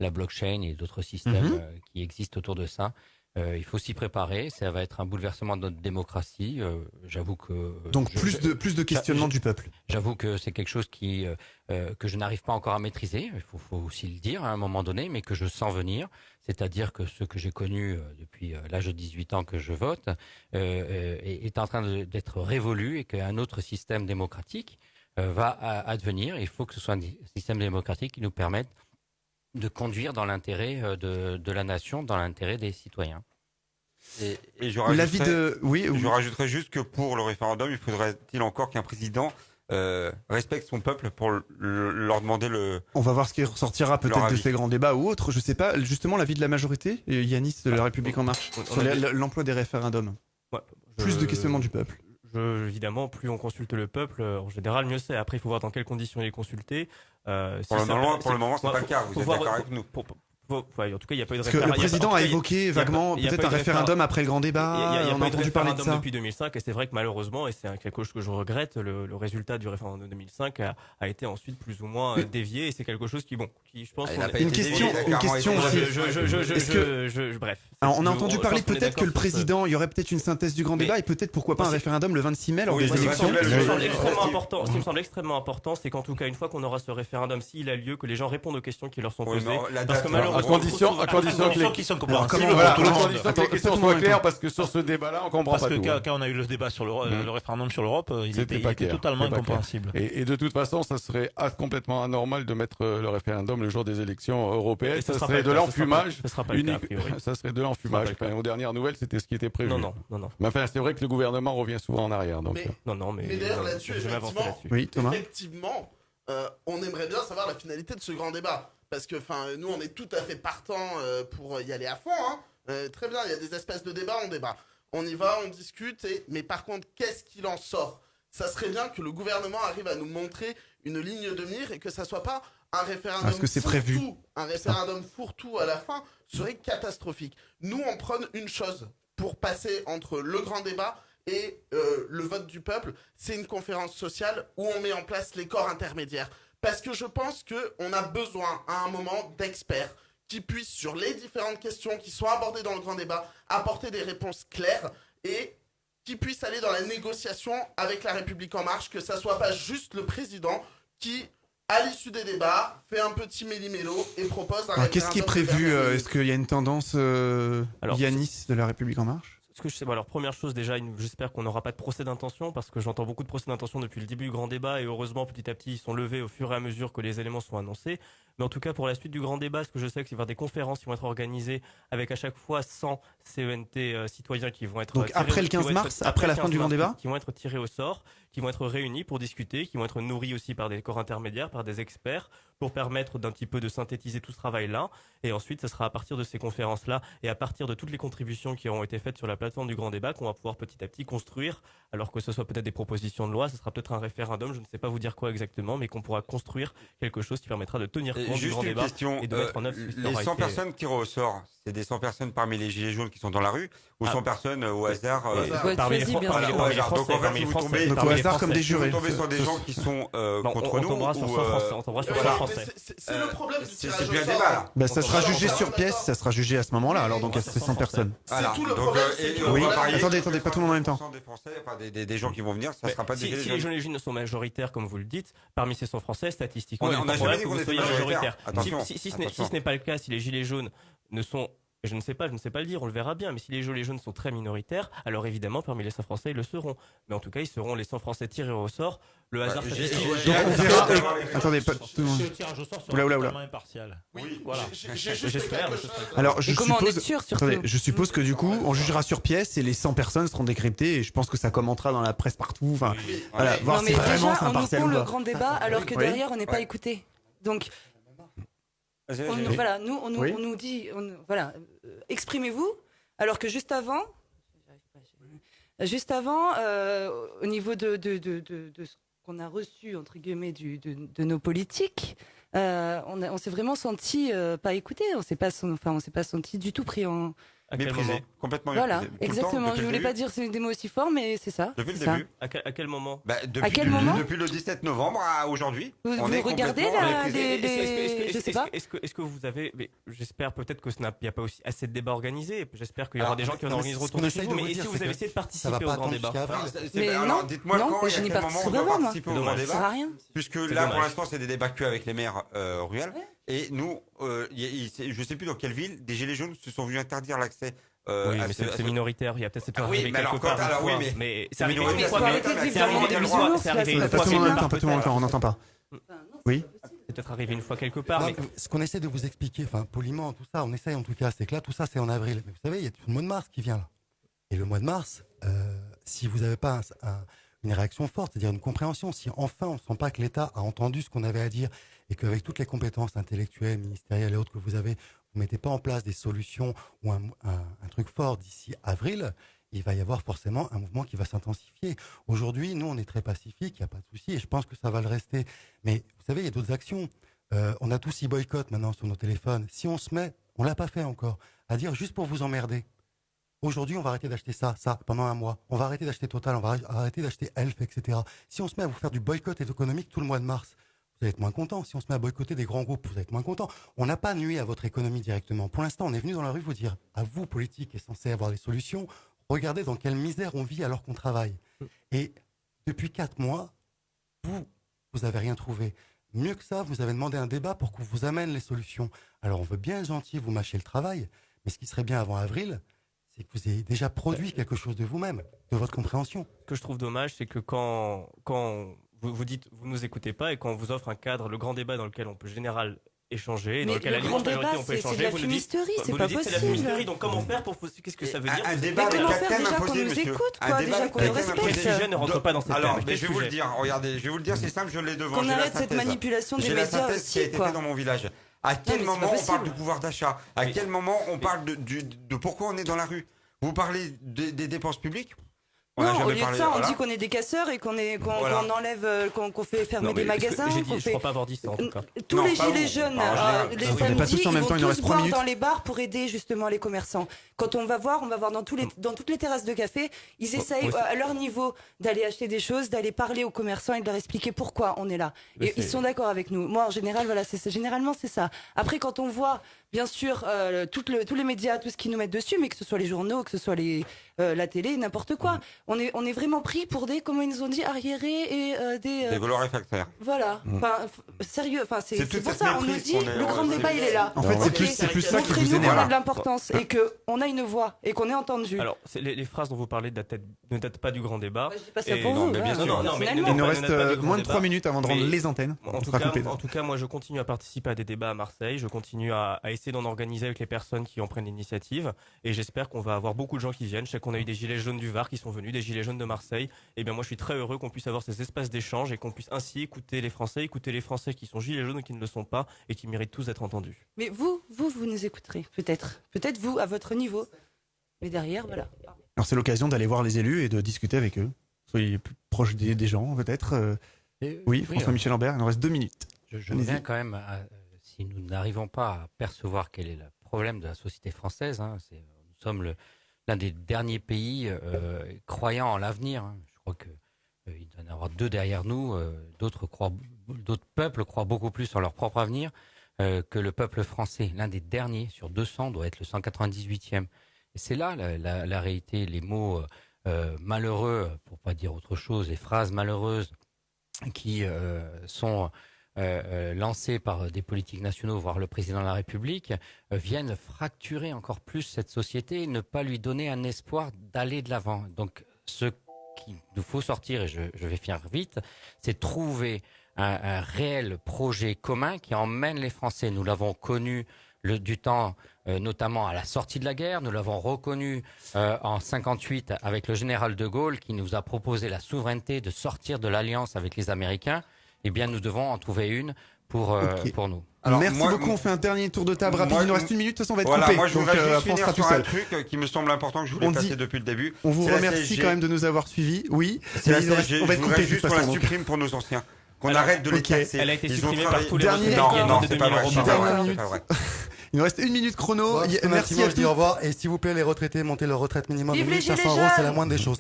la blockchain et d'autres systèmes qui existent autour de ça. Il faut s'y préparer. Ça va être un bouleversement de notre démocratie. J'avoue que donc plus de questionnement du peuple. J'avoue que c'est quelque chose que je n'arrive pas encore à maîtriser. Il faut aussi le dire à un moment donné, mais que je sens venir. C'est-à-dire que ce que j'ai connu depuis l'âge de 18 ans que je vote est en train d'être révolu et qu'un autre système démocratique va advenir. Il faut que ce soit un système démocratique qui nous permette de conduire dans l'intérêt de la nation, dans l'intérêt des citoyens. Et je rajouterais juste que pour le référendum, il faudrait-il encore qu'un président respecte son peuple pour leur demander le... On va voir ce qui ressortira peut-être de ces grands débats ou autres. Je sais pas, justement, l'avis de la majorité, Yanis de la République En Marche, sur l'emploi des référendums. Plus de questionnement du peuple. Évidemment, plus on consulte le peuple, en général, mieux c'est. Après, il faut voir dans quelles conditions il est consulté. Pour le moment, c'est pas le cas. Vous êtes d'accord avec nous? En tout cas, il n'y a pas eu de référendum. Parce que le président a évoqué vaguement peut-être un référendum après le grand débat. On a entendu parler de ça depuis 2005, et c'est vrai que malheureusement, et c'est quelque chose que je regrette, le résultat du référendum de 2005 a été ensuite plus ou moins dévié, et c'est quelque chose qui, je pense. Une question aussi. Bref. Alors, on a entendu parler peut-être que le président, il y aurait peut-être une synthèse du grand débat, et peut-être pourquoi pas un référendum le 26 mai lors des élections. Ce qui me semble extrêmement important, c'est qu'en tout cas, une fois qu'on aura ce référendum, s'il a lieu, que les gens répondent aux questions qui leur sont posées. Parce que malheureusement, à condition que les questions soient claires, parce que sur ce débat-là, on comprend pas tout. Parce que quand on a eu le débat sur le référendum sur l'Europe, il était totalement incompréhensible. Et de toute façon, ça serait complètement anormal de mettre le référendum le jour des élections européennes. Ça serait de l'enfumage. Ça serait de l'enfumage. Aux dernières nouvelles, c'était ce qui était prévu. Non. Mais enfin, c'est vrai que le gouvernement revient souvent en arrière. Mais d'ailleurs, là-dessus, effectivement, on aimerait bien savoir la finalité de ce grand débat. Parce que, nous, on est tout à fait partants pour y aller à fond. Très bien, il y a des espaces de débat, on débat. On y va, on discute. Mais par contre, qu'est-ce qu'il en sort? Ça serait bien que le gouvernement arrive à nous montrer une ligne de mire et que ça soit pas un référendum fourre-tout. Un référendum fourre-tout à la fin serait catastrophique. Nous, on prône une chose pour passer entre le grand débat et le vote du peuple. C'est une conférence sociale où on met en place les corps intermédiaires. Parce que je pense qu'on a besoin, à un moment, d'experts qui puissent, sur les différentes questions qui sont abordées dans le grand débat, apporter des réponses claires et qui puissent aller dans la négociation avec la République En Marche, que ça soit pas juste le président qui, à l'issue des débats, fait un petit méli-mélo et propose un référendum. Qu'est-ce qui est prévu? Est-ce qu'il y a une tendance Yanis de la République En Marche? Ce que je sais, alors première chose déjà, j'espère qu'on n'aura pas de procès d'intention, parce que j'entends beaucoup de procès d'intention depuis le début du grand débat, et heureusement petit à petit ils sont levés au fur et à mesure que les éléments sont annoncés. Mais en tout cas pour la suite du grand débat, ce que je sais, c'est qu'il va y avoir des conférences qui vont être organisées avec à chaque fois 100 CENT citoyens qui vont être donc après le 15 mars, après la fin du grand débat, qui vont être tirés au sort, qui vont être réunis pour discuter, qui vont être nourris aussi par des corps intermédiaires, par des experts, pour permettre d'un petit peu de synthétiser tout ce travail-là. Et ensuite, ce sera à partir de ces conférences-là et à partir de toutes les contributions qui auront été faites sur la plateforme du grand débat qu'on va pouvoir petit à petit construire, alors que ce soit peut-être des propositions de loi, ce sera peut-être un référendum, je ne sais pas vous dire quoi exactement, mais qu'on pourra construire quelque chose qui permettra de tenir compte du grand débat et de mettre en œuvre les 100 personnes qui ressort, c'est des 100 personnes parmi les gilets jaunes qui sont dans la rue ou 100 personnes au hasard parmi les Français, donc au hasard comme des jurés. Vous tombez sur des gens qui sont contre nous. On tombera sur 100 Français. On tombera sur 100 Français. C'est le problème du tirage au plus un sort. débat là. Ça sera jugé sur pièce, ça sera jugé à ce moment-là. Alors donc c'est 100 personnes. C'est tout le problème. Oui. Attendez, pas tout le monde en même temps. Des Français, des gens qui vont venir, ça sera pas des si les Gilets jaunes sont majoritaires, comme vous le dites, parmi ces 100 Français, statistiquement, on n'a jamais dit qu'on était majoritaire. Si ce n'est pas le cas, si les Gilets jaunes ne sont je ne sais pas le dire, on le verra bien. Mais si les Gilets jaunes sont très minoritaires, alors évidemment, parmi les 100 Français, ils le seront. Mais en tout cas, ils seront les 100 Français tirés au sort. Le hasard fait des choses. Donc on verra. Attendez, pas tout le monde. Le tirage au sort sera Oula. totalement impartial. Oui, Voilà. J'espère. Alors je Et comment on est suppose. sûr, surtout Attendez, je suppose que du coup, on jugera sur pièce et les 100 personnes seront décryptées et je pense que ça commentera dans la presse partout. Enfin, voilà, voir Non, si mais vraiment déjà, c'est on nous impartial pond ou le pas. grand débat alors que Oui. derrière, on n'est pas écouté. Donc, voilà, nous, on nous dit, voilà, exprimez-vous, alors que juste avant, au niveau de ce qu'on a reçu entre guillemets de nos politiques, on s'est vraiment senti pas écouté, on s'est pas senti du tout pris en Méprisé, complètement voilà, méprisé. Tout le temps, exactement. depuis Je le voulais début. pas dire c'est des mots aussi forts, mais c'est ça. Depuis le c'est ça. début. À quel moment? Depuis, quel moment depuis le 17 novembre à aujourd'hui. Vous on est regardez complètement là, méprisé. je sais pas. Est-ce que vous avez, mais j'espère peut-être que il n'y a pas aussi assez de débats organisés. J'espère qu'il y aura des gens qui en organiseront autour de chez vous. Mais est-ce que vous avez essayé de participer au grand débat? Mais non, dites-moi non, quand et je à n'y quel moment on participerai doit pas, moi. participer au grand Ça sert à débat. rien. Puisque C'est là, pour dommage. l'instant, c'est des débats que avec les maires rurales. Et nous, je sais plus dans quelle ville, des gilets jaunes se sont venus interdire l'accès. Oui, mais c'est minoritaire. Il y a peut-être cette oui, mais alors, quand, alors, oui, mais c'est arrivé une minoritaire, fois. c'est Mais minoritaire, c'est arrivé mais une c'est fois. minoritaire, C'est arrivé c'est une Pas fois tout le monde quelque entend, pas tout le monde entend, on n'entend pas. Oui. C'est peut-être arrivé une fois quelque part. Non, Mais ce qu'on essaie de vous expliquer, enfin poliment, tout ça, on essaye en tout cas, c'est que là, tout ça, c'est en avril. Mais vous savez, il y a tout le mois de mars qui vient là. Et le mois de mars, si vous n'avez pas une réaction forte, c'est-à-dire une compréhension, si enfin on ne sent pas que l'État a entendu ce qu'on avait à dire et qu'avec toutes les compétences intellectuelles, ministérielles et autres que vous avez, vous mettez pas en place des solutions ou un truc fort d'ici avril, il va y avoir forcément un mouvement qui va s'intensifier. Aujourd'hui, nous, on est très pacifique, il n'y a pas de souci, et je pense que ça va le rester. Mais vous savez, il y a d'autres actions. On a tous e-boycott maintenant sur nos téléphones. Si on se met, on l'a pas fait encore, à dire juste pour vous emmerder. Aujourd'hui, on va arrêter d'acheter ça, pendant un mois. On va arrêter d'acheter Total, on va arrêter d'acheter Elf, etc. Si on se met à vous faire du boycott économique tout le mois de mars, vous allez être moins content. Si on se met à boycotter des grands groupes, vous allez être moins content. On n'a pas nuit à votre économie directement. Pour l'instant, on est venu dans la rue vous dire, à vous, politiques, qui est censé avoir les solutions, regardez dans quelle misère on vit alors qu'on travaille. Et depuis 4 mois, vous avez rien trouvé. Mieux que ça, vous avez demandé un débat pour qu'on vous amène les solutions. Alors, on veut bien être gentil, vous mâchez le travail, mais ce qui serait bien avant avril, c'est que vous ayez déjà produit quelque chose de vous-même, de votre compréhension. ce que je trouve dommage, c'est que quand vous dites, vous nous écoutez pas, et quand on vous offre un cadre, le grand débat dans lequel on peut échanger, et dans Mais lequel le à la grand limite majorité débat, on peut c'est de échanger, la vous nous dites, fumisterie, c'est vous pas nous dites c'est la possible. fumisterie, donc comment faire pour, qu'est-ce que ça veut dire? Un Vous- débat Mais avec comment un faire thème déjà qu'on imposé, nous monsieur. écoute, Un quoi, débat déjà avec qu'on un nous thème respecte. imposé. Les sujets ne rentrent pas dans cette Alors, thème. mais je vais vous le dire, regardez, je vais vous le dire, c'est simple, je l'ai devant. Qu'on j'ai la arrête cette synthèse. manipulation des J'ai la médias synthèse qui a aussi, été quoi. faite dans mon village. À quel mais c'est moment pas on parle possible. de pouvoir d'achat? À quel moment on parle de pourquoi on est dans la rue? Vous parlez des dépenses publiques? On n'a Non, au jamais lieu de parlé. ça, on voilà. dit qu'on est des casseurs et qu'on Voilà. enlève, qu'on fait fermer Non, mais des magasins. j'ai qu'on dit, je fait- crois pas avoir dit ça en tout cas. Tous Non, les pas gilets vous. jaunes, En général. les Vous faites pas samedis, tous en même ils temps, vont il nous reste tous 3 boire minutes. dans les bars pour aider justement les commerçants. Quand on va voir dans toutes les terrasses de café, ils essayent oui, à leur niveau d'aller acheter des choses, d'aller parler aux commerçants et de leur expliquer pourquoi on est là. Mais Et ils sont d'accord avec nous. Moi, en général, voilà, généralement c'est ça. Après, quand on voit, bien sûr, tous les médias, tout ce qu'ils nous mettent dessus, mais que ce soit les journaux, que ce soit la télé, n'importe quoi, on est vraiment pris pour des, comment ils nous ont dit, arriérés et des Des voleurs réfractaires. voilà. Enfin, sérieux. Enfin, C'est c'est toute pour cette ça. On nous méprise dit qu'on est- le grand c'est- débat, il est là. En fait, Ok. c'est plus ça qui vous Montrez-nous qu'on énerve. a de l'importance et que on a une voix et qu'on est entendu. Alors, les phrases dont vous parlez ne datent pas du grand débat. Je dis pas ça Et- pour non, vous. mais bien hein, sûr. Non, mais personnellement. Il nous ne reste datent pas du grand moins de débat. 3 minutes avant de rendre Mais- les antennes. En On tout, sera cas, coupé. en tout cas, moi, je continue à participer à des débats à Marseille. Je continue à essayer d'en organiser avec les personnes qui en prennent l'initiative. Et j'espère qu'on va avoir beaucoup de gens qui viennent. Je sais qu'on a eu des gilets jaunes du Var qui sont venus, des gilets jaunes de Marseille. Et bien, moi, je suis très heureux qu'on puisse avoir ces espaces d'échange et qu'on puisse ainsi écouter les Français qui sont gilets jaunes ou qui ne le sont pas et qui méritent tous d'être entendus. Mais vous nous écouterez peut-être. Peut-être vous à votre niveau. Mais derrière, voilà. Alors c'est l'occasion d'aller voir les élus et de discuter avec eux. Soyez plus proches des gens, peut-être. Oui, François-Michel Lambert, il nous reste 2 minutes. Je Allez-y. viens quand même, si nous n'arrivons pas à percevoir quel est le problème de la société française, nous sommes l'un des derniers pays croyant en l'avenir. Je crois que il doit y en avoir 2 derrière nous. D'autres peuples croient beaucoup plus en leur propre avenir que le peuple français. L'un des derniers sur 200 doit être le 198e. Et c'est là la réalité, les mots malheureux, pour pas dire autre chose, les phrases malheureuses qui sont lancés par des politiques nationaux, voire le président de la République, viennent fracturer encore plus cette société et ne pas lui donner un espoir d'aller de l'avant. Donc, ce qu'il nous faut sortir, et je vais finir vite, c'est trouver un réel projet commun qui emmène les Français. Nous l'avons connu du temps, notamment à la sortie de la guerre. Nous l'avons reconnu en 58 avec le général de Gaulle qui nous a proposé la souveraineté de sortir de l'alliance avec les Américains. Eh bien, nous devons en trouver une pour nous. Alors, merci beaucoup. On fait un dernier tour de table rapide. Il nous reste une minute. De toute façon, on va être coupé. Moi, je voudrais juste finir sur un truc qui me semble important que je voulais passer depuis le début. On vous remercie quand même de nous avoir suivis. Oui. C'est la CSG. Je voudrais juste qu'on la supprime pour nos anciens. Qu'on arrête de les taxer. Elle a été supprimée par tous les Non, c'est pas vrai. Il nous reste une minute chrono. Merci à tous. Je dis au revoir. Et s'il vous plaît, les retraités, montez leur retraite minimum de 1500 €, c'est la moindre des choses.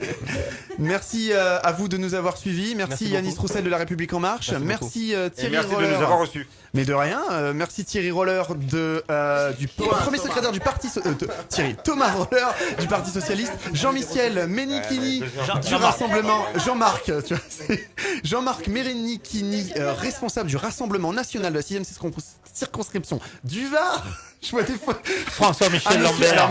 Merci à vous de nous avoir suivis. Merci Yanis Roussel de La République En Marche. Merci Thierry Roller. Merci de nous avoir reçus. Mais de rien. Merci Thierry Roller du premier secrétaire du parti Thomas Roller du Parti Socialiste. Jean-Michel Ménichini du Rassemblement. Jean-Marc Ménichini, responsable du Rassemblement National de la 6e circonscription du Var. Je vois des fois. François-Michel Lambert,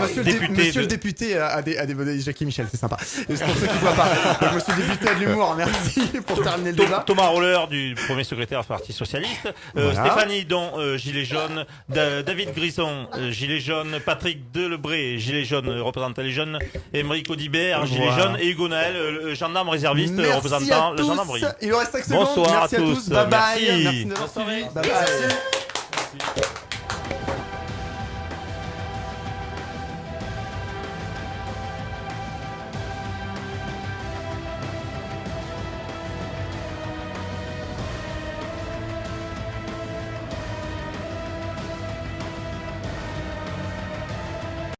monsieur le député a des Jackie Michel, c'est sympa. C'est pour ceux qui ne voient pas. Donc, monsieur le député a de l'humour, merci pour terminer le débat. Thomas Roller du premier secrétaire du Parti Socialiste, Stéphanie Don, Gilet jaune, David Grisson, Gilet jaune, Patrick Delebré, Gilet jaune, représentant les jeunes, Émeric Audibert, Gilet jaune, et Hugo Naël, gendarme réserviste, représentant la gendarmerie. Il nous reste 5 secondes. Bonsoir merci à tous. Bye bye. Merci. Merci de nous avoir suivis. Bye bye.